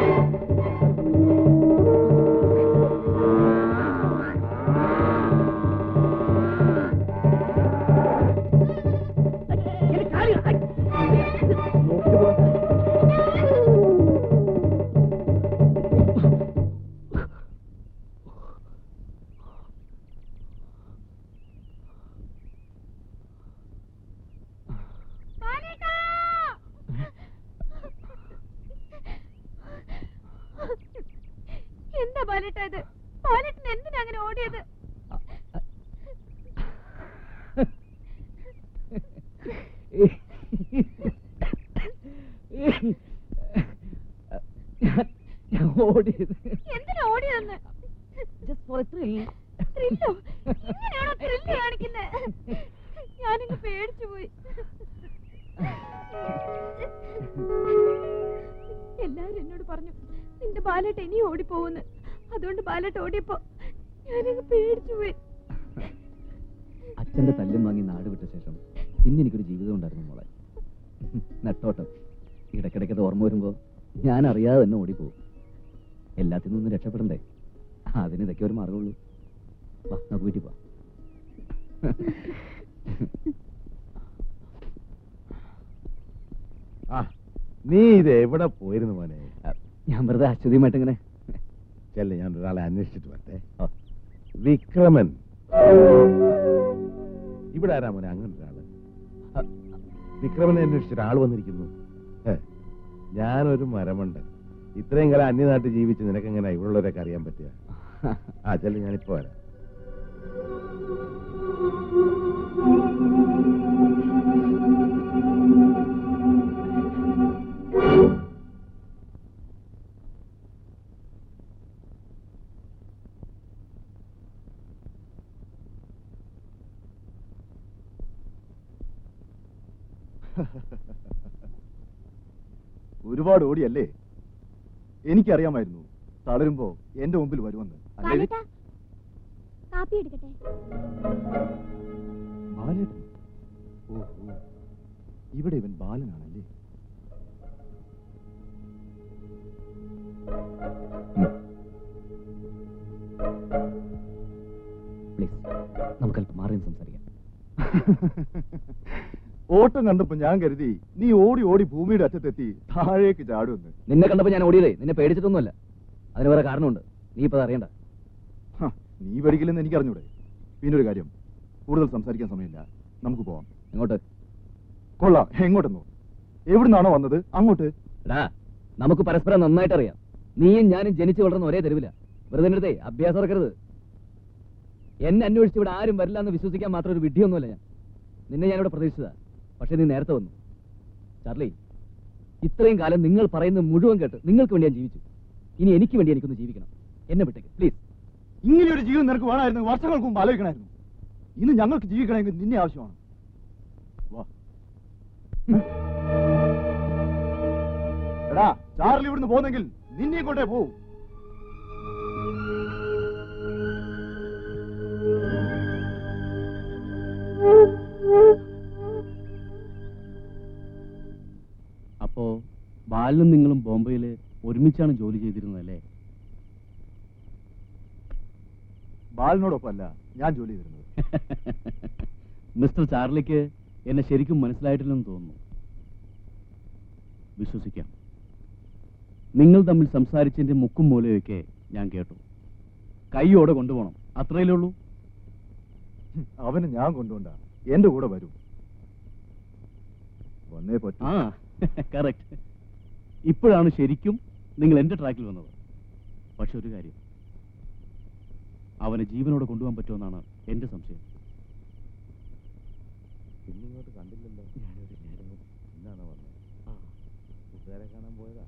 ബാലേട്ടത്? ബാലേട്ടൻ എന്തിനാ അങ്ങനെ ഓടിയത്? ഓടിയത് എന്തിനാ ഓടിയതെന്ന്? ത്രില്ലോ? ഇങ്ങനെയാണോ ത്രില്ല് കാണിക്കുന്നത്? ഞാനിങ്ങ് പേടിച്ചു പോയി. എല്ലാരും എന്നോട് പറഞ്ഞു നിന്റെ ബാലേട്ട ഇനി ഓടിപ്പോവുന്ന്. അതുകൊണ്ട് ബാലേട്ട ഓടിയപ്പോ ഞാനിങ്ങ് പേടിച്ചു പോയി. അച്ഛന്റെ തല്ലും വാങ്ങി നാട് വിട്ട ശേഷം പിന്നെ എനിക്കൊരു ജീവിതം ഉണ്ടായിരുന്നു മോളെ. നെട്ടോട്ടം. ഇടയ്ക്കിടയ്ക്കത് ഓർമ്മ വരുമ്പോ ഞാൻ അറിയാതെ തന്നെ ഓടിപ്പോവും. എല്ലാത്തിൽ നിന്നും രക്ഷപ്പെടണ്ടേ? അതിന് ഇതൊക്കെ ഒരു മാർഗമുള്ളൂ. വാ, നമുക്ക് വീട്ടിൽ പോവാം. നീ ഇത് എവിടെ പോയിരുന്നു മോനെ? ഞാൻ വെറുതെ അശ്വതിയുമായിട്ട് ഇങ്ങനെ. ചെല്ലേ, ഞാൻ ഒരാളെ അന്വേഷിച്ചിട്ട് വരട്ടെ. വിക്രമൻ. ഇവിടെ ആരാ മോനെ അങ്ങനെ ഒരാള്? വിക്രമനെ അന്വേഷിച്ചിട്ട് ആള് വന്നിരിക്കുന്നു. ഞാനൊരു മരമണ്ടൻ. ഇത്രയും കാലം അന്യനാട്ടിൽ ജീവിച്ച് നിനക്കെങ്ങനെ ഇവിടെയുള്ളവരൊക്കെ അറിയാൻ പറ്റുക? ചെല്ലു, ഞാനിപ്പോ വരാം. ഒരുപാട് ഓടിയല്ലേ? എനിക്കറിയാമായിരുന്നു തളരുമ്പോ എന്റെ മുമ്പിൽ വരുമെന്ന്. കാപ്പി എടുക്കട്ടെ? ബാലേട്ടൻ? ഓഹോ, ഇവിടെ ഇവൻ ബാലനാണല്ലേ? പ്ലീസ്, നമുക്കല്പം മാറി സംസാരിക്കാം. ഓട്ടം കണ്ടപ്പോ ഞാൻ കരുതി നീ ഓടി ഓടി ഭൂമിയുടെ അറ്റത്തെത്തി താഴേക്ക് ചാടുമെന്ന്. നിന്നെ കണ്ടപ്പോ ഞാൻ ഓടിയതേ നിന്നെ പേടിച്ചിട്ടൊന്നുമല്ല. അതിന് വേറെ കാരണമുണ്ട്. നീ ഇപ്പൊ അറിയണ്ട. നീ പേടിക്കില്ലെന്ന് എനിക്കറിഞ്ഞൂടെ? പിന്നൊരു കാര്യം, കൂടുതൽ സംസാരിക്കാൻ സമയമില്ല, നമുക്ക് പോവാം. എങ്ങോട്ട്? കൊള്ളാം. എങ്ങോട്ടെന്നോ? എവിടുന്നാണോ വന്നത് അങ്ങോട്ട്. എടാ, നമുക്ക് പരസ്പരം നന്നായിട്ട് അറിയാം. നീയും ഞാനും ജനിച്ചു വളർന്ന ഒരേ തെരുവില. വെറുതെ അടുത്തേ അഭ്യാസം ഇറക്കരുത്. എന്നെ അന്വേഷിച്ച് ഇവിടെ ആരും വരില്ല എന്ന് വിശ്വസിക്കാൻ മാത്രം ഒരു വിഡ്ഢിയൊന്നുമല്ല ഞാൻ. നിന്നെ ഞാനിവിടെ പ്രതീക്ഷിച്ചതാ. പക്ഷെ നീ നേരത്തെ വന്നു. ചാർലി, ഇത്രയും കാലം നിങ്ങൾ പറയുന്നത് മുഴുവൻ കേട്ട് നിങ്ങൾക്ക് വേണ്ടി ഞാൻ ജീവിച്ചു. ഇനി എനിക്ക് വേണ്ടി എനിക്കൊന്ന് ജീവിക്കണം. എന്നെ വിട്ടേക്ക് പ്ലീസ്. ഇങ്ങനെ ഒരു ജീവൻ നിനക്ക് വേണമായിരുന്നു. വർഷങ്ങൾക്ക് മുമ്പ് ആലോചിക്കണമായിരുന്നു. ഇന്ന് ഞങ്ങൾക്ക് ജീവിക്കണമെങ്കിൽ നിന്നെ ആവശ്യമാണ്. വാ. എടാ, ചാർലി ഇവിടുന്ന് പോന്നെങ്കിൽ നിന്നെ കൊണ്ടേ പോവും. അപ്പോ ബാലനും നിങ്ങളും ബോംബെയിൽ ഒരുമിച്ചാണ് ജോലി ചെയ്തിരുന്നതല്ലേ? ബാലിനോടൊപ്പമല്ല ഞാൻ ജോലി ചെയ്തിരുന്നത്. മിസ്റ്റർ ചാർലിക്ക് എന്നെ ശരിക്കും മനസ്സിലായിട്ടില്ലെന്ന് തോന്നുന്നു. വിശ്വസിക്കാം. നിങ്ങൾ തമ്മിൽ സംസാരിച്ചതിന്റെ മുക്കും മൂലയൊക്കെ ഞാൻ കേട്ടു. കൈയോടെ കൊണ്ടുപോകണം, അത്രയല്ലേ ഉള്ളൂ. അവന് ഞാൻ കൊണ്ടുപോണ്ട, എന്റെ കൂടെ വരും. വന്നേ പറ്റൂ. കറക്റ്റ്. ഇപ്പോഴാണ് ശരിക്കും നിങ്ങൾ എന്റെ ട്രാക്കിൽ വന്നത്. പക്ഷെ ഒരു കാര്യം, അവനെ ജീവനോടെ കൊണ്ടുപോകാൻ പറ്റുമെന്നാണ് എന്റെ സംശയം. പിന്നിങ്ങോട്ട് കണ്ടില്ലല്ലോ. ഞാനൊരു ഇന്നാണോ വന്നത്? കൂട്ടുകാരെ കാണാൻ പോയതാ.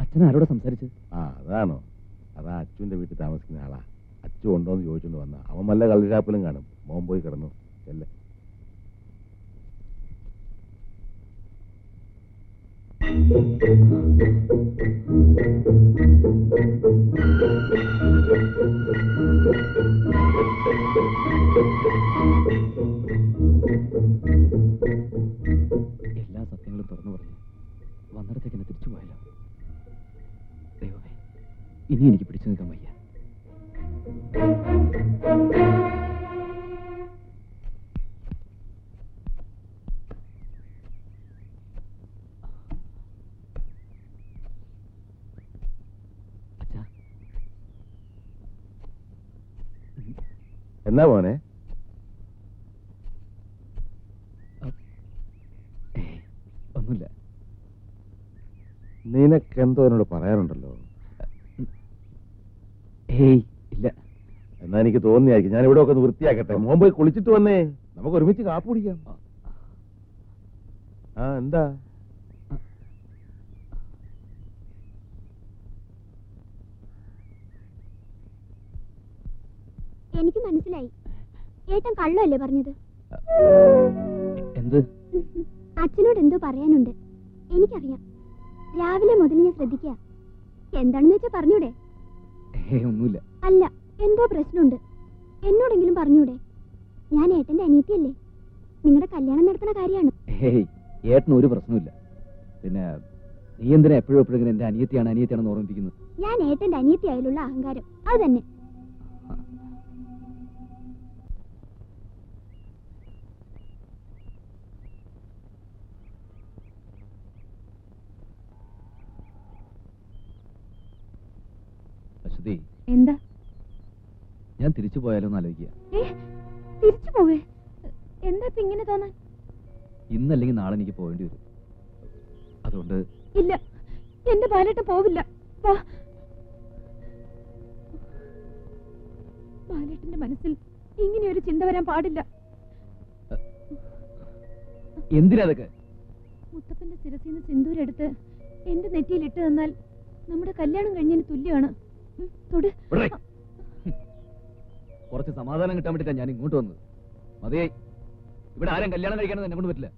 അച്ഛൻ ആരോട് സംസാരിച്ച്? അതാണോ? അതാ അച്ചുവിന്റെ വീട്ടിൽ താമസിക്കുന്ന ആളാ. അച്ചു ഉണ്ടോന്ന് ചോദിച്ചോണ്ട് വന്ന. അവൻ വല്ല കള്ളിഷാപ്പിലും കാണും. മോൻ പോയി കിടന്നു. ചെല്ലേ. വന്നിടത്തേക്ക് എന്നെ തിരിച്ചു പോയല്ലോ. ദൈവമേ, ഇനി എനിക്ക് പിടിച്ചു നിൽക്കാൻ വയ്യ. എന്നാ മോനെ? ഒന്നുമില്ല. നിനക്കെന്തോ എന്നോട് പറയാനുണ്ടല്ലോ? ഏയ് ഇല്ല. എന്നാ എനിക്ക് തോന്നിയായിരിക്കും. ഞാൻ ഇവിടെ ഒക്കെ ഒന്ന് വൃത്തിയാക്കട്ടെ. മോൻ പോയി കുളിച്ചിട്ട് വന്നേ, നമുക്ക് ഒരുമിച്ച് കാപ്പ് കുടിക്കാം. ആ എന്താ? എനിക്ക് മനസ്സിലായി. ഏട്ടൻ കള്ളല്ലേ പറഞ്ഞത്? എന്ത്? അച്ഛനോട് എന്തോ പറയാനുണ്ട്. എനിക്കറിയാം. രാവിലെ മുതൽ ഞാൻ ശ്രദ്ധിക്കുക. എന്താണെന്ന് വെച്ചാ പറഞ്ഞൂടെ? ഒന്നുമില്ല. അല്ല, എന്തോ പ്രശ്നമുണ്ട്. എന്നോടെങ്കിലും പറഞ്ഞൂടെ? ഞാൻ ഏട്ടന്റെ അനിയത്തിയല്ലേ? നിങ്ങളുടെ കല്യാണം നടത്തുന്ന കാര്യമാണ്. ഏട്ടന് ഒരു പ്രശ്നമില്ല. പിന്നെ നീ എന്തിനാ എപ്പോഴും എപ്പോഴും എന്റെ അനിയത്തിയാണെന്ന് ഓർമ്മിപ്പിക്കുന്നത്? ഞാൻ ഏട്ടന്റെ അനിയത്തി ആയാലുള്ള അഹങ്കാരം അത് തന്നെ. അശ്വതി, എന്താ? ഞാൻ തിരിച്ചു പോയാലോ എന്ന് ആലോചിക്കുക. തിരിച്ചു പോവേ? എന്താ ഇപ്പൊ ഇങ്ങനെ തോന്നാൻ? ഇന്നല്ലെങ്കിൽ നാളെ എനിക്ക് പോവേണ്ടി വരും. അതുകൊണ്ട് ഇല്ല, എന്റെ ബാലേട്ടൻ പോവില്ല. ബാലേട്ടന്റെ മനസ്സിൽ ഇങ്ങനെ ഒരു ചിന്ത വരാൻ പാടില്ല. എന്തിനാ അതൊക്കെ? മുത്തപ്പന്റെ ശിരസിന്ന് സിന്ദൂരെടുത്ത് എന്റെ നെറ്റിയിൽ ഇട്ട് തന്നാൽ നമ്മുടെ കല്യാണം കഴിഞ്ഞതിന് തുല്യമാണ്. കുറച്ച് സമാധാനം കിട്ടാൻ വേണ്ടിട്ടാ ഞാൻ ഇങ്ങോട്ട് വന്നത്. മതിയായി. ഇവിടെ ആരും കല്യാണം കഴിക്കാനെന്ന് എന്നെ കൊണ്ട് പറ്റില്ല.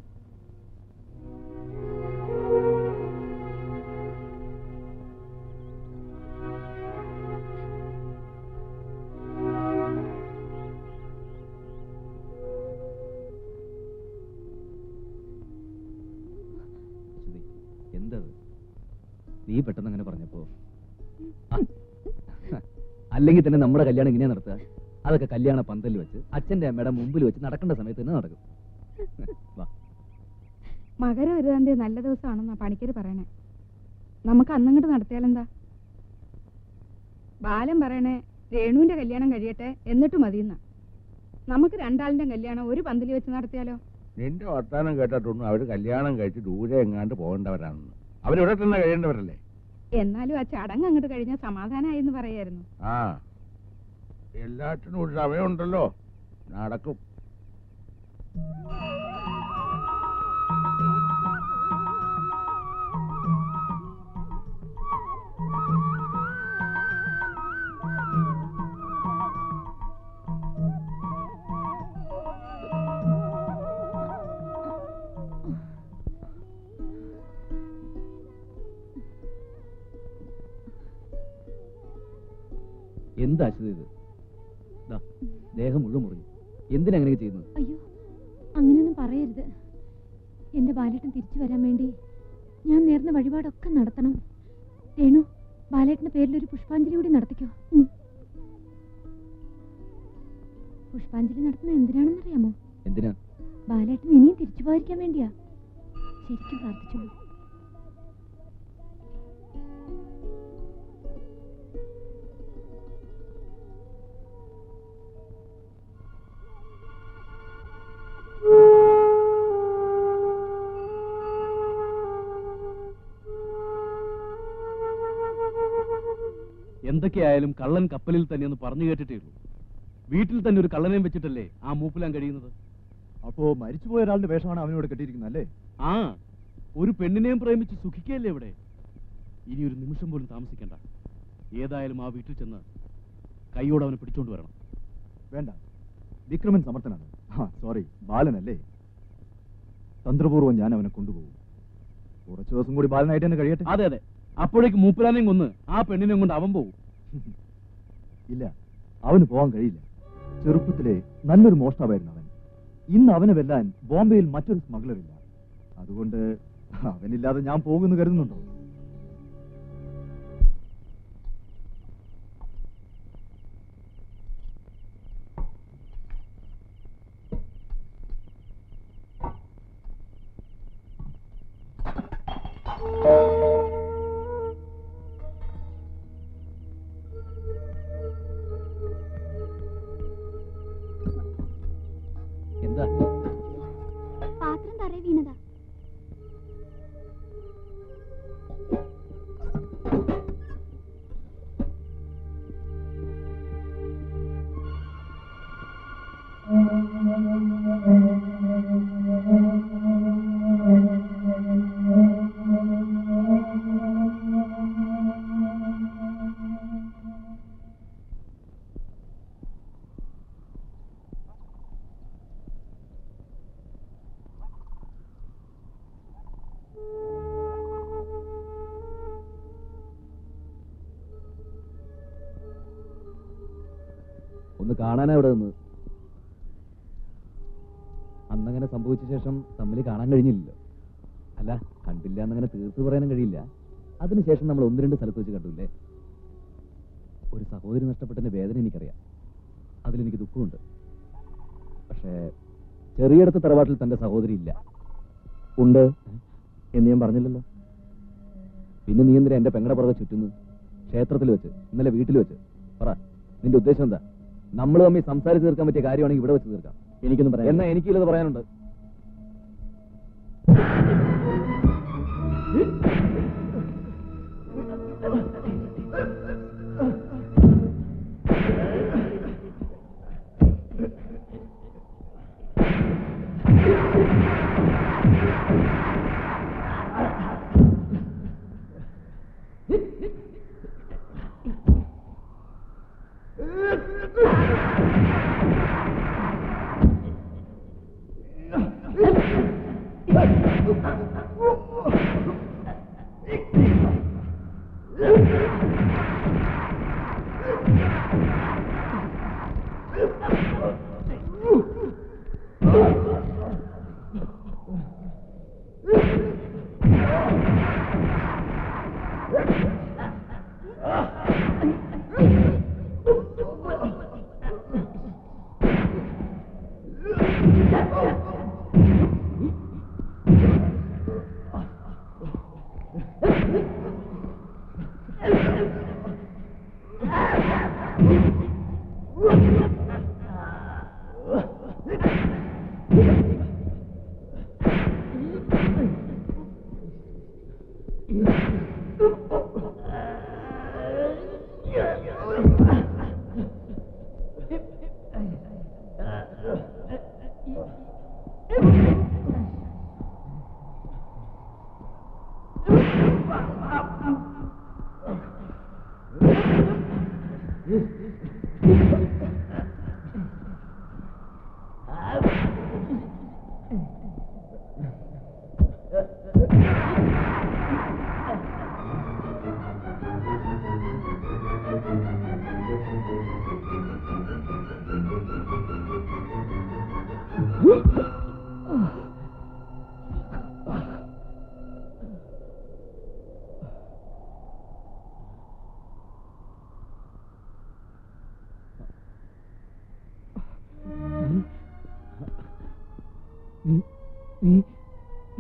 എന്തത്? നീ പെട്ടെന്ന് അങ്ങനെ പറഞ്ഞപ്പോ, അല്ലെങ്കിൽ തന്നെ നമ്മുടെ കല്യാണം ഇങ്ങനെ നടത്തുക? അതൊക്കെ കല്യാണ പന്തലിൽ വെച്ച് അച്ഛന്റെ അമ്മയുടെ മുമ്പിൽ വെച്ച് നടക്കേണ്ട സമയത്ത് തന്നെ നടക്കും. മകരം 20 നല്ല ദിവസമാണെന്നാ പണിക്കര് പറയണേ. നമുക്ക് അന്നങ്ങോട്ട് നടത്തിയാലെന്താ? ബാലൻ പറയണേ രേണുവിന്റെ കല്യാണം കഴിയട്ടെ എന്നിട്ട് മതിയെന്നാ. നമുക്ക് രണ്ടാളിന്റെ കല്യാണം ഒരു പന്തലിൽ വെച്ച് നടത്തിയാലോ? നിന്റെ വർത്താനം കേട്ടിട്ടൊന്നും അവര് കല്യാണം കഴിച്ച് ദൂരെ എങ്ങാണ്ട് പോകേണ്ടവരാണെന്ന്. അവരിവിടെ തന്നെ കഴിയേണ്ടവരല്ലേ? എന്നാലും ആ ചടങ്ങ് അങ്ങോട്ട് കഴിഞ്ഞാൽ സമാധാനമായെന്ന് പറയായിരുന്നു. ആ, എല്ലാറ്റിനും ഒരു സമയമുണ്ടല്ലോ. നടക്കും. എന്താ അശ്വതി ഇത്? ദേഹം മുഴുവൻ മുറിഞ്ഞു. എന്തിനാ അങ്ങനെ ചെയ്യുന്നത്? അയ്യോ, അങ്ങനെയൊന്നും പറയരുത്. എന്റെ ബാലേട്ടൻ തിരിച്ചു വരാൻ വേണ്ടി ഞാൻ നേർന്ന വഴിപാടൊക്കെ നടത്തണം. രേണു, ബാലേട്ടന്റെ പേരിൽ ഒരു പുഷ്പാഞ്ജലി കൂടി നടത്തിക്കോ. പുഷ്പാഞ്ജലി നടത്തുന്നത് എന്തിനാണെന്നറിയാമോ? എന്തിനാ? ബാലേട്ടൻ ഇനിയും തിരിച്ചു പോയിരിക്കാൻ വേണ്ടിയാ. ശരിക്കും പ്രാർത്ഥിച്ചോളൂ. എന്തൊക്കെയായാലും കള്ളൻ കപ്പലിൽ തന്നെയെന്ന് പറഞ്ഞു കേട്ടിട്ടേ ഉള്ളൂ. വീട്ടിൽ തന്നെ ഒരു കള്ളനെയും വെച്ചിട്ടല്ലേ ആ മൂപ്പിലാൻ കഴിയുന്നത്? അപ്പോ മരിച്ചുപോയ ഒരാളുടെ വേഷമാണ് അവനോട് കെട്ടിയിരിക്കുന്നത് അല്ലേ? ആ, ഒരു പെണ്ണിനെയും പ്രേമിച്ച് സുഖിക്കല്ലേ ഇവിടെ. ഇനി ഒരു നിമിഷം പോലും താമസിക്കണ്ട. ഏതായാലും ആ വീട്ടിൽ ചെന്ന് കൈയോടെ അവനെ പിടിച്ചോണ്ട് വരണം. വേണ്ട, വിക്രമൻ സമർത്ഥനാണ്. സോറി, ബാലനല്ലേ? തന്ത്രപൂർവ്വം ഞാൻ അവനെ കൊണ്ടുപോകും. കുറച്ചു ദിവസം കൂടി ബാലനായിട്ട് തന്നെ കഴിയട്ടെ. അതെ അതെ, അപ്പോഴേക്ക് മൂപ്പിലാനെയും കൊന്ന് ആ പെണ്ണിനെയും കൊണ്ട് അവൻ പോകും. ഇല്ല, അവന് പോകാൻ കഴിയില്ല. ചെറുപ്പത്തിലെ നല്ലൊരു മോഷ്ടാവായിരുന്നു അവൻ. ഇന്ന് അവനെ വെല്ലാൻ ബോംബെയിൽ മറ്റൊരു സ്മഗ്ലർ ഇല്ല. അതുകൊണ്ട് അവനില്ലാതെ ഞാൻ പോകുമെന്ന് കരുതുന്നുണ്ടോ? എന്താ? പാത്രം തറ വീണതാ. ഒന്ന് കാണാനാ ഇവിടെ നിന്ന്. അന്നങ്ങനെ സംഭവിച്ച ശേഷം തമ്മിൽ കാണാൻ കഴിഞ്ഞില്ലല്ലോ. അല്ല, കണ്ടില്ല എന്നങ്ങനെ തീർത്ത് പറയാനും കഴിയില്ല. അതിനുശേഷം നമ്മൾ ഒന്ന് രണ്ട് സ്ഥലത്ത് വെച്ച് കണ്ടില്ലേ. ഒരു സഹോദരി നഷ്ടപ്പെട്ടതിന്റെ വേദന എനിക്കറിയാം, അതിലെനിക്ക് ദുഃഖമുണ്ട്. പക്ഷേ ചെറിയടത്ത് തറവാട്ടിൽ തന്റെ സഹോദരി ഇല്ല. ഉണ്ട് എന്ന് ഞാൻ പറഞ്ഞില്ലല്ലോ. പിന്നെ നീ എന്തിനാ എന്റെ പെങ്ങടെ പുറകെ ചുറ്റുന്നു? ക്ഷേത്രത്തിൽ വെച്ച്, ഇന്നലെ വീട്ടിൽ വെച്ച്. പറ, നിന്റെ ഉദ്ദേശം എന്താ? നമ്മൾ തമ്മിൽ സംസാരിച്ച് തീർക്കാൻ പറ്റിയ കാര്യമാണെങ്കിൽ ഇവിടെ വെച്ച് തീർക്കാം. എനിക്കൊന്നും പറയാം. എന്നാ എനിക്കില്ലത് പറയാനുണ്ട്.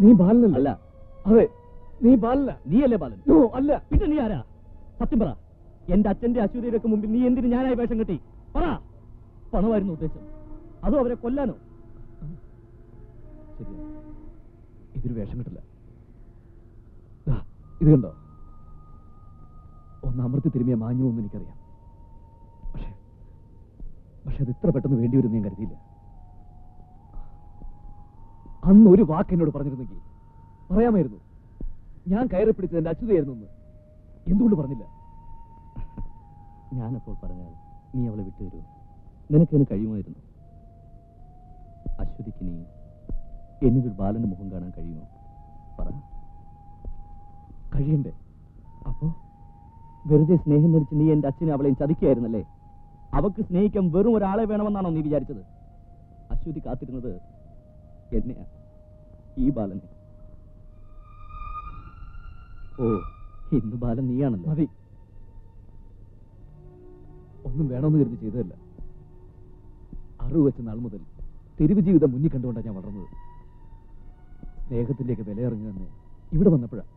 നീ ബാലനല്ല? അല്ല. അതെ, നീ ബാലന. നീയല്ലേ ബാലൻ? അല്ല. പിന്നെ നീ ആരാ? സത്യം പറ. എന്റെ അച്ഛന്റെ അശ്വതിയുടെ മുമ്പിൽ നീ എന്തിന് ഞാനായി വേഷം കെട്ടി? പറ. പണമായിരുന്നു ഉദ്ദേശം, അതോ അവരെ കൊല്ലാനോ? ശരിയാ, ഇതൊരു വേഷം കിട്ടില്ല. ഇത് കണ്ടോ? ഒന്ന് അമർത്തി തിരുമിയ മാഞ്ഞു എന്ന് എനിക്കറിയാം. പക്ഷെ അത് ഇത്ര പെട്ടെന്ന് വേണ്ടി വരുമെന്ന് ഞാൻ കരുതിയില്ല. അന്ന് ഒരു വാക്ക് എന്നോട് പറഞ്ഞിരുന്നെങ്കിൽ പറയാമായിരുന്നു. ഞാൻ കയറി പിടിച്ചത് എന്റെ അച്യുതയായിരുന്നു എന്ന്. എന്തുകൊണ്ട് പറഞ്ഞില്ല? ഞാനപ്പോൾ പറഞ്ഞാൽ നീ അവളെ വിട്ടുതരുമോ? നിനക്കതിന് കഴിയുമായിരുന്നു. അശ്വതിക്ക് നീ എന്നിലൊരു ബാലന്റെ മുഖം കാണാൻ കഴിയുമോ? പറ. കഴിയണ്ടേ? അപ്പോ വെറുതെ സ്നേഹം നടിച്ച് നീ എന്റെ അച്ഛനെ അവളെയും ചതിക്കുകയായിരുന്നല്ലേ? അവക്ക് സ്നേഹിക്കാൻ വെറും ഒരാളെ വേണമെന്നാണോ നീ വിചാരിച്ചത്? അശ്വതി കാത്തിരുന്നത് എന്നെയാ, ഈ ബാലനെ. ഓ, ഇന്ന് ബാലൻ നീയാണല്ലോ. മതി. ഒന്നും വേണമെന്ന് കരുതി ചെയ്തതല്ല. അറിവ് വെച്ച നാൾ മുതൽ തെരുവ് ജീവിതം മുന്നിൽ കണ്ടുകൊണ്ടാണ് ഞാൻ വളർന്നത്. സ്നേഹത്തിന്റെയൊക്കെ വിലയിറങ്ങി തന്നെ ഇവിടെ വന്നപ്പോഴാണ്.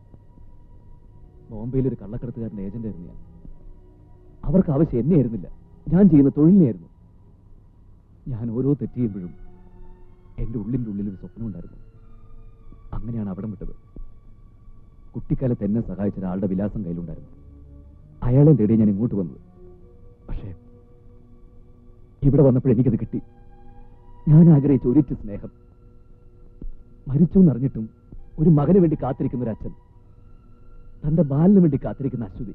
ബോംബെയിലൊരു കള്ളക്കടത്തുകാരൻ്റെ ഏജന്റായിരുന്നു ഞാൻ. അവർക്ക് ആവശ്യം എന്നെ ആയിരുന്നില്ല, ഞാൻ ചെയ്യുന്ന തൊഴിലിനെയായിരുന്നു. ഞാൻ ഓരോ തെറ്റ് ചെയ്യുമ്പോഴും എൻ്റെ ഉള്ളിൻ്റെ ഉള്ളിൽ ഒരു സ്വപ്നം ഉണ്ടായിരുന്നു. അങ്ങനെയാണ് അവിടം വിട്ടത്. കുട്ടിക്കാലത്ത് എന്നെ സഹായിച്ച ഒരാളുടെ വിലാസം കയ്യിലുണ്ടായിരുന്നു. അയാളെ തേടി ഞാൻ ഇങ്ങോട്ട് വന്നത്. പക്ഷേ ഇവിടെ വന്നപ്പോൾ എനിക്കത് കിട്ടി. ഞാൻ ആഗ്രഹിച്ച ഒരിറ്റ സ്നേഹം. മരിച്ചു എന്നറിഞ്ഞിട്ടും ഒരു മകന് വേണ്ടി കാത്തിരിക്കുന്ന ഒരു അച്ഛൻ, തന്റെ ബാലിന് വേണ്ടി കാത്തിരിക്കുന്ന അശ്വതി,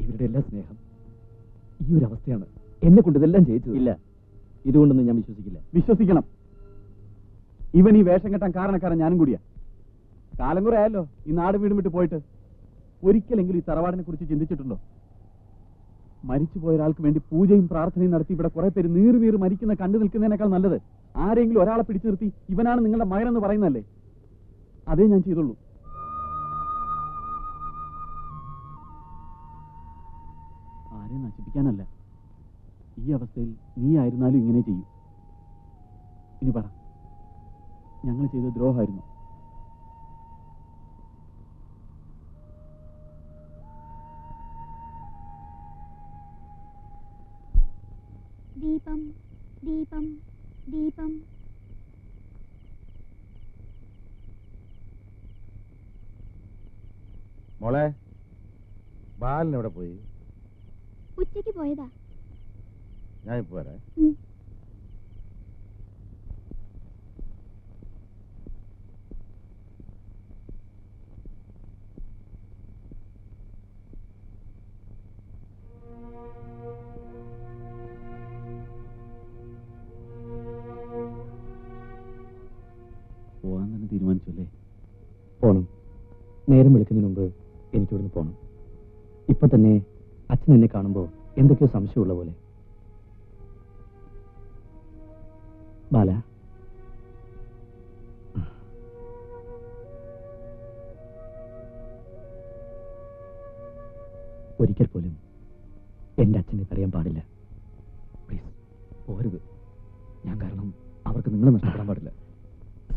ഇവരുടെ എല്ലാ സ്നേഹം ഈ ഒരു അവസ്ഥയാണ് എന്നെ കൊണ്ട് ഇതെല്ലാം ചെയ്യിച്ചത്. ഇല്ല, ഇതുകൊണ്ടൊന്നും ഞാൻ വിശ്വസിക്കില്ല. വിശ്വസിക്കണം. ഇവൻ ഈ വേഷം കെട്ടാൻ കാരണക്കാരൻ ഞാനും കൂടിയാ. കാലം കുറെ ആയല്ലോ ഈ നാട് വീടും വിട്ട് പോയിട്ട്. ഒരിക്കലെങ്കിലും ഈ തറവാടിനെ കുറിച്ച് ചിന്തിച്ചിട്ടുണ്ടോ? മരിച്ചുപോയ ഒരാൾക്ക് വേണ്ടി പൂജയും പ്രാർത്ഥനയും നടത്തി ഇവിടെ കുറെ പേര് നീറി മരിക്കുന്ന കണ്ടു നിൽക്കുന്നതിനേക്കാൾ നല്ലത് ആരെങ്കിലും ഒരാളെ പിടിച്ചു നിർത്തി ഇവനാണ് നിങ്ങളുടെ മകനെന്ന് പറയുന്നതല്ലേ. അതേ ഞാൻ ചെയ്തുള്ളൂ. ആരെ നശിപ്പിക്കാനല്ല. ഈ അവസ്ഥയിൽ നീ ആയിരുന്നാലും ഇങ്ങനെ ചെയ്യും. ഇനി പറ, ഞങ്ങൾ ചെയ്ത ദ്രോഹമായിരുന്നു? ദീപം ദീപം ദീപം. മോളെ, ബാലൻ എവിടെ പോയി? ഉച്ചയ്ക്ക് പോയതാ. ഞാൻ ഇപ്പൊ വരാം. പോകാൻ തന്നെ തീരുമാനിച്ചല്ലേ? പോണം. നേരം വെളുക്കുന്നതിന് മുമ്പ് എനിക്കിവിടുന്ന് പോണം. ഇപ്പൊ തന്നെ അച്ഛൻ എന്നെ കാണുമ്പോൾ എന്തൊക്കെയോ സംശയമുള്ള പോലെ. ബാല, ഒരിക്കൽ പോലും എന്റെ അച്ഛനെ അറിയാൻ പാടില്ല. പ്ലീസ് പോരുത്. ഞാൻ കാരണം അവർക്ക് നിങ്ങളെ നഷ്ടപ്പെടാൻ പാടില്ല.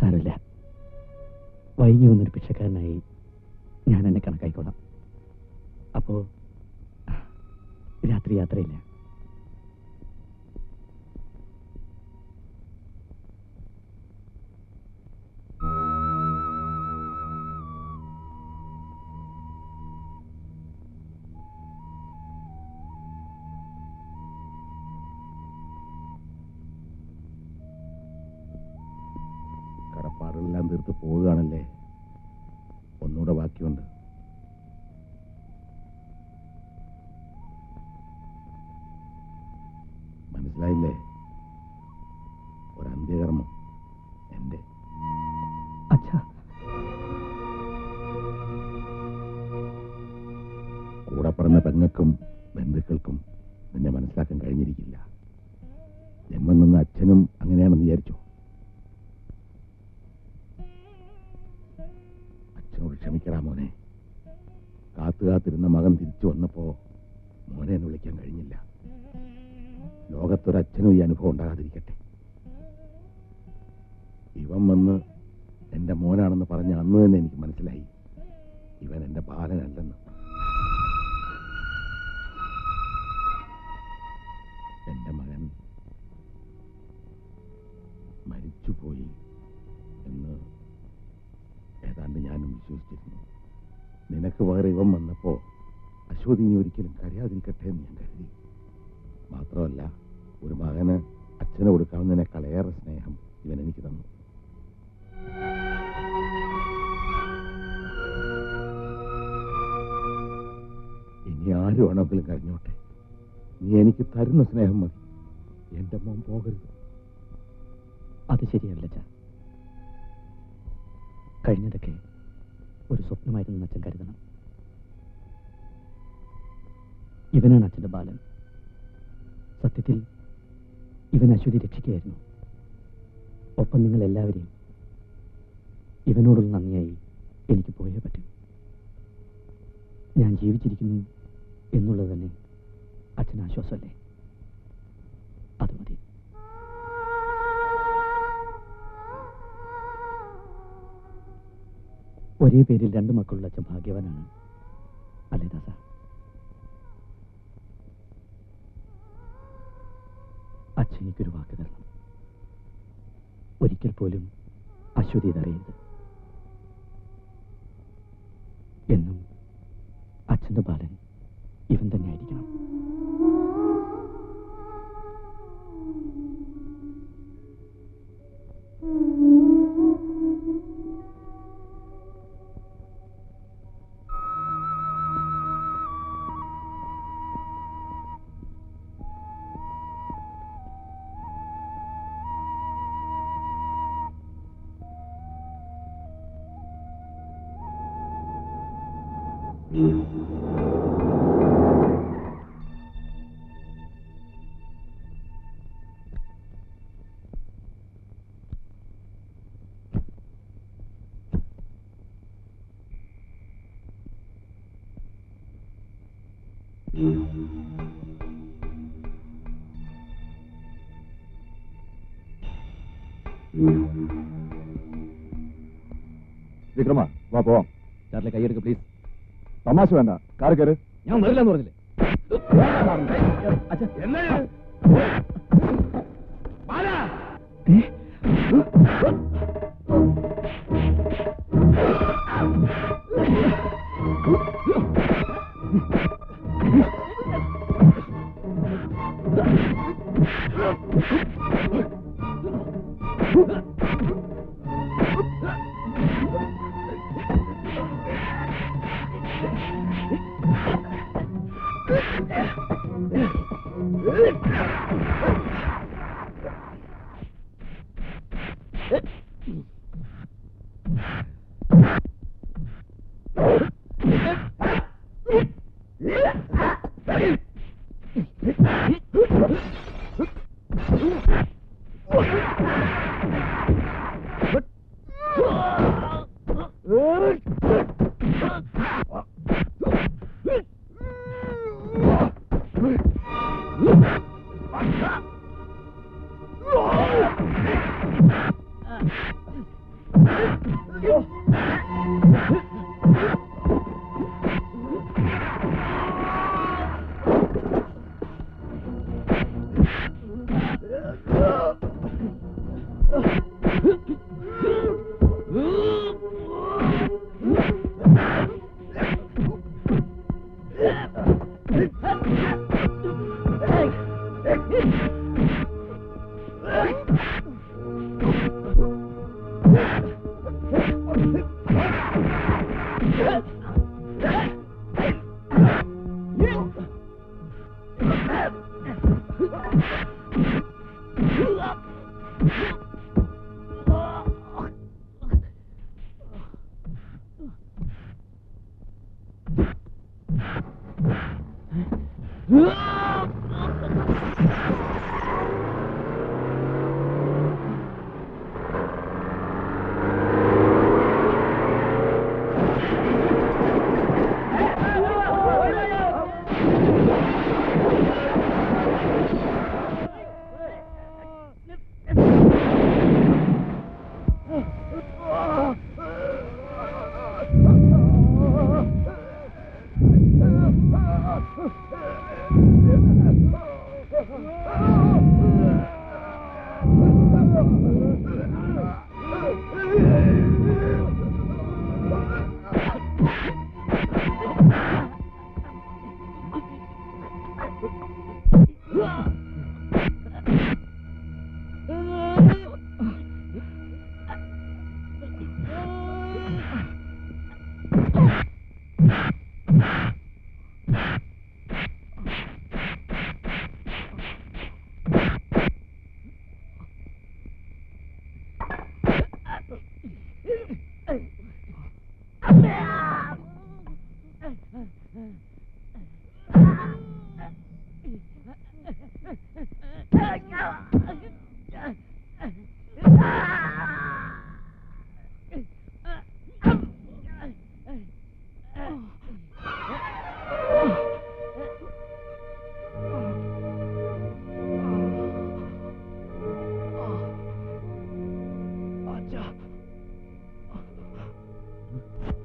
സാരമില്ല, വൈകി വന്നൊരു ഭിക്ഷക്കാരനായി ഞാൻ എന്നെ കണക്കായിക്കോളാം. അപ്പോ രാത്രി യാത്രയില്ല. കടപ്പാടുകളെല്ലാം തീർത്ത് പോവുകയാണല്ലേ. ഒന്നുകൂടെ ബാക്കിയുണ്ട്. മനസ്സിലായില്ലേ? ഒരു അന്ത്യകർമ്മം എന്റെ. അച്ഛാ, കൂടെ പറഞ്ഞ പെങ്ങൾക്കും ബന്ധുക്കൾക്കും നിന്നെ മനസ്സിലാക്കാൻ കഴിഞ്ഞിരിക്കില്ല. ജന്മം നിന്ന അച്ഛനും അങ്ങനെയാണെന്ന് വിചാരിച്ചോ? അച്ഛനോട് ക്ഷമിക്കടാ മോനെ. കാത്തുകാത്തിരുന്ന മകൻ തിരിച്ചു വന്നപ്പോ മോനെ എന്ന് വിളിക്കാൻ കഴിഞ്ഞില്ല. ലോകത്തൊരച്ഛനും ഈ അനുഭവം ഉണ്ടാകാതിരിക്കട്ടെ. ഇവൻ വന്ന് എന്റെ മോനാണെന്ന് പറഞ്ഞ അന്ന് തന്നെ എനിക്ക് മനസ്സിലായി ഇവൻ എന്റെ ബാലനല്ലെന്ന്. എന്റെ മകൻ മരിച്ചുപോയി എന്ന് ഏതാണ്ട് ഞാനും വിശ്വസിച്ചിരുന്നു. നിനക്ക് പകരം ഇവൻ വന്നപ്പോ അശ്വതി ഇനി ഒരിക്കലും കരയാതിരിക്കട്ടെ എന്ന് ഞാൻ കരുതി. മാത്രമല്ല, ഒരു മകന് അച്ഛന് കൊടുക്കാവുന്നതിനേക്കാളേറെ സ്നേഹം ഇവൻ എനിക്ക് തന്നു. ഇനി ആര് വേണമെങ്കിലും കരഞ്ഞോട്ടെ, നീ എനിക്ക് തരുന്ന സ്നേഹം മതി. എന്റെ മോൻ പോകരുത്. അത് ശരിയല്ല അച്ഛാ. കഴിഞ്ഞതൊക്കെ ഒരു സ്വപ്നമായിരുന്നു അച്ഛൻ കരുതണം. ഇവനാണ് അച്ഛന്റെ ബാലൻ. സത്യത്തിൽ ഇവൻ അശ്വതി രക്ഷിക്കുകയായിരുന്നു. ഒപ്പം നിങ്ങൾ എല്ലാവരെയും. ഇവനോടുള്ള നന്ദിയായി എനിക്ക് പോയേ പറ്റൂ. ഞാൻ ജീവിച്ചിരിക്കുന്നു എന്നുള്ളത് തന്നെ അച്ഛന് ആശ്വാസമല്ലേ? അത് മതി. ഒരേ പേരിൽ 2 മക്കളുള്ള അച്ഛൻ ഭാഗ്യവാനാണ് അല്ലേ ദാസ? അച്ഛൻ എനിക്കൊരു വാക്ക് തരണം. ഒരിക്കൽ പോലും അശ്വതി ഇതറിയരുത്. എന്നും അച്ഛൻ്റെ ബാലൻ ഇവൻ തന്നെ ആയിരിക്കണം. വിക്രമ, വാ പോവാം. ചാർലി കൈയെടുക്ക് പ്ലീസ്. തമാശ വേണ്ട, കാറ് കയറ്. ഞാൻ വരില്ലെന്ന് പറഞ്ഞില്ലേ?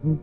अच्छा